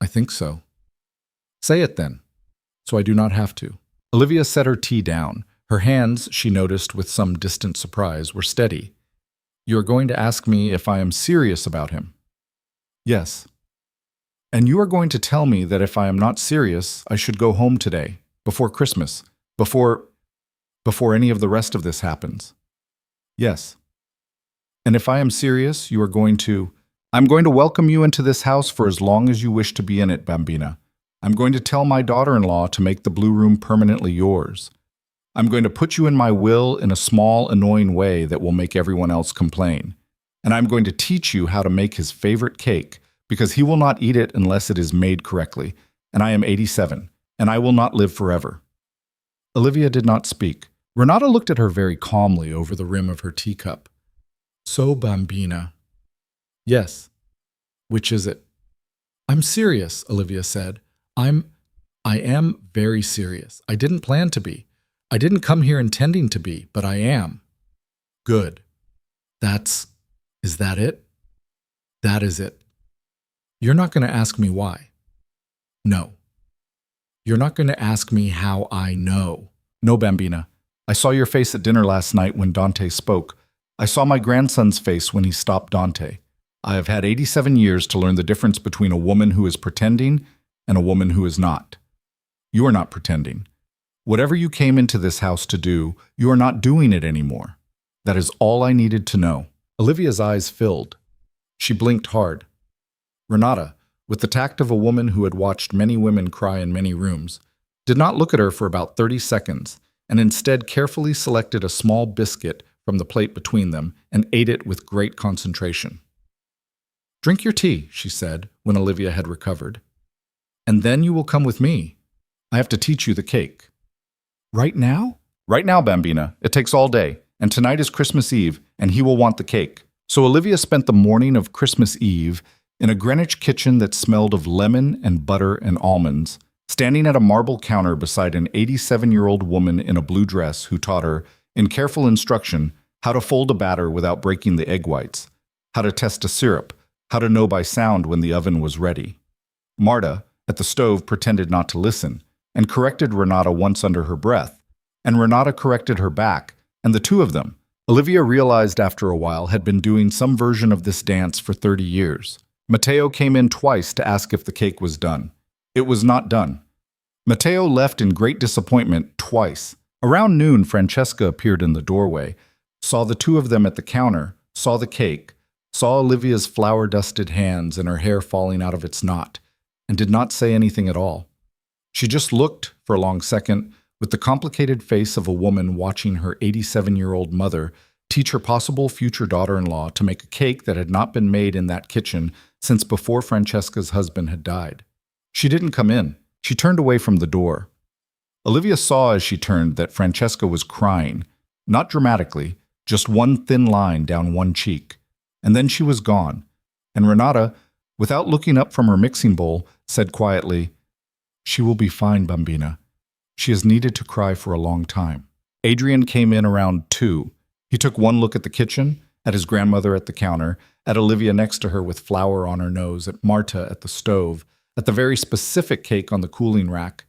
"I think so." "Say it then, so I do not have to." Olivia set her tea down. Her hands, she noticed with some distant surprise, were steady. "You are going to ask me if I am serious about him?" "Yes." And you are going to tell me that if I am not serious, I should go home today, before Christmas, before any of the rest of this happens. Yes. And if I am serious, you are I'm going to welcome you into this house for as long as you wish to be in it, Bambina. I'm going to tell my daughter-in-law to make the blue room permanently yours. I'm going to put you in my will in a small, annoying way that will make everyone else complain. And I'm going to teach you how to make his favorite cake, because he will not eat it unless it is made correctly. And I am 87, and I will not live forever. Olivia did not speak. Renata looked at her very calmly over the rim of her teacup. So, Bambina. Yes. Which is it? I'm serious, Olivia said. I am very serious. I didn't plan to be. I didn't come here intending to be, but I am. Good. Is that it? That is it. You're not going to ask me why. No. You're not going to ask me how I know. No, Bambina. I saw your face at dinner last night when Dante spoke. I saw my grandson's face when he stopped Dante. I have had 87 years to learn the difference between a woman who is pretending and a woman who is not. You are not pretending. Whatever you came into this house to do, you are not doing it anymore. That is all I needed to know. Olivia's eyes filled. She blinked hard. Renata, with the tact of a woman who had watched many women cry in many rooms, did not look at her for about 30 seconds, and instead carefully selected a small biscuit from the plate between them and ate it with great concentration. Drink your tea, she said, when Olivia had recovered. And then you will come with me. I have to teach you the cake. Right now? Right now, Bambina. It takes all day. And tonight is Christmas Eve, and he will want the cake. So Olivia spent the morning of Christmas Eve in a Greenwich kitchen that smelled of lemon and butter and almonds, standing at a marble counter beside an 87-year-old woman in a blue dress who taught her, in careful instruction, how to fold a batter without breaking the egg whites, how to test a syrup, how to know by sound when the oven was ready. Marta, at the stove, pretended not to listen, and corrected Renata once under her breath, and Renata corrected her back, and the two of them, Olivia realized after a while, had been doing some version of this dance for 30 years. Matteo came in twice to ask if the cake was done. It was not done. Matteo left in great disappointment twice. Around noon, Francesca appeared in the doorway, saw the two of them at the counter, saw the cake, saw Olivia's flour-dusted hands and her hair falling out of its knot, and did not say anything at all. She just looked, for a long second, with the complicated face of a woman watching her 87-year-old mother teach her possible future daughter-in-law to make a cake that had not been made in that kitchen since before Francesca's husband had died. She didn't come in. She turned away from the door. Olivia saw as she turned that Francesca was crying, not dramatically, just one thin line down one cheek. And then she was gone, and Renata, without looking up from her mixing bowl, said quietly, "She will be fine, Bambina. She has needed to cry for a long time." Adrian came in around 2. He took one look at the kitchen, at his grandmother at the counter, at Olivia next to her with flour on her nose, at Marta at the stove, at the very specific cake on the cooling rack,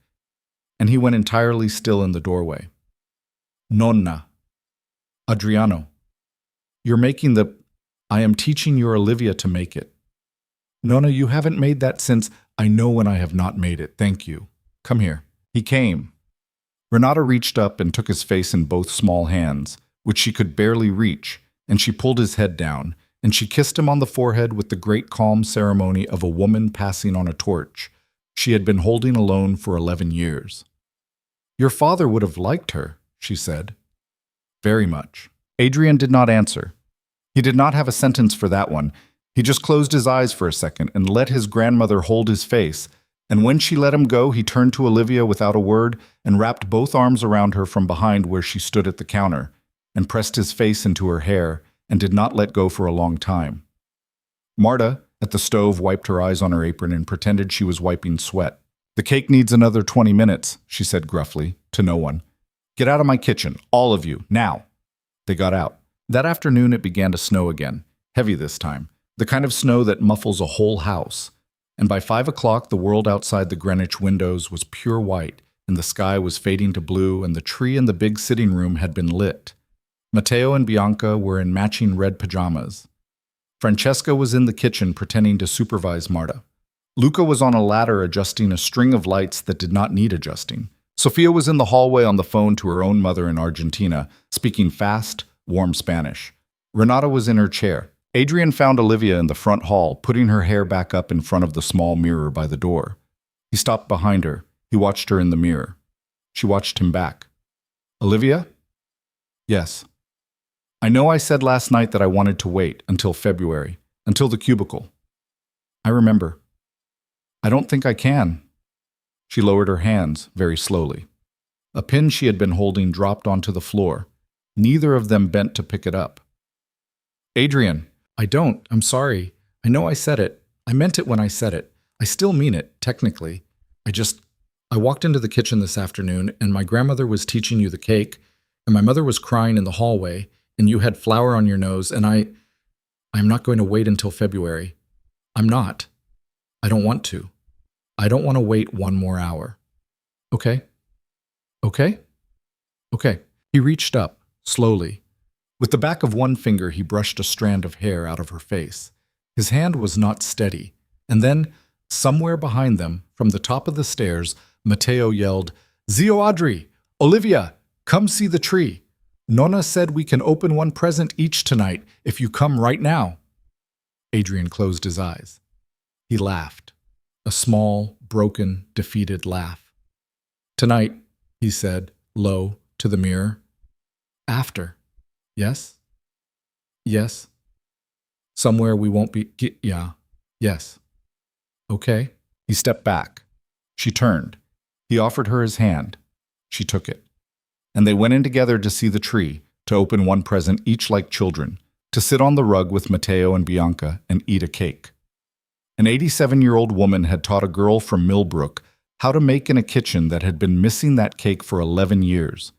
and he went entirely still in the doorway. "Nonna. Adriano. You're making I am teaching your Olivia to make it. Nonna, you haven't made that since. I know when I have not made it. Thank you. Come here." He came. Renata reached up and took his face in both small hands, which she could barely reach, and she pulled his head down, and she kissed him on the forehead with the great calm ceremony of a woman passing on a torch she had been holding alone for 11 years. "Your father would have liked her," she said. "Very much." Adrian did not answer. He did not have a sentence for that one. He just closed his eyes for a second and let his grandmother hold his face, and when she let him go, he turned to Olivia without a word and wrapped both arms around her from behind where she stood at the counter, and pressed his face into her hair and did not let go for a long time. Marta, at the stove, wiped her eyes on her apron and pretended she was wiping sweat. "The cake needs another 20 minutes, she said gruffly, to no one. "Get out of my kitchen, all of you, now." They got out. That afternoon it began to snow again, heavy this time, the kind of snow that muffles a whole house. And by 5 o'clock the world outside the Greenwich windows was pure white, and the sky was fading to blue, and the tree in the big sitting room had been lit. Matteo and Bianca were in matching red pajamas. Francesca was in the kitchen pretending to supervise Marta. Luca was on a ladder adjusting a string of lights that did not need adjusting. Sophia was in the hallway on the phone to her own mother in Argentina, speaking fast, warm Spanish. Renata was in her chair. Adrian found Olivia in the front hall, putting her hair back up in front of the small mirror by the door. He stopped behind her. He watched her in the mirror. She watched him back. Olivia? Yes. I know I said last night that I wanted to wait until February, until the cubicle. I remember. I don't think I can. She lowered her hands very slowly. A pin she had been holding dropped onto the floor. Neither of them bent to pick it up. Adrian, I'm sorry. I know I said it. I meant it when I said it. I still mean it, technically. I walked into the kitchen this afternoon, and my grandmother was teaching you the cake, and my mother was crying in the hallway, and you had flour on your nose, and I'm not going to wait until February. I'm not. I don't want to. I don't want to wait one more hour. Okay? Okay? Okay. He reached up, slowly. With the back of one finger, he brushed a strand of hair out of her face. His hand was not steady. And then, somewhere behind them, from the top of the stairs, Matteo yelled, Zio Adri! Olivia! Come see the tree! Nonna said we can open one present each tonight if you come right now. Adrian closed his eyes. He laughed. A small, broken, defeated laugh. Tonight, he said, low, to the mirror. After. Yes? Yes? Somewhere we won't be... Yeah. Yes. Okay. He stepped back. She turned. He offered her his hand. She took it. And they went in together to see the tree, to open one present each like children, to sit on the rug with Matteo and Bianca and eat a cake. An 87-year-old woman had taught a girl from Millbrook how to make in a kitchen that had been missing that cake for 11 years.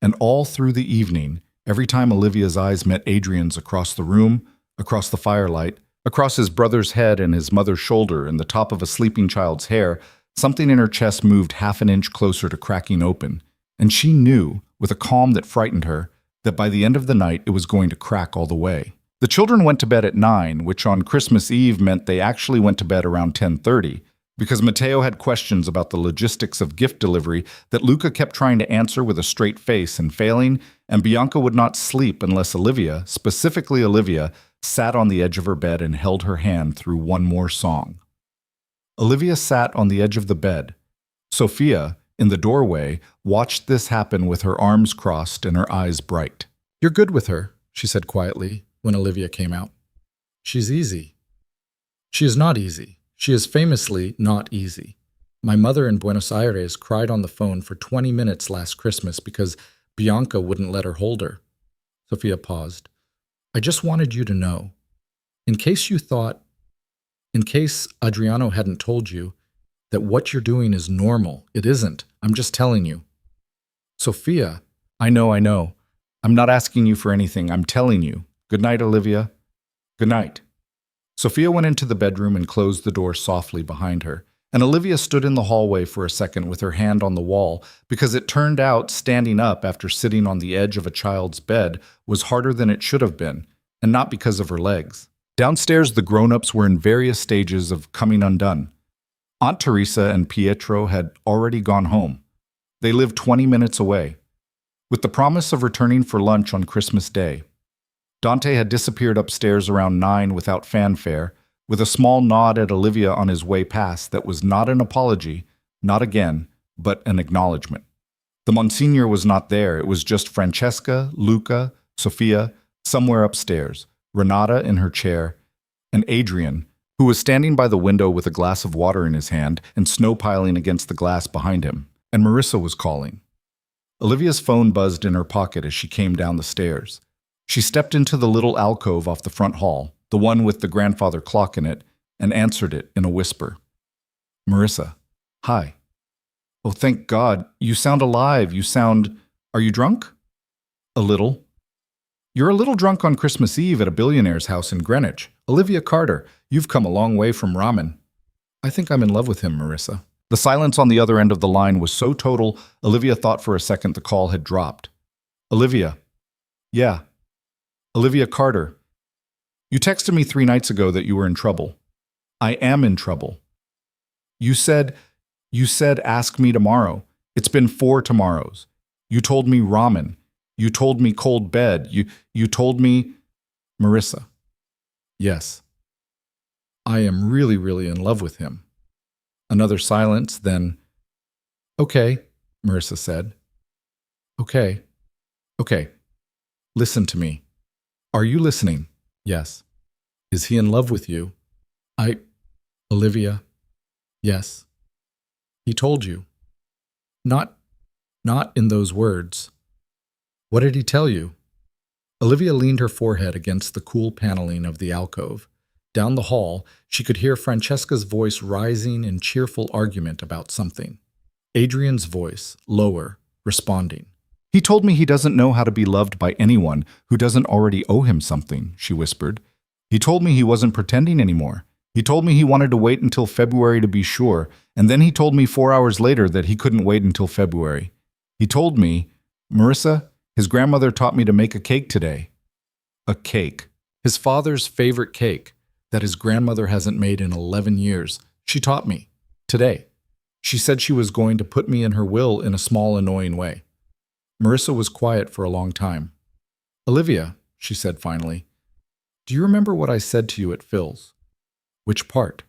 And all through the evening, every time Olivia's eyes met Adrian's across the room, across the firelight, across his brother's head and his mother's shoulder and the top of a sleeping child's hair, something in her chest moved half an inch closer to cracking open. And she knew, with a calm that frightened her, that by the end of the night it was going to crack all the way. The children went to bed at 9, which on Christmas Eve meant they actually went to bed around 10:30, because Matteo had questions about the logistics of gift delivery that Luca kept trying to answer with a straight face and failing, and Bianca would not sleep unless Olivia, specifically Olivia, sat on the edge of her bed and held her hand through one more song. Olivia sat on the edge of the bed. Sophia, in the doorway, watched this happen with her arms crossed and her eyes bright. You're good with her, she said quietly when Olivia came out. She's easy. She is not easy. She is famously not easy. My mother in Buenos Aires cried on the phone for 20 minutes last Christmas because Bianca wouldn't let her hold her. Sophia paused. I just wanted you to know. In case Adriano hadn't told you, that what you're doing is normal. It isn't. I'm just telling you. Sophia, I know. I'm not asking you for anything. I'm telling you. Good night, Olivia. Good night. Sophia went into the bedroom and closed the door softly behind her, and Olivia stood in the hallway for a second with her hand on the wall, because it turned out standing up after sitting on the edge of a child's bed was harder than it should have been, and not because of her legs. Downstairs, the grown-ups were in various stages of coming undone. Aunt Teresa and Pietro had already gone home. They lived 20 minutes away, with the promise of returning for lunch on Christmas Day. Dante had disappeared upstairs around 9 without fanfare, with a small nod at Olivia on his way past that was not an apology, not again, but an acknowledgement. The Monsignor was not there. It was just Francesca, Luca, Sophia, somewhere upstairs, Renata in her chair, and Adrian, who was standing by the window with a glass of water in his hand and snow piling against the glass behind him, and Marissa was calling. Olivia's phone buzzed in her pocket as she came down the stairs. She stepped into the little alcove off the front hall, the one with the grandfather clock in it, and answered it in a whisper. Marissa, hi. Oh, thank God. You sound alive. Are you drunk? A little. You're a little drunk on Christmas Eve at a billionaire's house in Greenwich. Olivia Carter, you've come a long way from ramen. I think I'm in love with him, Marissa. The silence on the other end of the line was so total, Olivia thought for a second the call had dropped. Olivia. Yeah. Olivia Carter. You texted me 3 nights ago that you were in trouble. I am in trouble. You said, you said ask me tomorrow. It's been 4 tomorrows. You told me ramen. You told me cold bed. You told me Marissa. Yes. I am really, really in love with him. Another silence, then, okay, Marissa said. Okay. Okay. Listen to me. Are you listening? Yes. Is he in love with you? Olivia. Yes. He told you. Not in those words. What did he tell you? Olivia leaned her forehead against the cool paneling of the alcove. Down the hall, she could hear Francesca's voice rising in cheerful argument about something. Adrian's voice, lower, responding. He told me he doesn't know how to be loved by anyone who doesn't already owe him something, she whispered. He told me he wasn't pretending anymore. He told me he wanted to wait until February to be sure, and then he told me 4 hours later that he couldn't wait until February. He told me, Marissa, his grandmother taught me to make a cake today. A cake. His father's favorite cake that his grandmother hasn't made in 11 years. She taught me. Today. She said she was going to put me in her will in a small, annoying way. Marissa was quiet for a long time. Olivia, she said finally, do you remember what I said to you at Phil's? Which part?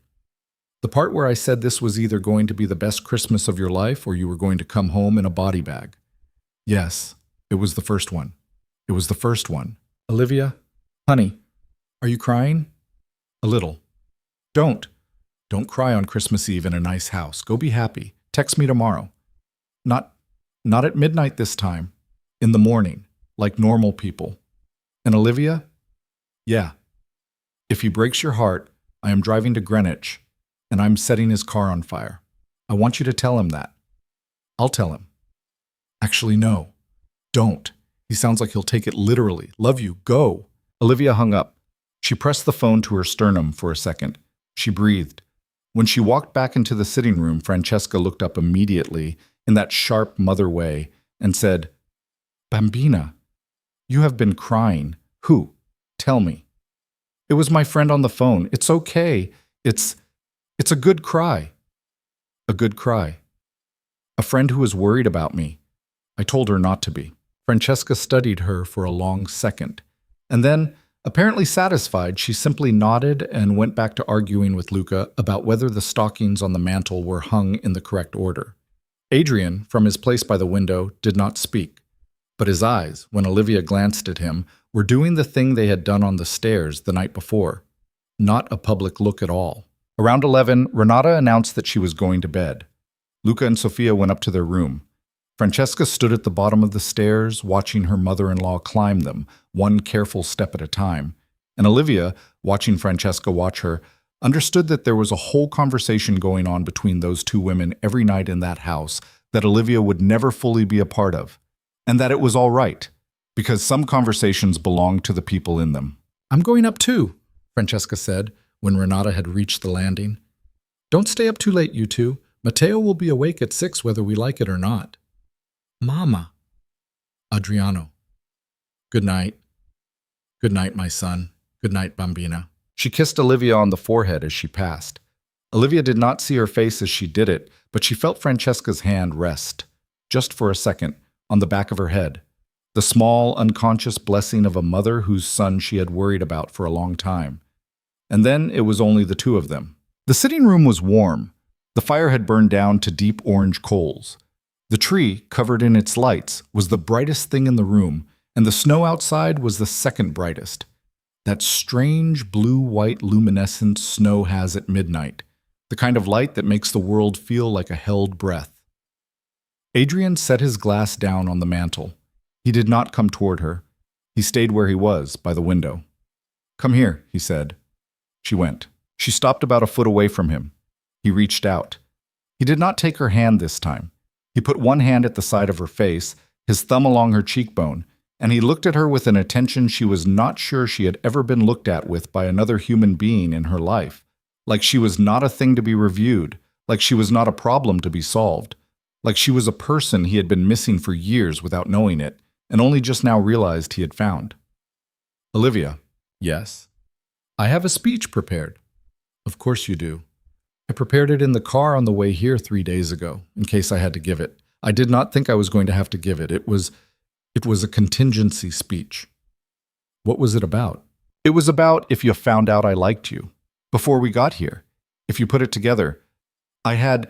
The part where I said this was either going to be the best Christmas of your life or you were going to come home in a body bag. Yes, it was the first one. It was the first one. Olivia, honey, are you crying? A little. Don't cry on Christmas Eve in a nice house. Go be happy. Text me tomorrow. Not at midnight this time. In the morning, like normal people. And Olivia? Yeah. If he breaks your heart, I am driving to Greenwich, and I'm setting his car on fire. I want you to tell him that. I'll tell him. Actually, no. Don't. He sounds like he'll take it literally. Love you. Go. Olivia hung up. She pressed the phone to her sternum for a second. She breathed. When she walked back into the sitting room, Francesca looked up immediately in that sharp mother way and said, Bambina, you have been crying. Who? Tell me. It was my friend on the phone. It's okay. It's a good cry. A good cry. A friend who was worried about me. I told her not to be. Francesca studied her for a long second. And then, apparently satisfied, she simply nodded and went back to arguing with Luca about whether the stockings on the mantel were hung in the correct order. Adrian, from his place by the window, did not speak. But his eyes, when Olivia glanced at him, were doing the thing they had done on the stairs the night before. Not a public look at all. Around 11, Renata announced that she was going to bed. Luca and Sofia went up to their room. Francesca stood at the bottom of the stairs, watching her mother-in-law climb them, one careful step at a time. And Olivia, watching Francesca watch her, understood that there was a whole conversation going on between those two women every night in that house that Olivia would never fully be a part of. And that it was all right, because some conversations belonged to the people in them. I'm going up too, Francesca said, when Renata had reached the landing. Don't stay up too late, you two. Matteo will be awake at 6 whether we like it or not. Mama. Adriano. Good night. Good night, my son. Good night, Bambina. She kissed Olivia on the forehead as she passed. Olivia did not see her face as she did it, but she felt Francesca's hand rest, just for a second, on the back of her head. The small, unconscious blessing of a mother whose son she had worried about for a long time. And then it was only the two of them. The sitting room was warm. The fire had burned down to deep orange coals. The tree, covered in its lights, was the brightest thing in the room, and the snow outside was the second brightest. That strange blue-white luminescence snow has at midnight, the kind of light that makes the world feel like a held breath. Adrian set his glass down on the mantel. He did not come toward her. He stayed where he was, by the window. Come here, he said. She went. She stopped about a foot away from him. He reached out. He did not take her hand this time. He put one hand at the side of her face, his thumb along her cheekbone, and he looked at her with an attention she was not sure she had ever been looked at with by another human being in her life, like she was not a thing to be reviewed, like she was not a problem to be solved, like she was a person he had been missing for years without knowing it, and only just now realized he had found. Olivia. Yes. I have a speech prepared. Of course you do. I prepared it in the car on the way here 3 days ago, in case I had to give it. I did not think I was going to have to give it. It was a contingency speech. What was it about? It was about if you found out I liked you before we got here. If you put it together, I had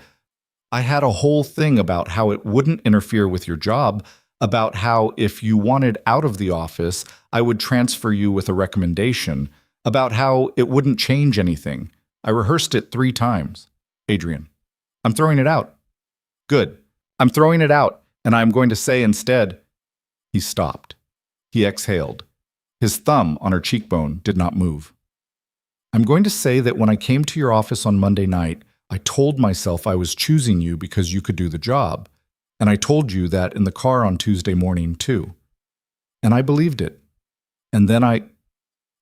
a whole thing about how it wouldn't interfere with your job, about how if you wanted out of the office, I would transfer you with a recommendation, about how it wouldn't change anything. I rehearsed it 3 times. Adrian, I'm throwing it out. Good. I'm throwing it out, and I'm going to say instead. He stopped. He exhaled. His thumb on her cheekbone did not move. I'm going to say that when I came to your office on Monday night, I told myself I was choosing you because you could do the job. And I told you that in the car on Tuesday morning, too. And I believed it. And then I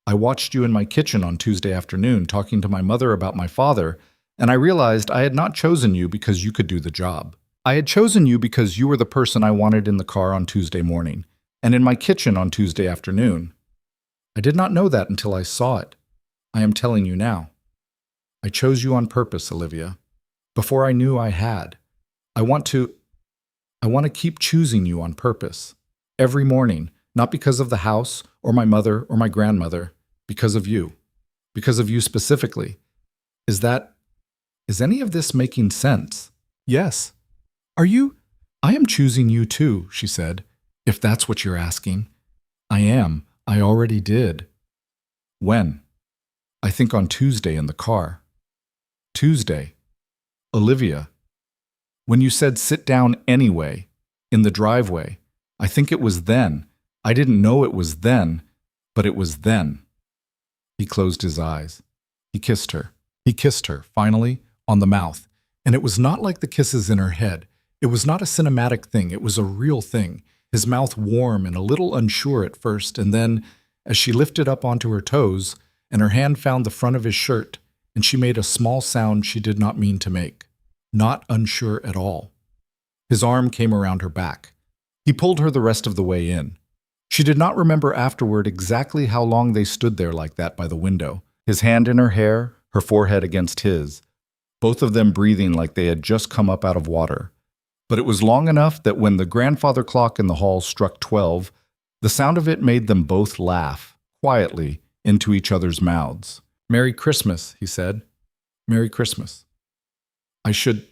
watched you in my kitchen on Tuesday afternoon talking to my mother about my father, and I realized I had not chosen you because you could do the job. I had chosen you because you were the person I wanted in the car on Tuesday morning, and in my kitchen on Tuesday afternoon. I did not know that until I saw it. I am telling you now. I chose you on purpose, Olivia. Before I knew I had. I want to keep choosing you on purpose. Every morning, not because of the house, or my mother, or my grandmother, because of you. Because of you specifically. Is any of this making sense? Yes. I am choosing you too, she said, if that's what you're asking. I am. I already did. When? I think on Tuesday in the car. Tuesday. Olivia. When you said sit down anyway, in the driveway, I think it was then. I didn't know it was then, but it was then. He closed his eyes. He kissed her. He kissed her, finally, on the mouth. And it was not like the kisses in her head. It was not a cinematic thing. It was a real thing. His mouth warm and a little unsure at first, and then, as she lifted up onto her toes, and her hand found the front of his shirt, and she made a small sound she did not mean to make. Not unsure at all. His arm came around her back. He pulled her the rest of the way in. She did not remember afterward exactly how long they stood there like that by the window, his hand in her hair, her forehead against his, both of them breathing like they had just come up out of water. But it was long enough that when the grandfather clock in the hall struck 12, the sound of it made them both laugh, quietly, into each other's mouths. Merry Christmas, he said. Merry Christmas. I should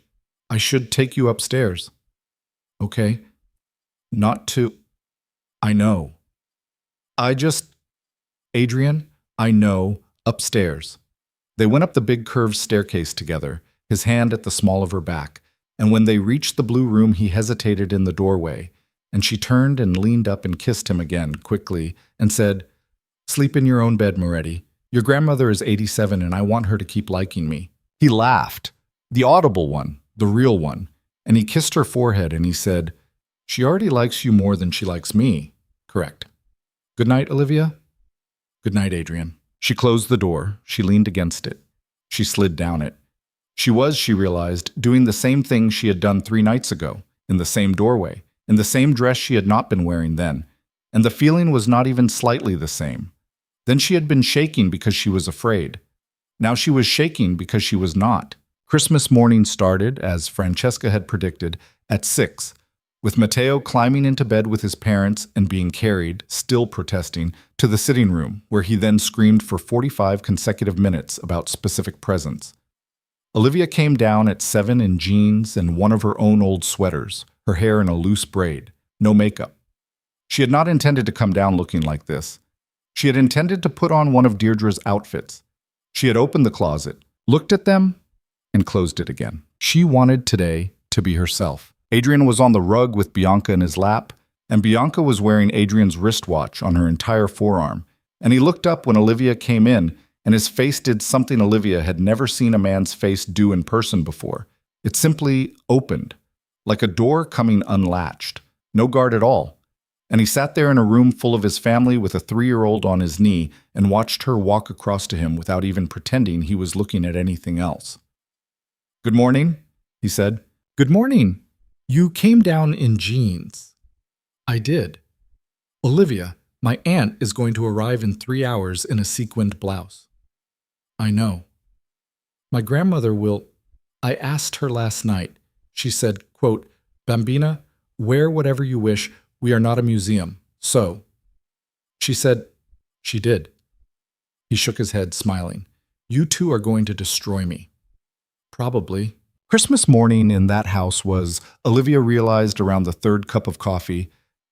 take you upstairs. Okay? Not to... I know. Adrian, I know, upstairs. They went up the big curved staircase together, his hand at the small of her back, and when they reached the blue room he hesitated in the doorway, and she turned and leaned up and kissed him again, quickly, and said, Sleep in your own bed, Moretti. Your grandmother is 87 and I want her to keep liking me. He laughed, the audible one, the real one, and he kissed her forehead and he said, She already likes you more than she likes me. Correct. Good night, Olivia. Good night, Adrian. She closed the door. She leaned against it. She slid down it. She realized, doing the same thing she had done 3 nights ago, in the same doorway, in the same dress she had not been wearing then, and the feeling was not even slightly the same. Then she had been shaking because she was afraid. Now she was shaking because she was not. Christmas morning started, as Francesca had predicted, at 6, with Matteo climbing into bed with his parents and being carried, still protesting, to the sitting room, where he then screamed for 45 consecutive minutes about specific presents. Olivia came down at 7 in jeans and one of her own old sweaters, her hair in a loose braid, no makeup. She had not intended to come down looking like this. She had intended to put on one of Deirdre's outfits. She had opened the closet, looked at them, and closed it again. She wanted today to be herself. Adrian was on the rug with Bianca in his lap, and Bianca was wearing Adrian's wristwatch on her entire forearm, and he looked up when Olivia came in, and his face did something Olivia had never seen a man's face do in person before. It simply opened, like a door coming unlatched, no guard at all. And he sat there in a room full of his family with a 3-year-old on his knee and watched her walk across to him without even pretending he was looking at anything else. Good morning, he said. Good morning. You came down in jeans. I did. Olivia, my aunt is going to arrive in 3 hours in a sequined blouse. I know. My grandmother will... I asked her last night. She said, quote, Bambina, wear whatever you wish. We are not a museum. So, she said, she did. He shook his head, smiling. You two are going to destroy me. Probably. Christmas morning in that house was, Olivia realized around the third cup of coffee,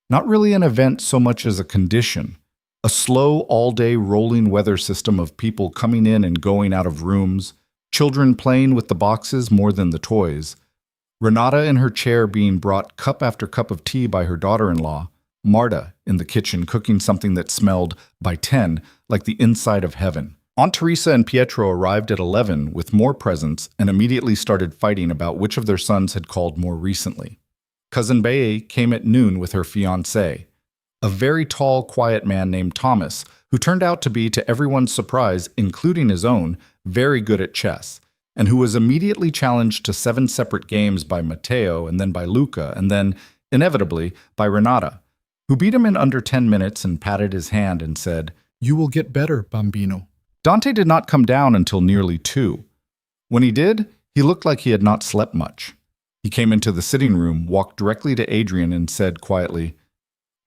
not really an event so much as a condition. A slow, all-day rolling weather system of people coming in and going out of rooms, children playing with the boxes more than the toys, Renata in her chair being brought cup after cup of tea by her daughter-in-law, Marta in the kitchen cooking something that smelled, by 10, like the inside of heaven. Aunt Teresa and Pietro arrived at 11 with more presents and immediately started fighting about which of their sons had called more recently. Cousin Bae came at noon with her fiancé, a very tall, quiet man named Thomas, who turned out to be, to everyone's surprise, including his own, very good at chess, and who was immediately challenged to 7 separate games by Matteo and then by Luca and then, inevitably, by Renata, who beat him in under 10 minutes and patted his hand and said, You will get better, Bambino. Dante did not come down until nearly 2. When he did, he looked like he had not slept much. He came into the sitting room, walked directly to Adrian and said quietly,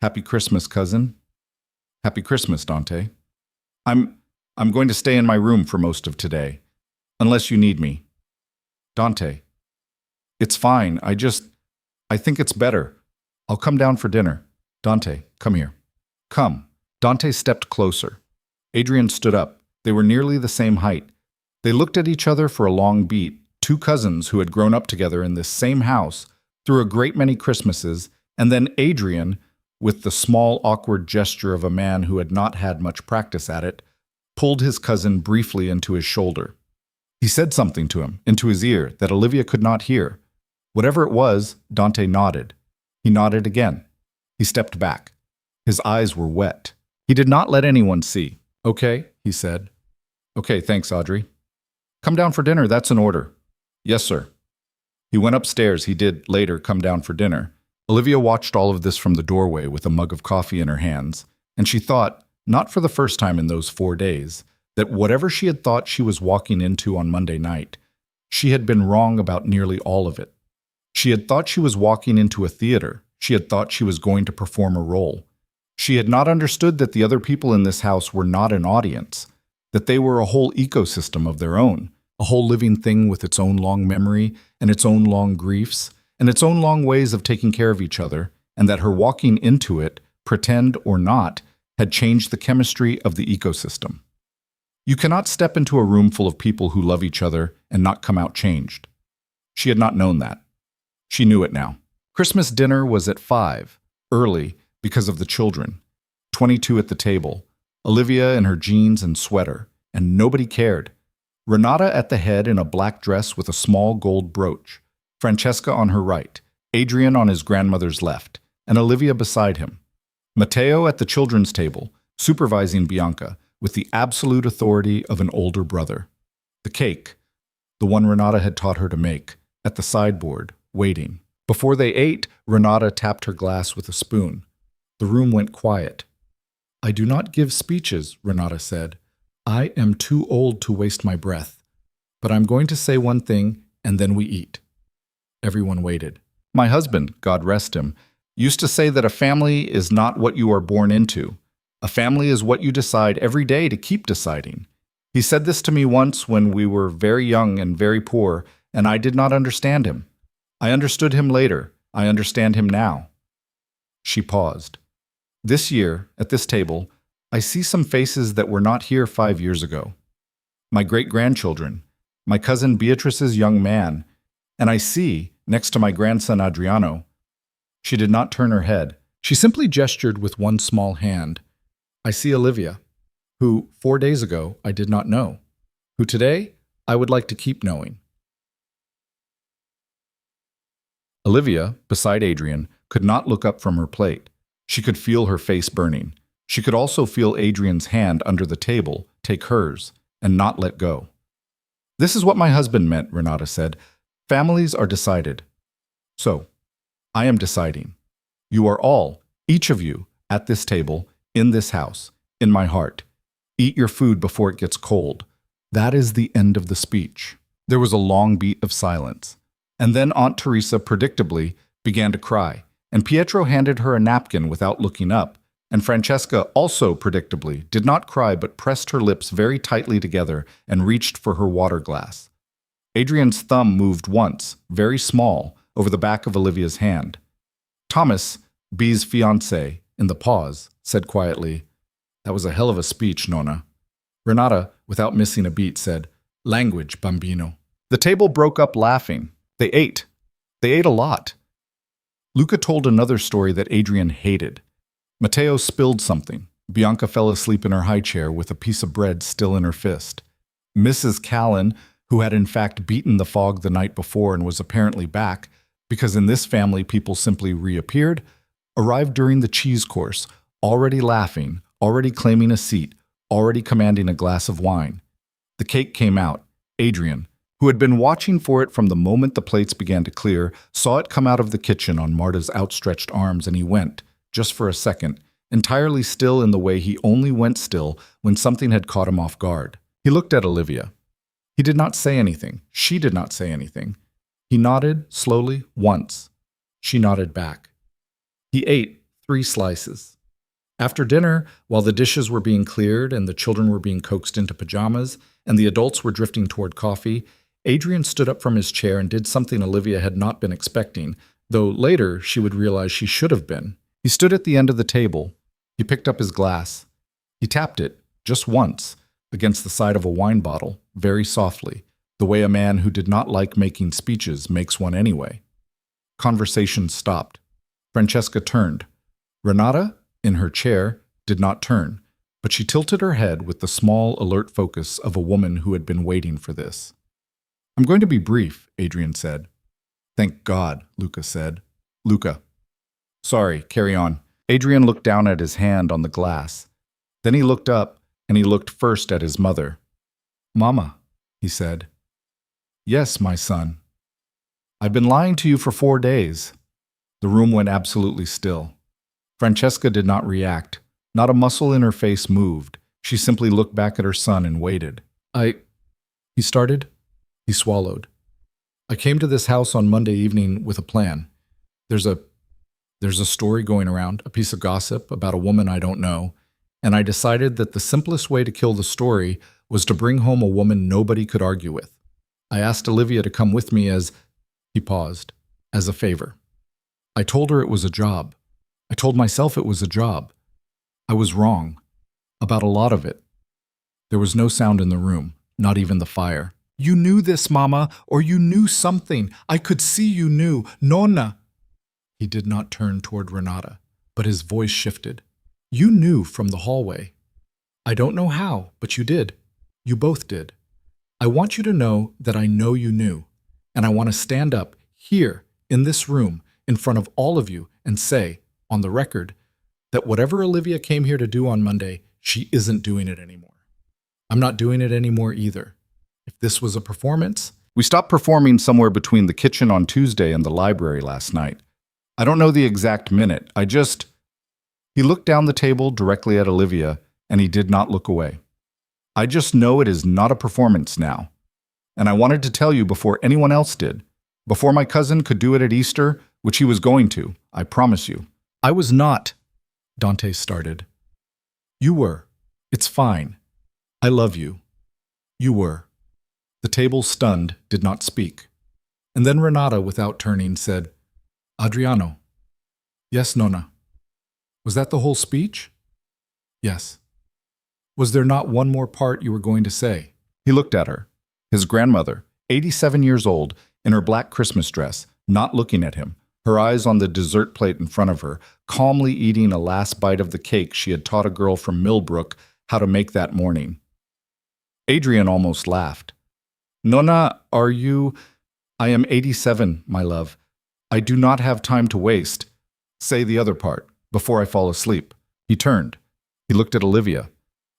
Happy Christmas, cousin. Happy Christmas, Dante. I'm going to stay in my room for most of today, unless you need me. Dante. It's fine. I think it's better. I'll come down for dinner. Dante, come here. Come. Dante stepped closer. Adrian stood up. They were nearly the same height. They looked at each other for a long beat, 2 cousins who had grown up together in this same house through a great many Christmases, and then Adrian, with the small, awkward gesture of a man who had not had much practice at it, pulled his cousin briefly into his shoulder. He said something to him, into his ear, that Olivia could not hear. Whatever it was, Dante nodded. He nodded again. He stepped back. His eyes were wet. He did not let anyone see. Okay, he said. Okay, thanks, Audrey. Come down for dinner, that's an order. Yes, sir. He went upstairs. He did, later, come down for dinner. Olivia watched all of this from the doorway with a mug of coffee in her hands, and she thought, not for the first time in those 4 days, that whatever she had thought she was walking into on Monday night, she had been wrong about nearly all of it. She had thought she was walking into a theater. She had thought she was going to perform a role. She had not understood that the other people in this house were not an audience, that they were a whole ecosystem of their own, a whole living thing with its own long memory and its own long griefs and its own long ways of taking care of each other, and that her walking into it, pretend or not, had changed the chemistry of the ecosystem. You cannot step into a room full of people who love each other and not come out changed. She had not known that. She knew it now. Christmas dinner was at 5, early, because of the children. 22 at the table, Olivia in her jeans and sweater, and nobody cared. Renata at the head in a black dress with a small gold brooch, Francesca on her right, Adrian on his grandmother's left, and Olivia beside him. Matteo at the children's table, supervising Bianca, with the absolute authority of an older brother. The cake, the one Renata had taught her to make, at the sideboard, waiting. Before they ate, Renata tapped her glass with a spoon. The room went quiet. I do not give speeches, Renata said. I am too old to waste my breath. But I'm going to say one thing, and then we eat. Everyone waited. My husband, God rest him, used to say that a family is not what you are born into. A family is what you decide every day to keep deciding. He said this to me once when we were very young and very poor, and I did not understand him. I understood him later. I understand him now. She paused. This year, at this table, I see some faces that were not here 5 years ago. My great-grandchildren, my cousin Beatrice's young man, and I see, next to my grandson Adriano. She did not turn her head. She simply gestured with one small hand. I see Olivia, who 4 days ago I did not know, who today I would like to keep knowing. Olivia, beside Adrian, could not look up from her plate. She could feel her face burning. She could also feel Adrian's hand under the table take hers and not let go. This is what my husband meant, Renata said. Families are decided. So, I am deciding. You are all, each of you, at this table, in this house, in my heart. Eat your food before it gets cold. That is the end of the speech. There was a long beat of silence. And then Aunt Teresa predictably began to cry, and Pietro handed her a napkin without looking up, and Francesca also predictably did not cry but pressed her lips very tightly together and reached for her water glass. Adrian's thumb moved once, very small, over the back of Olivia's hand. Thomas, B's fiancé, in the pause, said quietly, "That was a hell of a speech, Nonna." Renata, without missing a beat, said, "Language, bambino." The table broke up laughing. They ate. They ate a lot. Luca told another story that Adrian hated. Matteo spilled something. Bianca fell asleep in her high chair with a piece of bread still in her fist. Mrs. Callan, who had in fact beaten the fog the night before and was apparently back, because in this family people simply reappeared, arrived during the cheese course, already laughing, already claiming a seat, already commanding a glass of wine. The cake came out. Adrian, who had been watching for it from the moment the plates began to clear, saw it come out of the kitchen on Marta's outstretched arms, and he went, just for a second, entirely still in the way he only went still when something had caught him off guard. He looked at Olivia. He did not say anything. She did not say anything. He nodded, slowly, once. She nodded back. He ate 3 slices. After dinner, while the dishes were being cleared and the children were being coaxed into pajamas and the adults were drifting toward coffee, Adrian stood up from his chair and did something Olivia had not been expecting, though later she would realize she should have been. He stood at the end of the table. He picked up his glass. He tapped it, just once, against the side of a wine bottle, very softly, the way a man who did not like making speeches makes one anyway. Conversation stopped. Francesca turned. Renata, in her chair, did not turn, but she tilted her head with the small, alert focus of a woman who had been waiting for this. "I'm going to be brief," Adrian said. "Thank God," Luca said. "Luca." "Sorry, carry on." Adrian looked down at his hand on the glass. Then he looked up, and he looked first at his mother. "Mama," he said. "Yes, my son." "I've been lying to you for 4 days." The room went absolutely still. Francesca did not react. Not a muscle in her face moved. She simply looked back at her son and waited. He started. He swallowed. "I came to this house on Monday evening with a plan. There's a story going around, a piece of gossip about a woman I don't know, and I decided that the simplest way to kill the story was to bring home a woman nobody could argue with. I asked Olivia to come with me as," he paused, "as a favor. I told her it was a job. I told myself it was a job. I was wrong. About a lot of it." There was no sound in the room, not even the fire. "You knew this, Mama, or you knew something. I could see you knew. Nonna." He did not turn toward Renata, but his voice shifted. "You knew from the hallway. I don't know how, but you did. You both did. I want you to know that I know you knew, and I want to stand up here, in this room, in front of all of you, and say, on the record, that whatever Olivia came here to do on Monday, she isn't doing it anymore. I'm not doing it anymore either. If this was a performance..." "We stopped performing somewhere between the kitchen on Tuesday and the library last night. I don't know the exact minute. He looked down the table directly at Olivia, and he did not look away. "I just know it is not a performance now. And I wanted to tell you before anyone else did. Before my cousin could do it at Easter, which he was going to, I promise you." "I was not," Dante started. "You were. It's fine. I love you. You were." The table, stunned, did not speak. And then Renata, without turning, said, "Adriano." "Yes, Nonna." "Was that the whole speech?" "Yes." "Was there not one more part you were going to say?" He looked at her. His grandmother, 87 years old, in her black Christmas dress, not looking at him, her eyes on the dessert plate in front of her, calmly eating a last bite of the cake she had taught a girl from Millbrook how to make that morning. Adrian almost laughed. "Nonna, are you..." "I am 87, my love. I do not have time to waste. Say the other part, before I fall asleep." He turned. He looked at Olivia.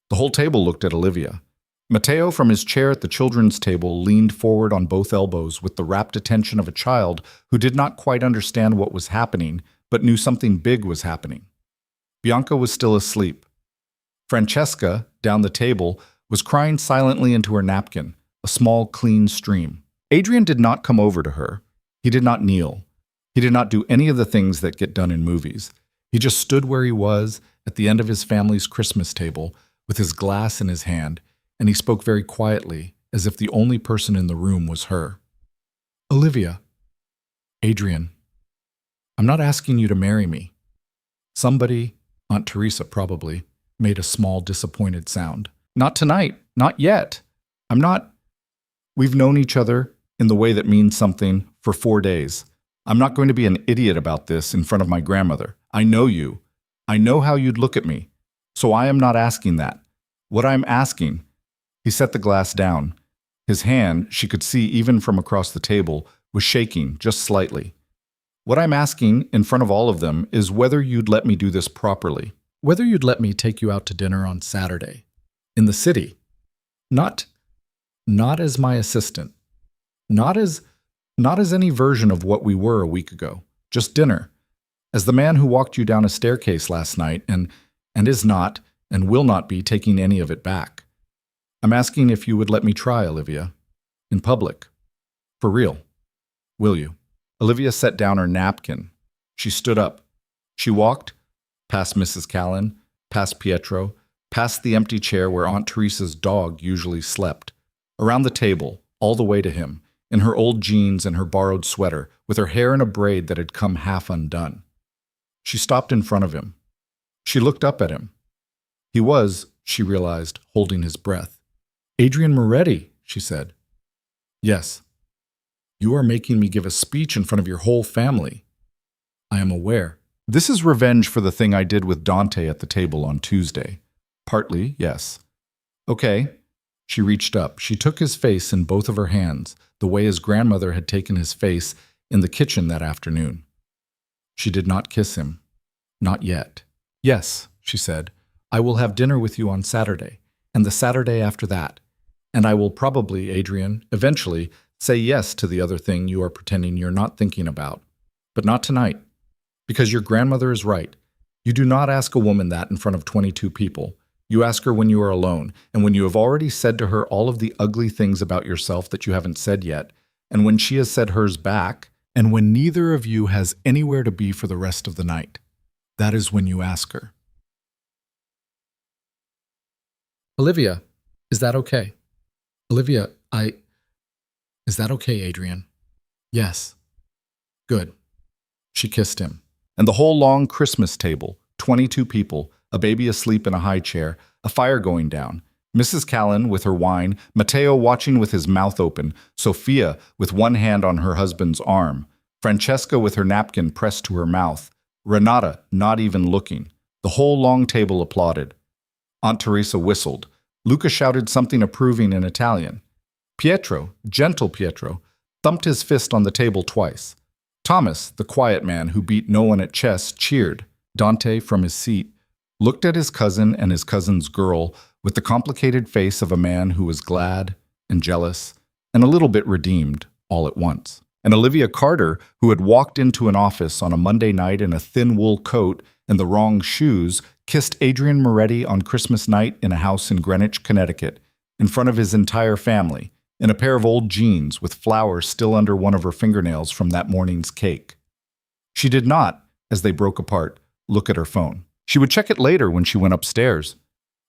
The whole table looked at Olivia. Matteo, from his chair at the children's table, leaned forward on both elbows with the rapt attention of a child who did not quite understand what was happening, but knew something big was happening. Bianca was still asleep. Francesca, down the table, was crying silently into her napkin, a small, clean stream. Adrian did not come over to her. He did not kneel. He did not do any of the things that get done in movies. He just stood where he was at the end of his family's Christmas table with his glass in his hand, and he spoke very quietly, as if the only person in the room was her. Olivia. Adrian. I'm not asking you to marry me. Somebody, Aunt Teresa probably, made a small disappointed sound. Not tonight. Not yet. I'm not. We've known each other in the way that means something for 4 days. I'm not going to be an idiot about this in front of my grandmother. I know you. I know how you'd look at me. So I am not asking that. What I'm asking, he set the glass down. His hand, she could see even from across the table, was shaking just slightly. What I'm asking in front of all of them is whether you'd let me do this properly. Whether you'd let me take you out to dinner on Saturday. In the city. Not as my assistant. Not as any version of what we were a week ago. Just dinner. As the man who walked you down a staircase last night and is not and will not be taking any of it back. I'm asking if you would let me try, Olivia. In public. For real. Will you? Olivia set down her napkin. She stood up. She walked past Mrs. Callan, past Pietro, past the empty chair where Aunt Teresa's dog usually slept, around the table, all the way to him, in her old jeans and her borrowed sweater, with her hair in a braid that had come half undone. She stopped in front of him. She looked up at him. He was, she realized, holding his breath. Adrian Moretti, she said. Yes. You are making me give a speech in front of your whole family. I am aware. This is revenge for the thing I did with Dante at the table on Tuesday. Partly, yes. Okay. She reached up. She took his face in both of her hands, the way his grandmother had taken his face in the kitchen that afternoon. She did not kiss him. Not yet. Yes, she said, I will have dinner with you on Saturday, and the Saturday after that. And I will probably, Adrian, eventually, say yes to the other thing you are pretending you're not thinking about. But not tonight. Because your grandmother is right. You do not ask a woman that in front of 22 people. You ask her when you are alone, and when you have already said to her all of the ugly things about yourself that you haven't said yet, and when she has said hers back, and when neither of you has anywhere to be for the rest of the night. That is when you ask her. Olivia, is that okay? Olivia, Is that okay, Adrian? Yes. Good. She kissed him. And the whole long Christmas table, 22 people, a baby asleep in a high chair, a fire going down, Mrs. Callan with her wine, Matteo watching with his mouth open, Sophia with one hand on her husband's arm, Francesca with her napkin pressed to her mouth, Renata not even looking. The whole long table applauded. Aunt Teresa whistled. Luca shouted something approving in Italian. Pietro, gentle Pietro, thumped his fist on the table twice. Thomas, the quiet man who beat no one at chess, cheered. Dante, from his seat, looked at his cousin and his cousin's girl with the complicated face of a man who was glad and jealous and a little bit redeemed all at once. And Olivia Carter, who had walked into an office on a Monday night in a thin wool coat and the wrong shoes, kissed Adrian Moretti on Christmas night in a house in Greenwich, Connecticut, in front of his entire family, in a pair of old jeans with flowers still under one of her fingernails from that morning's cake. She did not, as they broke apart, look at her phone. She would check it later when she went upstairs.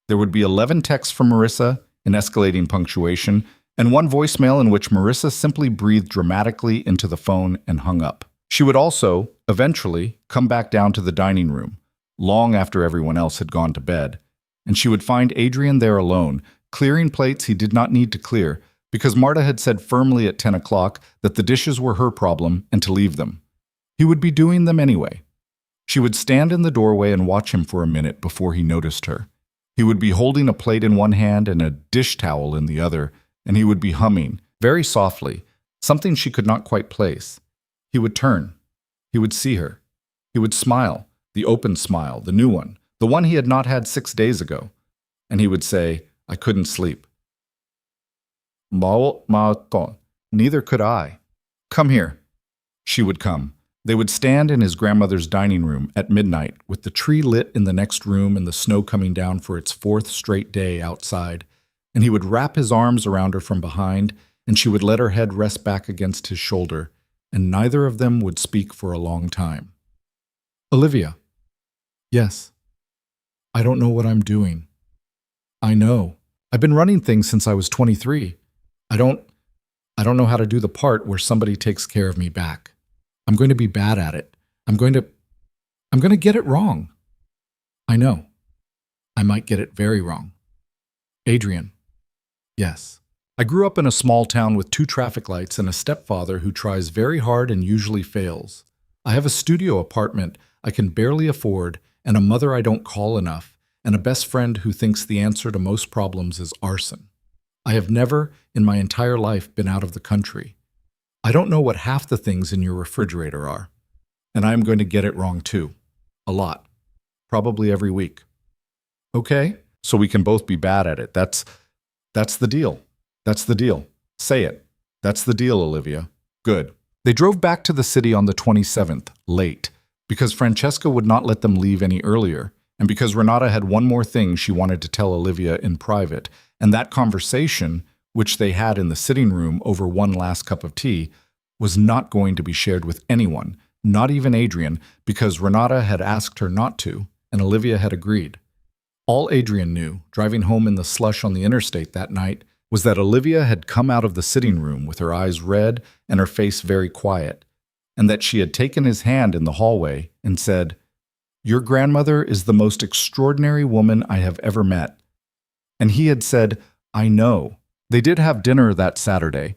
There would be 11 texts from Marissa in escalating punctuation, and one voicemail in which Marissa simply breathed dramatically into the phone and hung up. She would also, eventually, come back down to the dining room, long after everyone else had gone to bed, and she would find Adrian there alone, clearing plates he did not need to clear, because Marta had said firmly at 10 o'clock that the dishes were her problem and to leave them. He would be doing them anyway. She would stand in the doorway and watch him for a minute before he noticed her. He would be holding a plate in one hand and a dish towel in the other, and he would be humming, very softly, something she could not quite place. He would turn. He would see her. He would smile, the open smile, the new one, the one he had not had 6 days ago. And he would say, I couldn't sleep. Neither could I. Come here. She would come. They would stand in his grandmother's dining room at midnight, with the tree lit in the next room and the snow coming down for its 4th straight day outside. and he would wrap his arms around her from behind, and she would let her head rest back against his shoulder, and neither of them would speak for a long time. Olivia. Yes. I don't know what I'm doing. I know. I've been running things since I was 23. I don't know how to do the part where somebody takes care of me back. I'm going to be bad at it. I'm going to get it wrong. I know. I might get it very wrong. Adrian. Yes. I grew up in a small town with 2 traffic lights and a stepfather who tries very hard and usually fails. I have a studio apartment I can barely afford, and a mother I don't call enough, and a best friend who thinks the answer to most problems is arson. I have never, in my entire life, been out of the country. I don't know what half the things in your refrigerator are. And I am going to get it wrong too. A lot. Probably every week. Okay? So we can both be bad at it. That's the deal. That's the deal. Say it. That's the deal, Olivia. Good. They drove back to the city on the 27th, late, because Francesca would not let them leave any earlier, and because Renata had one more thing she wanted to tell Olivia in private, and that conversation, which they had in the sitting room over one last cup of tea, was not going to be shared with anyone, not even Adrian, because Renata had asked her not to, and Olivia had agreed. All Adrian knew, driving home in the slush on the interstate that night, was that Olivia had come out of the sitting room with her eyes red and her face very quiet, and that she had taken his hand in the hallway and said, "Your grandmother is the most extraordinary woman I have ever met." And he had said, "I know." They did have dinner that Saturday,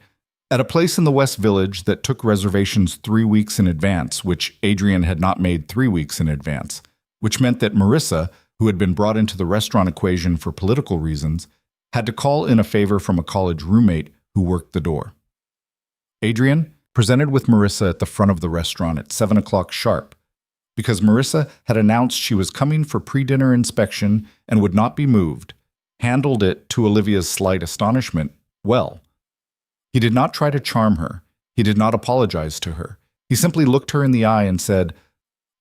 at a place in the West Village that took reservations 3 weeks in advance, which Adrian had not made 3 weeks in advance, which meant that Marissa, who had been brought into the restaurant equation for political reasons, had to call in a favor from a college roommate who worked the door. Adrian presented with Marissa at the front of the restaurant at 7 o'clock sharp, because Marissa had announced she was coming for pre-dinner inspection and would not be moved, handled it, to Olivia's slight astonishment, well. He did not try to charm her. He did not apologize to her. He simply looked her in the eye and said,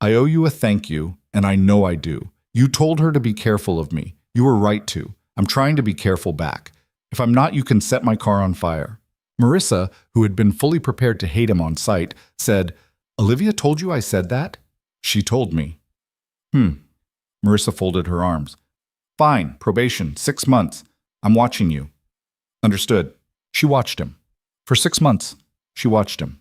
"I owe you a thank you, and I know I do. You told her to be careful of me. You were right to. I'm trying to be careful back. If I'm not, you can set my car on fire." Marissa, who had been fully prepared to hate him on sight, said, "Olivia told you I said that?" "She told me." Marissa folded her arms. "Fine, probation, 6 months. I'm watching you." "Understood." She watched him. For 6 months, she watched him.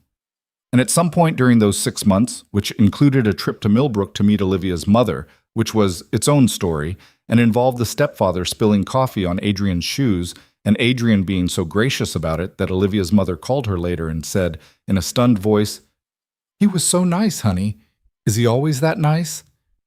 And at some point during those 6 months, which included a trip to Millbrook to meet Olivia's mother, which was its own story, and involved the stepfather spilling coffee on Adrian's shoes, and Adrian being so gracious about it that Olivia's mother called her later and said, in a stunned voice, "He was so nice, honey. Is he always that nice?"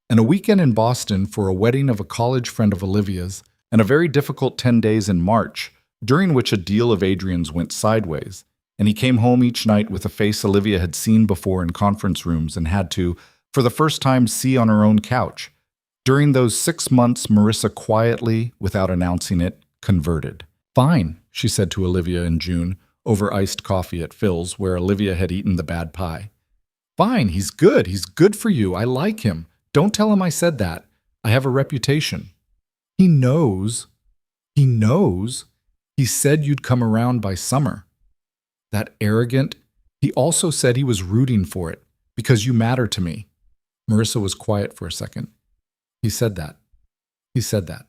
And a weekend in Boston for a wedding of a college friend of Olivia's, and a very difficult 10 days in March, during which a deal of Adrian's went sideways, and he came home each night with a face Olivia had seen before in conference rooms and had to, for the first time, see on her own couch. During those 6 months, Marissa quietly, without announcing it, converted. "Fine," she said to Olivia in June, over iced coffee at Phil's, where Olivia had eaten the bad pie. "Fine, he's good. He's good for you. I like him. Don't tell him I said that. I have a reputation." "He knows. He knows. He said you'd come around by summer." "That arrogant. He also said he was rooting for it, because you matter to me." Marissa was quiet for a second. "He said that. He said that."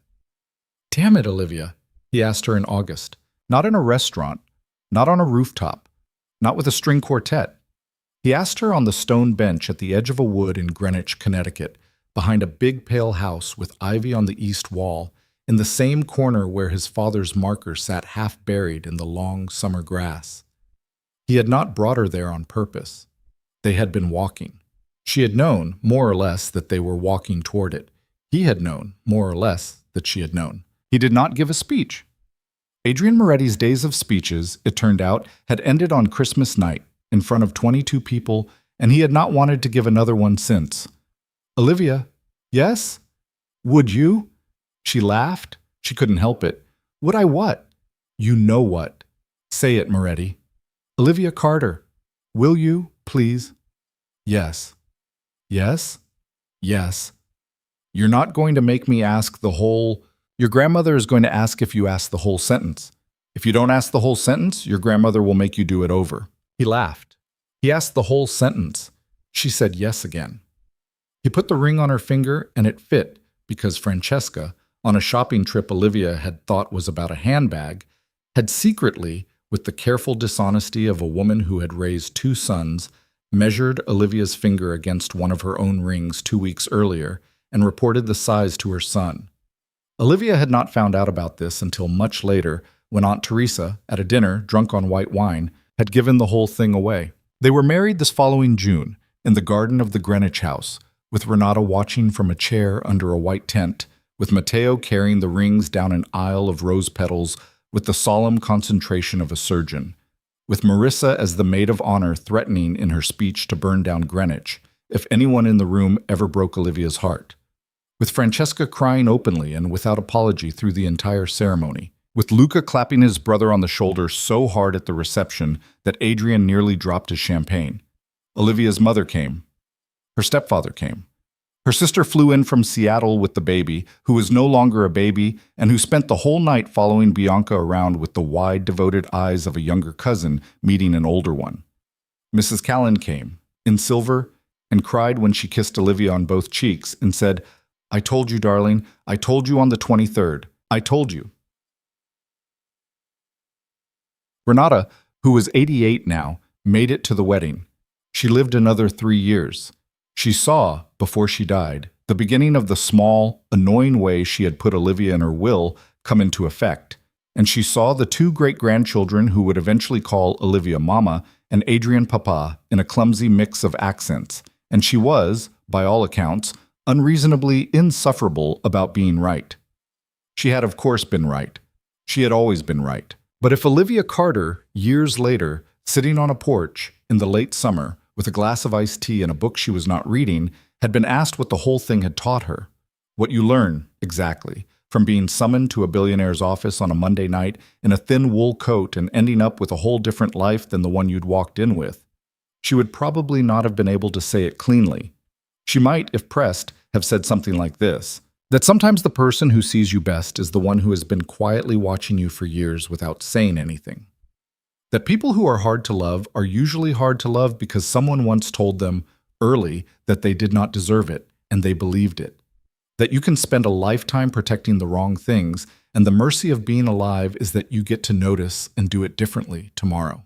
"Damn it, Olivia," he asked her in August. Not in a restaurant, not on a rooftop, not with a string quartet. He asked her on the stone bench at the edge of a wood in Greenwich, Connecticut, behind a big pale house with ivy on the east wall, in the same corner where his father's marker sat half buried in the long summer grass. He had not brought her there on purpose. They had been walking. She had known, more or less, that they were walking toward it. He had known, more or less, that she had known. He did not give a speech. Adrian Moretti's days of speeches, it turned out, had ended on Christmas night, in front of 22 people, and he had not wanted to give another one since. "Olivia, yes? Would you?" She laughed. She couldn't help it. "Would I what?" "You know what. Say it, Moretti." "Olivia Carter, will you, please?" "Yes." "Yes?" "Yes." "You're not going to make me ask the whole Your grandmother is going to ask if you ask the whole sentence. If you don't ask the whole sentence, your grandmother will make you do it over." He laughed. He asked the whole sentence. She said yes again. He put the ring on her finger, and it fit because Francesca, on a shopping trip Olivia had thought was about a handbag, had secretly, with the careful dishonesty of a woman who had raised 2 sons, measured Olivia's finger against one of her own rings 2 weeks earlier and reported the size to her son. Olivia had not found out about this until much later, when Aunt Teresa, at a dinner drunk on white wine, had given the whole thing away. They were married this following June, in the garden of the Greenwich house, with Renata watching from a chair under a white tent, with Matteo carrying the rings down an aisle of rose petals with the solemn concentration of a surgeon, with Marissa as the maid of honor threatening in her speech to burn down Greenwich if anyone in the room ever broke Olivia's heart, with Francesca crying openly and without apology through the entire ceremony, with Luca clapping his brother on the shoulder so hard at the reception that Adrian nearly dropped his champagne. Olivia's mother came. Her stepfather came. Her sister flew in from Seattle with the baby, who was no longer a baby and who spent the whole night following Bianca around with the wide, devoted eyes of a younger cousin meeting an older one. Mrs. Callan came, in silver, and cried when she kissed Olivia on both cheeks and said, "I told you, darling. I told you on the 23rd. I told you." Renata, who was 88 now, made it to the wedding. She lived another 3 years. She saw, before she died, the beginning of the small, annoying way she had put Olivia in her will come into effect, and she saw the 2 great-grandchildren who would eventually call Olivia Mama and Adrian Papa in a clumsy mix of accents, and she was, by all accounts, unreasonably insufferable about being right. She had of course been right. She had always been right. But if Olivia Carter, years later, sitting on a porch in the late summer, with a glass of iced tea and a book she was not reading, had been asked what the whole thing had taught her, what you learn, exactly, from being summoned to a billionaire's office on a Monday night in a thin wool coat and ending up with a whole different life than the one you'd walked in with, she would probably not have been able to say it cleanly. She might, if pressed, have said something like this, that sometimes the person who sees you best is the one who has been quietly watching you for years without saying anything. That people who are hard to love are usually hard to love because someone once told them early that they did not deserve it, and they believed it. That you can spend a lifetime protecting the wrong things, and the mercy of being alive is that you get to notice and do it differently tomorrow.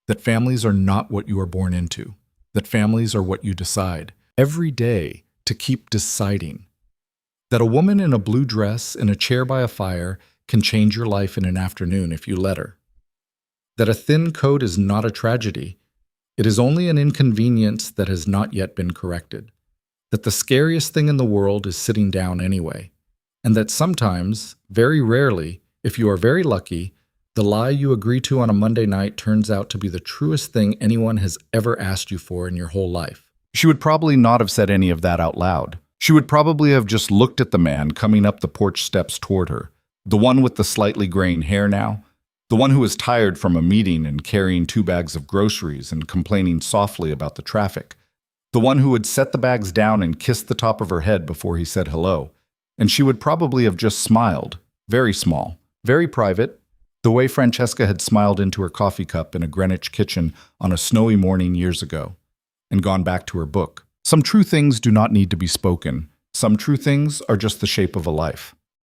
That families are not what you are born into. That families are what you decide, every day, to keep deciding. That a woman in a blue dress in a chair by a fire can change your life in an afternoon if you let her. That a thin coat is not a tragedy. It is only an inconvenience that has not yet been corrected. That the scariest thing in the world is sitting down anyway. And that sometimes, very rarely, if you are very lucky, the lie you agree to on a Monday night turns out to be the truest thing anyone has ever asked you for in your whole life. She would probably not have said any of that out loud. She would probably have just looked at the man coming up the porch steps toward her, the one with the slightly graying hair now, the one who was tired from a meeting and carrying 2 bags of groceries and complaining softly about the traffic, the one who would set the bags down and kiss the top of her head before he said hello, and she would probably have just smiled, very small, very private, the way Francesca had smiled into her coffee cup in a Greenwich kitchen on a snowy morning years ago, and gone back to her book. Some true things do not need to be spoken. Some true things are just the shape of a life.